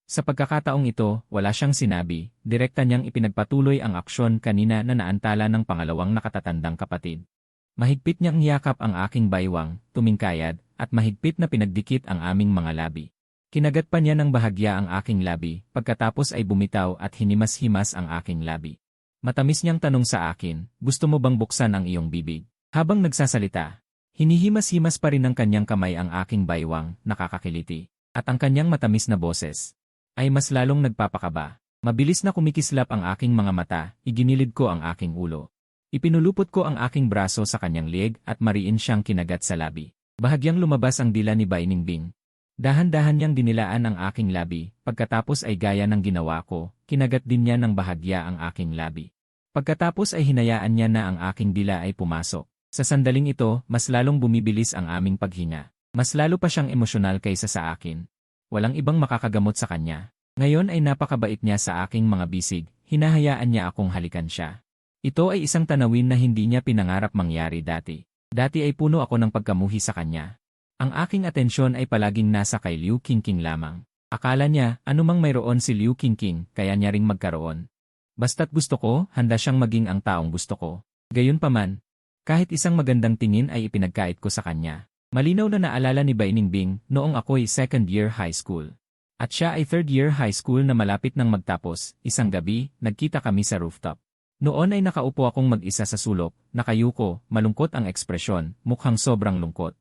Sa pagkakataong ito, wala siyang sinabi, direkta niyang ipinagpatuloy ang aksyon kanina na naantala ng pangalawang nakatatandang kapatid. Mahigpit niyang niyakap ang aking baywang, tumingkayad, at mahigpit na pinagdikit ang aming mga labi. Kinagat pa niya ng bahagya ang aking labi, pagkatapos ay bumitaw at hinimas-himas ang aking labi. Matamis niyang tanong sa akin, gusto mo bang buksan ang iyong bibig? Habang nagsasalita, hinihimas-himas pa rin ng kanyang kamay ang aking baywang, nakakakiliti, at ang kanyang matamis na boses ay mas lalong nagpapakaba. Mabilis na kumikislap ang aking mga mata, iginilid ko ang aking ulo. Ipinulupot ko ang aking braso sa kanyang lieg at mariin siyang kinagat sa labi. Bahagyang lumabas ang dila ni Bai Lingbing. Dahan-dahan niyang dinilaan ang aking labi, pagkatapos ay gaya ng ginawa ko, kinagat din niya ng bahagya ang aking labi. Pagkatapos ay hinayaan niya na ang aking dila ay pumasok. Sa sandaling ito, mas lalong bumibilis ang aming paghinga. Mas lalo pa siyang emosyonal kaysa sa akin. Walang ibang makakagamot sa kanya. Ngayon ay napakabait niya sa aking mga bisig, hinahayaan niya akong halikan siya. Ito ay isang tanawin na hindi niya pinangarap mangyari dati. Dati ay puno ako ng pagkamuhi sa kanya. Ang aking atensyon ay palaging nasa kay Liu Qingqing lamang. Akala niya, anumang mayroon si Liu Qingqing, kaya niya ring magkaroon. Basta't gusto ko, handa siyang maging ang taong gusto ko. Gayunpaman, kahit isang magandang tingin ay ipinagkait ko sa kanya. Malinaw na naalala ni Bai Lingbing noong ako'y second year high school. At siya ay third year high school na malapit nang magtapos, isang gabi, nagkita kami sa rooftop. Noon ay nakaupo akong mag-isa sa sulok, nakayuko, malungkot ang ekspresyon, mukhang sobrang lungkot.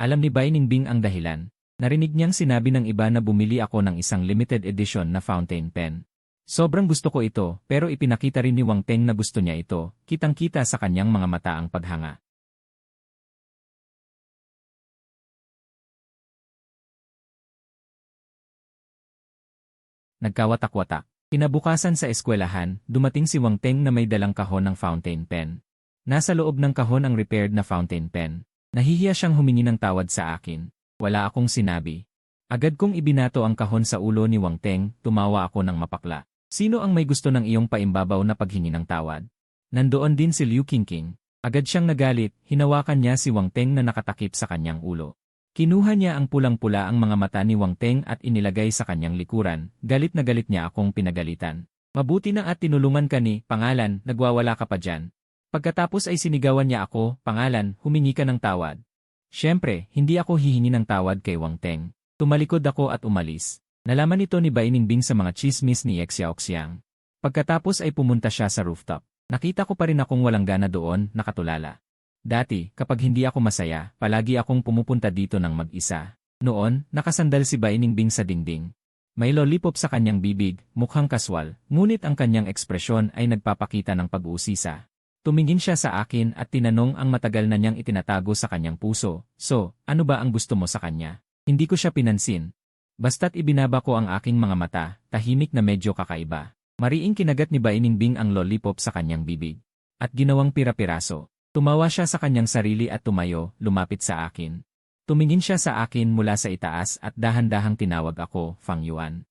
Alam ni Bai Lingbing ang dahilan. Narinig niyang sinabi ng iba na bumili ako ng isang limited edition na fountain pen. Sobrang gusto ko ito, pero ipinakita rin ni Wang Teng na gusto niya ito, kitang-kita sa kanyang mga mata ang paghanga. Nagkawatak-watak. Kinabukasan sa eskwelahan, dumating si Wang Teng na may dalang kahon ng fountain pen. Nasa loob ng kahon ang repaired na fountain pen. Nahihiya siyang humingi ng tawad sa akin. Wala akong sinabi. Agad kong ibinato ang kahon sa ulo ni Wang Teng, tumawa ako ng mapakla. Sino ang may gusto ng iyong paimbabaw na paghingi ng tawad? Nandoon din si Liu Qingqing. Agad siyang nagalit, hinawakan niya si Wang Teng na nakatakip sa kanyang ulo. Kinuha niya ang pulang-pula ang mga mata ni Wang Teng at inilagay sa kanyang likuran, galit na galit niya akong pinagalitan. Mabuti na at tinulungan ka ni, pangalan, nagwawala ka pa dyan. Pagkatapos ay sinigawan niya ako, pangalan, humingi ka ng tawad. Siyempre, hindi ako hihingi ng tawad kay Wang Teng. Tumalikod ako at umalis. Nalaman ito ni Bai Ningbing sa mga chismis ni Xiaoxiang. Pagkatapos ay pumunta siya sa rooftop. Nakita ko pa rin akong walang gana doon, nakatulala. Dati, kapag hindi ako masaya, palagi akong pumupunta dito ng mag-isa. Noon, nakasandal si Bai Ningbing sa dingding. May lollipop sa kanyang bibig, mukhang kaswal, ngunit ang kanyang ekspresyon ay nagpapakita ng pag-uusisa. Tumingin siya sa akin at tinanong ang matagal na niyang itinatago sa kanyang puso, "So, ano ba ang gusto mo sa kanya?" Hindi ko siya pinansin. Basta't ibinaba ko ang aking mga mata, tahimik na medyo kakaiba. Mariing kinagat ni Bai Ningbing ang lollipop sa kanyang bibig. At ginawang pira-piraso. Tumawa siya sa kanyang sarili at tumayo, lumapit sa akin. Tumingin siya sa akin mula sa itaas at dahan-dahang tinawag ako, Fang Yuan.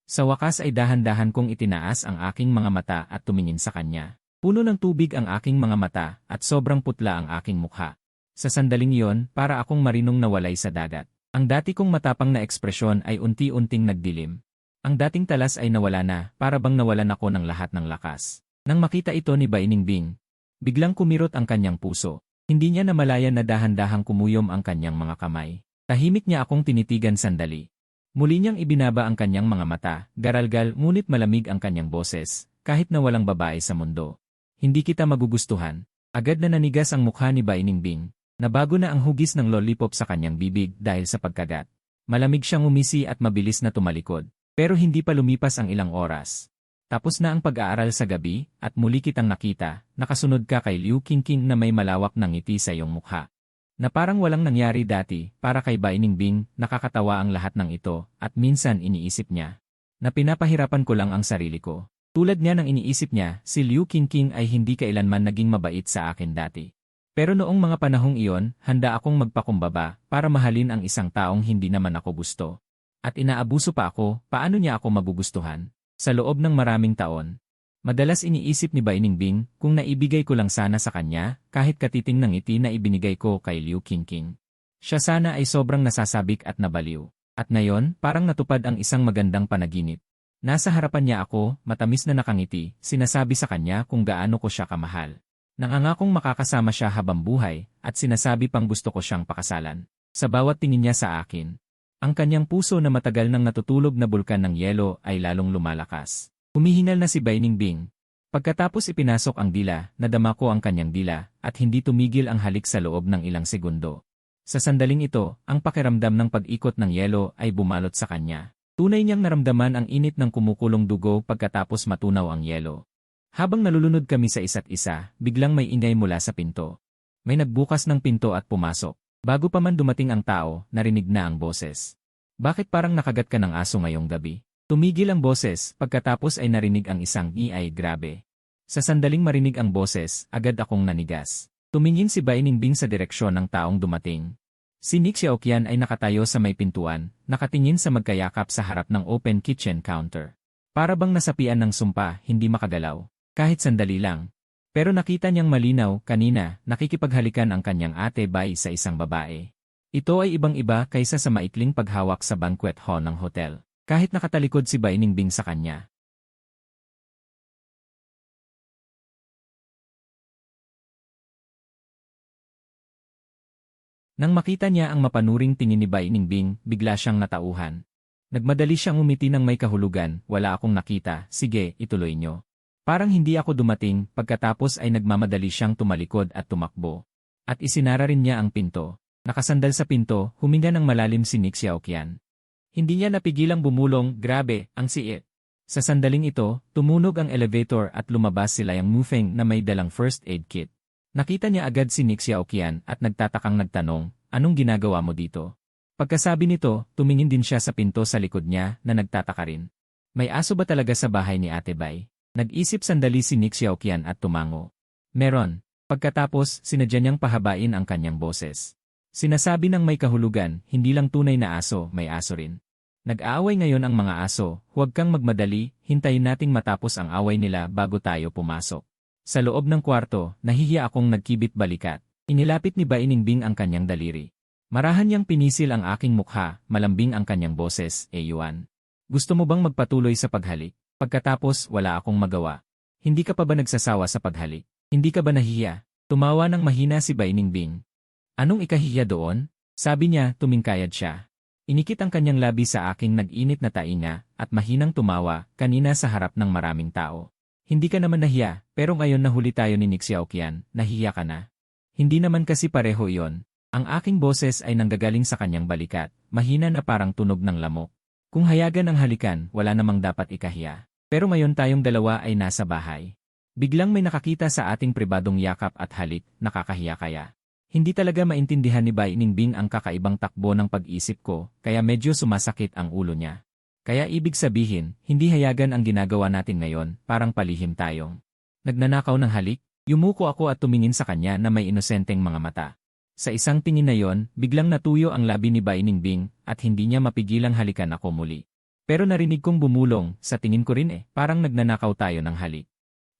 Sa wakas ay dahan-dahan kong itinaas ang aking mga mata at tumingin sa kanya. Puno ng tubig ang aking mga mata at sobrang putla ang aking mukha. Sa sandaling iyon, para akong marinong nawalay sa dagat. Ang dati kong matapang na ekspresyon ay unti-unting nagdilim. Ang dating talas ay nawala na, para bang nawalan ako ng lahat ng lakas. Nang makita ito ni Bai Ningbing, biglang kumirot ang kanyang puso. Hindi niya namalayan na dahan-dahang kumuyom ang kanyang mga kamay. Tahimik niya akong tinitigan sandali. Muli niyang ibinaba ang kanyang mga mata, garalgal ngunit malamig ang kanyang boses, kahit na walang babae sa mundo. Hindi kita magugustuhan. Agad na nanigas ang mukha ni Bai Ningbing. Nabago na ang hugis ng lollipop sa kanyang bibig dahil sa pagkagat. Malamig siyang umisi at mabilis na tumalikod. Pero hindi pa lumipas ang ilang oras. Tapos na ang pag-aaral sa gabi, at muli kitang nakita, nakasunod ka kay Liu Qingqing na may malawak na ngiti sa iyong mukha. Na parang walang nangyari dati, para kay Bai Ningbing, nakakatawa ang lahat ng ito, at minsan iniisip niya na pinapahirapan ko lang ang sarili ko. Tulad niya ng iniisip niya, si Liu Qingqing ay hindi kailanman naging mabait sa akin dati. Pero noong mga panahong iyon, handa akong magpakumbaba para mahalin ang isang taong hindi naman ako gusto. At inaabuso pa ako, paano niya ako magugustuhan? Sa loob ng maraming taon. Madalas iniisip ni Bai Ningbing kung naibigay ko lang sana sa kanya kahit katiting ng ngiti na ibinigay ko kay Liu Qingqing. Siya sana ay sobrang nasasabik at nabaliw. At ngayon, parang natupad ang isang magandang panaginip. Nasa harapan niya ako, matamis na nakangiti, sinasabi sa kanya kung gaano ko siya kamahal. Nangangakong makakasama siya habang buhay, at sinasabi pang gusto ko siyang pakasalan. Sa bawat tingin niya sa akin, ang kanyang puso na matagal nang natutulog na bulkan ng yelo ay lalong lumalakas. Humihingal na si Bai Ningbing. Pagkatapos ipinasok ang dila, nadama ko ang kanyang dila, at hindi tumigil ang halik sa loob ng ilang segundo. Sa sandaling ito, ang pakiramdam ng pag-ikot ng yelo ay bumalot sa kanya. Tunay niyang naramdaman ang init ng kumukulong dugo pagkatapos matunaw ang yelo. Habang nalulunod kami sa isa't isa, biglang may ingay mula sa pinto. May nagbukas ng pinto at pumasok. Bago pa man dumating ang tao, narinig na ang boses. "Bakit parang nakagat ka ng aso ngayong gabi?" Tumigil ang boses, pagkatapos ay narinig ang isang "Iay, grabe." Sa sandaling marinig ang boses, agad akong nanigas. Tumingin si Bai Ningbing sa direksyon ng taong dumating. Si Nick Xiaoqian ay nakatayo sa may pintuan, nakatingin sa magkayakap sa harap ng open kitchen counter. Para bang nasapian ng sumpa, hindi makagalaw. Kahit sandali lang. Pero nakita niyang malinaw, kanina, nakikipaghalikan ang kanyang ate Bai sa isang babae. Ito ay ibang-iba kaysa sa maikling paghawak sa banquet hall ng hotel. Kahit nakatalikod si Bai Ningbing sa kanya. Nang makita niya ang mapanuring tingin ni Bai Ningbing, bigla siyang natauhan. Nagmadali siyang umiti ng may kahulugan, "Wala akong nakita, sige, ituloy niyo." Parang hindi ako dumating, pagkatapos ay nagmamadali siyang tumalikod at tumakbo. At isinara rin niya ang pinto. Nakasandal sa pinto, huminga ng malalim si Nick Xiaoqian. Hindi niya napigilang bumulong, "Grabe, ang siit." Sa sandaling ito, tumunog ang elevator at lumabas si Liang Mufeng na may dalang first aid kit. Nakita niya agad si Nick Xiaoqian at nagtatakang nagtanong, "Anong ginagawa mo dito?" Pagkasabi nito, tumingin din siya sa pinto sa likod niya na nagtataka rin. May aso ba talaga sa bahay ni Ate Bai? Nag-isip sandali si Nick Xiaoqian at tumango. Meron. Pagkatapos, sinadya niyang pahabain ang kanyang boses. Sinasabi ng may kahulugan, hindi lang tunay na aso, may aso rin. Nag-aaway ngayon ang mga aso, huwag kang magmadali, hintayin nating matapos ang away nila bago tayo pumasok. Sa loob ng kwarto, nahihiya akong nagkibit balikat. Inilapit ni Bai Ningbing ang kanyang daliri. Marahan niyang pinisil ang aking mukha, malambing ang kanyang boses, Yuan. Gusto mo bang magpatuloy sa paghalik? Pagkatapos, wala akong magawa. Hindi ka pa ba nagsasawa sa paghalik? Hindi ka ba nahihiya? Tumawa ng mahina si Bai Ningbing. Anong ikahihiya doon? Sabi niya, tumingkayad siya. Inikit ang kanyang labi sa aking nag-init na tainga at mahinang tumawa kanina sa harap ng maraming tao. Hindi ka naman nahiya, pero ngayon nahuli tayo ni Nick Xiaoqian, nahiya ka na. Hindi naman kasi pareho iyon. Ang aking boses ay nanggagaling sa kanyang balikat, mahina na parang tunog ng lamok. Kung hayagan ang halikan, wala namang dapat ikahiya. Pero ngayon tayong dalawa ay nasa bahay. Biglang may nakakita sa ating pribadong yakap at halik, nakakahiya kaya. Hindi talaga maintindihan ni Bai Ningbing ang kakaibang takbo ng pag-isip ko, kaya medyo sumasakit ang ulo niya. Kaya ibig sabihin, hindi hayagan ang ginagawa natin ngayon, parang palihim tayong nagnanakaw ng halik. Yumuko ako at tumingin sa kanya na may inosenteng mga mata. Sa isang tingin na yon, biglang natuyo ang labi ni Bai Ningbing at hindi niya mapigilang halikan ako muli. Pero narinig kong bumulong, sa tingin ko rin parang nagnanakaw tayo ng halik.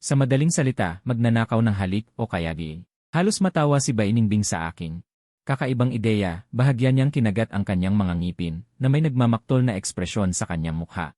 Sa madaling salita, magnanakaw ng halik o kayagi. Halos matawa si Bai Ningbing sa akin. Kakaibang ideya, bahagyan niyang kinagat ang kanyang mga ngipin na may nagmamaktol na ekspresyon sa kanyang mukha.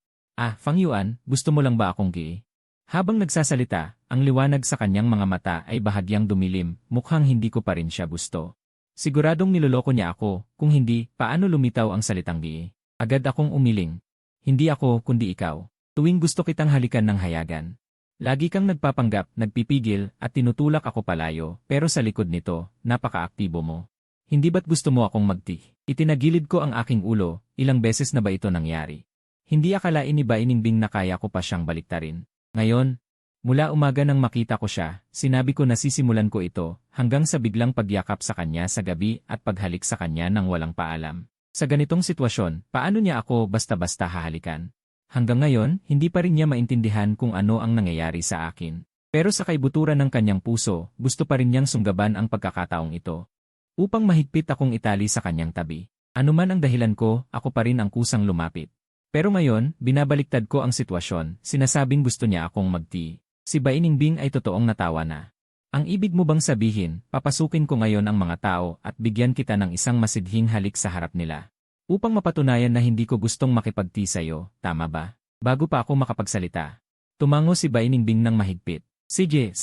Fang Yuan, gusto mo lang ba akong gi? Habang nagsasalita, ang liwanag sa kanyang mga mata ay bahagyang dumilim, mukhang hindi ko pa rin siya gusto. Siguradong niloloko niya ako, kung hindi, paano lumitaw ang salitang gi? Agad akong umiling. Hindi ako, kundi ikaw. Tuwing gusto kitang halikan ng hayagan. Lagi kang nagpapanggap, nagpipigil, at tinutulak ako palayo, pero sa likod nito, napaka-aktibo mo. Hindi ba't gusto mo akong magti? Itinagilid ko ang aking ulo, ilang beses na ba ito nangyari? Hindi akalain ni Bai Ningbing na kaya ko pa siyang baliktarin. Ngayon, mula umaga nang makita ko siya, sinabi ko na sisimulan ko ito, hanggang sa biglang pagyakap sa kanya sa gabi at paghalik sa kanya nang walang paalam. Sa ganitong sitwasyon, paano niya ako basta-basta hahalikan? Hanggang ngayon, hindi pa rin niya maintindihan kung ano ang nangyayari sa akin. Pero sa kaibuturan ng kanyang puso, gusto pa rin niyang sunggaban ang pagkakataong ito. Upang mahigpit akong itali sa kanyang tabi. Anuman ang dahilan ko, ako pa rin ang kusang lumapit. Pero ngayon, binabaliktad ko ang sitwasyon, sinasabing gusto niya akong magti. Si Bai Ningbing ay totoong natawa na. Ang ibig mo bang sabihin, papasukin ko ngayon ang mga tao at bigyan kita ng isang masidhing halik sa harap nila? Upang mapatunayan na hindi ko gustong makipagti sa'yo, tama ba? Bago pa ako makapagsalita. Tumango si Bai Ningbing ng mahigpit. CJ.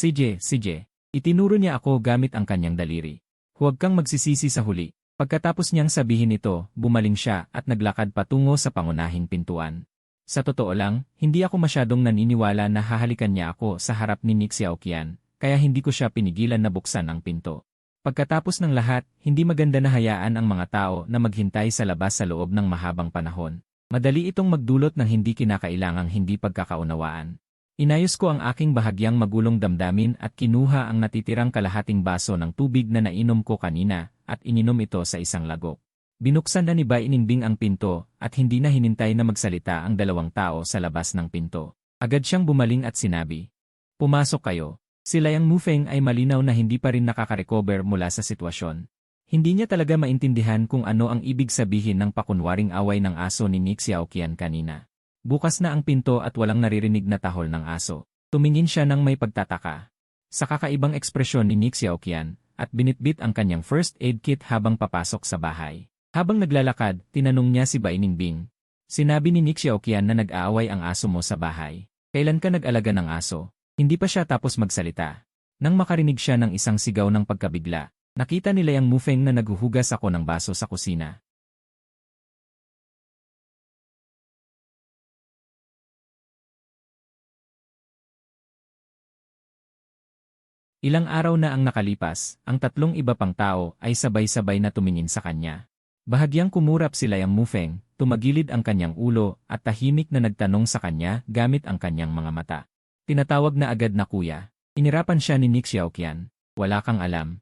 Itinuro niya ako gamit ang kanyang daliri. Huwag kang magsisisi sa huli. Pagkatapos niyang sabihin ito, bumaling siya at naglakad patungo sa pangunahing pintuan. Sa totoo lang, hindi ako masyadong naniniwala na hahalikan niya ako sa harap ni Nick Xiaoqian, kaya hindi ko siya pinigilan na buksan ang pinto. Pagkatapos ng lahat, hindi maganda na hayaan ang mga tao na maghintay sa labas sa loob ng mahabang panahon. Madali itong magdulot ng hindi kinakailangang hindi pagkakaunawaan. Inayos ko ang aking bahagyang magulong damdamin at kinuha ang natitirang kalahating baso ng tubig na nainom ko kanina at ininom ito sa isang lagok. Binuksan na ni Bai Ningbing ang pinto at hindi na hinintay na magsalita ang dalawang tao sa labas ng pinto. Agad siyang bumaling at sinabi, "Pumasok kayo." Si Liang Mufeng ay malinaw na hindi pa rin nakaka-recover mula sa sitwasyon. Hindi niya talaga maintindihan kung ano ang ibig sabihin ng pakunwaring away ng aso ni Nick Xiaoqian kanina. Bukas na ang pinto at walang naririnig na tahol ng aso. Tumingin siya ng may pagtataka. Sa kakaibang ekspresyon ni Nick Xiaoqian, at binitbit ang kanyang first aid kit habang papasok sa bahay. Habang naglalakad, tinanong niya si Bai Ningbing. Sinabi ni Nick Xiaoqian na nag-aaway ang aso mo sa bahay. Kailan ka nag-alaga ng aso? Hindi pa siya tapos magsalita. Nang makarinig siya ng isang sigaw ng pagkabigla, nakita ni Liang Mufeng na naghuhugas ako ng baso sa kusina. Ilang araw na ang nakalipas, ang tatlong iba pang tao ay sabay-sabay na tumingin sa kanya. Bahagyang kumurap si Liam Mufeng, tumagilid ang kanyang ulo at tahimik na nagtanong sa kanya gamit ang kanyang mga mata. Tinatawag na agad na kuya. Inirapan siya ni Nick Xiaoqian. Wala kang alam.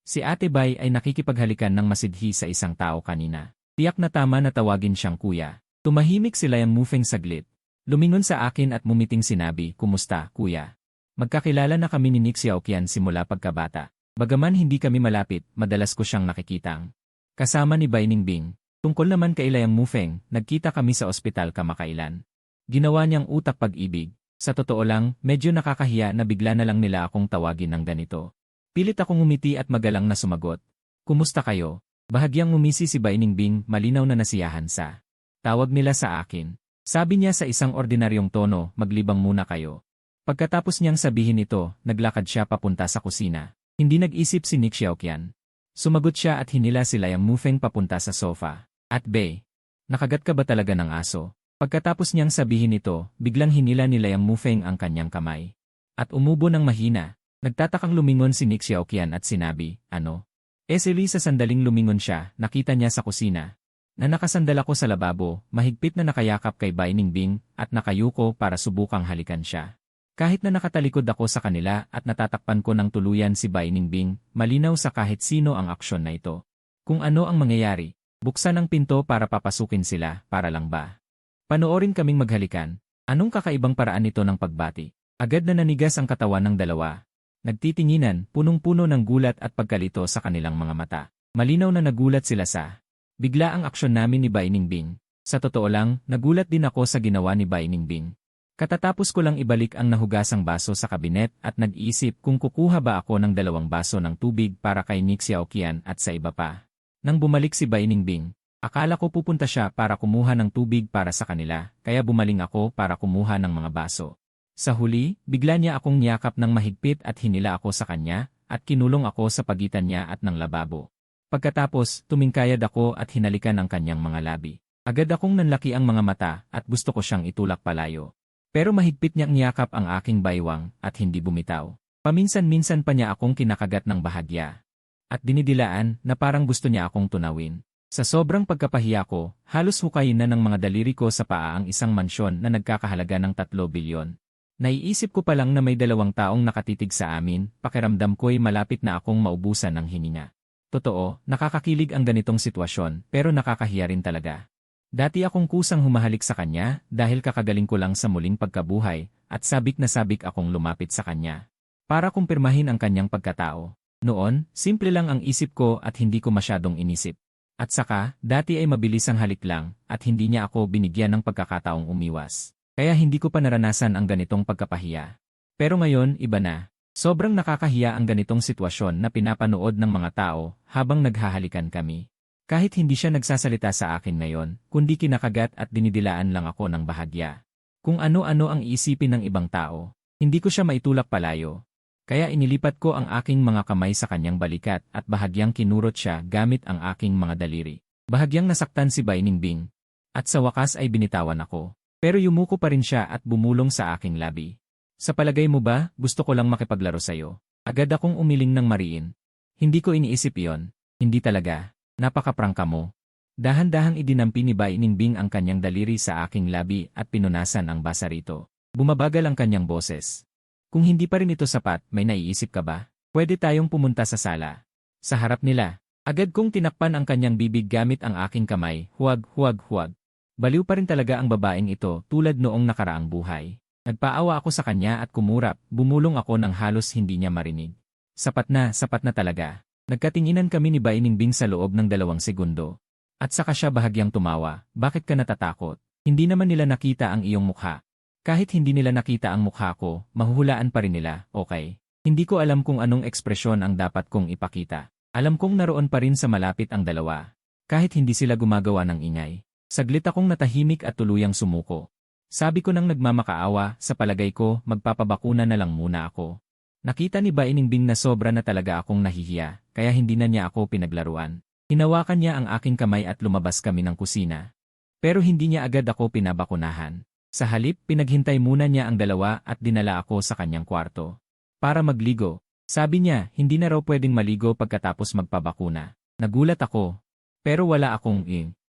Si Ate Bai ay nakikipaghalikan ng masidhi sa isang tao kanina. Tiyak na tama na tawagin siyang kuya. Tumahimik si Liam Mufeng saglit. Lumingon sa akin at mumiting sinabi, "Kumusta, kuya?" Magkakilala na kami ni Nick Xiaoqian simula pagkabata. Bagaman hindi kami malapit, madalas ko siyang nakikitang kasama ni Bai Ningbing. Tungkol naman kay Liam Mufeng, nagkita kami sa ospital kamakailan. Ginawa niyang utak pag-ibig. Sa totoo lang, medyo nakakahiya na bigla na lang nila akong tawagin ng ganito. Pilit akong ngumiti at magalang na sumagot. "Kumusta kayo?" Bahagyang ngumisi si Bai Ningbing, malinaw na nasiyahan sa tawag nila sa akin. Sabi niya sa isang ordinaryong tono, "Maglibang muna kayo." Pagkatapos niyang sabihin ito, naglakad siya papunta sa kusina. Hindi nag-isip si Nick Xiaoqian. Sumagot siya at hinila si Liam Mufeng papunta sa sofa. "At Bei, nakagat ka ba talaga ng aso?" Pagkatapos niyang sabihin ito, biglang hinila ni Liam Mufeng ang kanyang kamay. At umubo ng mahina. Nagtatakang lumingon si Nick Xiaoqian at sinabi, "Ano?" Eseli sa sandaling lumingon siya, nakita niya sa kusina. Na nakasandal ako sa lababo, mahigpit na nakayakap kay Bai Ningbing at nakayuko para subukang halikan siya. Kahit na nakatalikod ako sa kanila at natatakpan ko ng tuluyan si Bai Ningbing, malinaw sa kahit sino ang aksyon na ito. Kung ano ang mangyayari, buksan ang pinto para papasukin sila, para lang ba? Panoorin kaming maghalikan. Anong kakaibang paraan nito ng pagbati? Agad na nanigas ang katawan ng dalawa. Nagtitinginan, punong-puno ng gulat at pagkalito sa kanilang mga mata. Malinaw na nagulat sila sa bigla ang aksyon namin ni Bai Ningbing. Sa totoo lang, nagulat din ako sa ginawa ni Bai Ningbing. Katatapos ko lang ibalik ang nahugasang baso sa kabinet at nag-iisip kung kukuha ba ako ng 2 baso ng tubig para kay Nick Xiaoqian at sa iba pa. Nang bumalik si Bai Ningbing, akala ko pupunta siya para kumuha ng tubig para sa kanila, kaya bumaling ako para kumuha ng mga baso. Sa huli, bigla niya akong niyakap ng mahigpit at hinila ako sa kanya, at kinulong ako sa pagitan niya at ng lababo. Pagkatapos, tumingkayad ako at hinalikan ang kanyang mga labi. Agad akong nanlaki ang mga mata at gusto ko siyang itulak palayo. Pero mahigpit niyang niyakap ang aking baywang at hindi bumitaw. Paminsan-minsan pa niya akong kinakagat ng bahagya. At dinidilaan na parang gusto niya akong tunawin. Sa sobrang pagkapahiya ko, halos hukayin na ng mga daliri ko sa paa ang isang mansyon na nagkakahalaga ng 3 bilyon. Naiisip ko pa lang na may 2 taong nakatitig sa amin, pakiramdam ko'y malapit na akong maubusan ng hininga. Totoo, nakakakilig ang ganitong sitwasyon, pero nakakahiya rin talaga. Dati akong kusang humahalik sa kanya dahil kakagaling ko lang sa muling pagkabuhay at sabik na sabik akong lumapit sa kanya. Para kumpirmahin ang kanyang pagkatao. Noon, simple lang ang isip ko at hindi ko masyadong inisip. At saka, dati ay mabilis ang halik lang at hindi niya ako binigyan ng pagkakataong umiwas. Kaya hindi ko pa naranasan ang ganitong pagkapahiya. Pero ngayon, iba na. Sobrang nakakahiya ang ganitong sitwasyon na pinapanood ng mga tao habang naghahalikan kami. Kahit hindi siya nagsasalita sa akin ngayon, kundi kinakagat at dinidilaan lang ako ng bahagya. Kung ano-ano ang iisipin ng ibang tao, hindi ko siya maitulak palayo. Kaya inilipat ko ang aking mga kamay sa kanyang balikat at bahagyang kinurot siya gamit ang aking mga daliri. Bahagyang nasaktan si Bai Ningbing. At sa wakas ay binitawan ako. Pero yumuko pa rin siya at bumulong sa aking labi. "Sa palagay mo ba, gusto ko lang makipaglaro sa'yo?" Agad akong umiling ng mariin. Hindi ko iniisip iyon. Hindi talaga. Napakaprangka mo. Dahan-dahang idinampi ni Bai Ningbing ang kanyang daliri sa aking labi at pinunasan ang basa rito. Bumabagal ang kanyang boses. "Kung hindi pa rin ito sapat, may naiisip ka ba? Pwede tayong pumunta sa sala." Sa harap nila, agad kong tinakpan ang kanyang bibig gamit ang aking kamay. Huwag, huwag, huwag. Baliw pa rin talaga ang babaeng ito tulad noong nakaraang buhay. Nagpaawa ako sa kanya at kumurap, bumulong ako ng halos hindi niya marinig. Sapat na talaga. Nagkatinginan kami ni Bai Ningbing sa loob ng 2 segundo. At saka siya bahagyang tumawa, "Bakit ka natatakot? Hindi naman nila nakita ang iyong mukha." Kahit hindi nila nakita ang mukha ko, mahuhulaan pa rin nila, okay? Hindi ko alam kung anong ekspresyon ang dapat kong ipakita. Alam kong naroon pa rin sa malapit ang dalawa. Kahit hindi sila gumagawa ng ingay. Saglit akong natahimik at tuluyang sumuko. Sabi ko nang nagmamakaawa, sa palagay ko, magpapabakuna na lang muna ako. Nakita ni Bai Ningbing na sobra na talaga akong nahihiya, kaya hindi na niya ako pinaglaruan. Hinawakan niya ang aking kamay at lumabas kami ng kusina. Pero hindi niya agad ako pinabakunahan. Sa halip, pinaghintay muna niya ang dalawa at dinala ako sa kanyang kwarto. Para magligo. Sabi niya, hindi na raw pwedeng maligo pagkatapos magpabakuna. Nagulat ako. Pero wala akong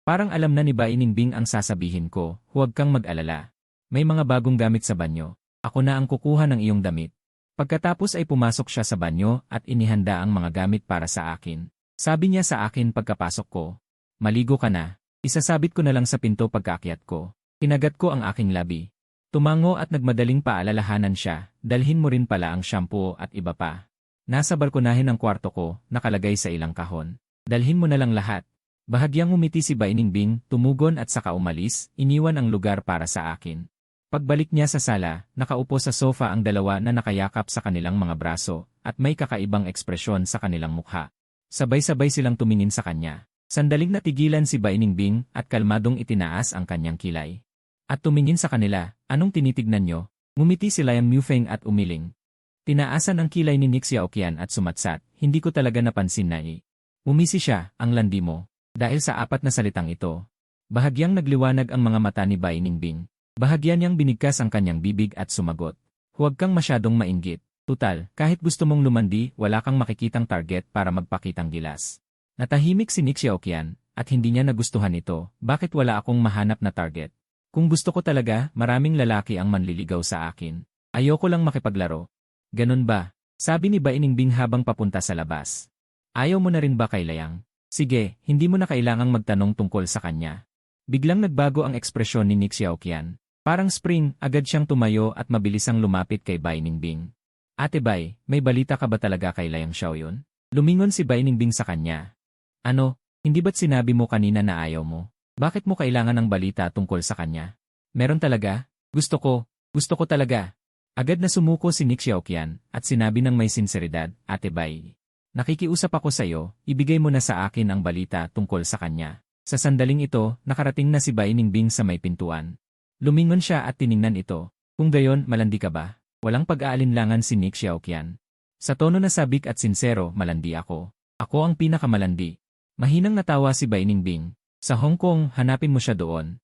Parang alam na ni Bai Ningbing ang sasabihin ko, huwag kang mag-alala. May mga bagong gamit sa banyo. Ako na ang kukuha ng iyong damit. Pagkatapos ay pumasok siya sa banyo at inihanda ang mga gamit para sa akin. Sabi niya sa akin pagkapasok ko, maligo ka na. Isasabit ko na lang sa pinto pagkaakyat ko. Kinagat ko ang aking labi. Tumango at nagmadaling paalalahanan siya, dalhin mo rin pala ang shampoo at iba pa. Nasa balkonahin ng kwarto ko, nakalagay sa ilang kahon. Dalhin mo na lang lahat. Bahagyang umiti si Bai Ningbing, tumugon at saka umalis, iniwan ang lugar para sa akin. Pagbalik niya sa sala, nakaupo sa sofa ang dalawa na nakayakap sa kanilang mga braso, at may kakaibang ekspresyon sa kanilang mukha. Sabay-sabay silang tumingin sa kanya. Sandaling natigilan si Bai Ningbing at kalmadong itinaas ang kanyang kilay. At tumingin sa kanila, anong tinitignan nyo? Ngumiti si Liang Mufeng at umiling. Tinaasan ang kilay ni Nick Xiaoqian at sumatsat, hindi ko talaga napansin na Umisi siya, ang landi mo. Dahil sa apat na salitang ito, bahagyang nagliwanag ang mga mata ni Bai Ningbing. Bahagyan niyang binigkas ang kanyang bibig at sumagot. Huwag kang masyadong mainggit. Tutal, kahit gusto mong lumandi, wala kang makikitang target para magpakitang gilas. Natahimik si Nick Xiaoqian, at hindi niya nagustuhan ito. Bakit wala akong mahanap na target? Kung gusto ko talaga, maraming lalaki ang manliligaw sa akin. Ayoko lang makipaglaro. Ganun ba? Sabi ni Bai Ningbing habang papunta sa labas. Ayaw mo na rin ba kay Liang? Sige, hindi mo na kailangang magtanong tungkol sa kanya. Biglang nagbago ang ekspresyon ni Nick Xiaoqian. Parang spring, agad siyang tumayo at mabilisang lumapit kay Bai Ningbing. Ate Bai, may balita ka ba talaga kay Liang Xiaoyun? Lumingon si Bai Ningbing sa kanya. Ano, hindi ba't sinabi mo kanina na ayaw mo? Bakit mo kailangan ng balita tungkol sa kanya? Meron talaga? Gusto ko talaga. Agad na sumuko si Nick Xiaoqian at sinabi ng may sinseridad, Ate Bai. Nakikiusap ako sa iyo, ibigay mo na sa akin ang balita tungkol sa kanya. Sa sandaling ito, nakarating na si Bai Ningbing sa may pintuan. Lumingon siya at tiningnan ito. Kung gayon, malandi ka ba? Walang pag-aalinlangan si Nick Xiaoqian. Sa tono na sabik at sinsero, malandi ako. Ako ang pinakamalandi. Mahinang natawa si Bai Ningbing. Sa Hong Kong, hanapin mo siya doon.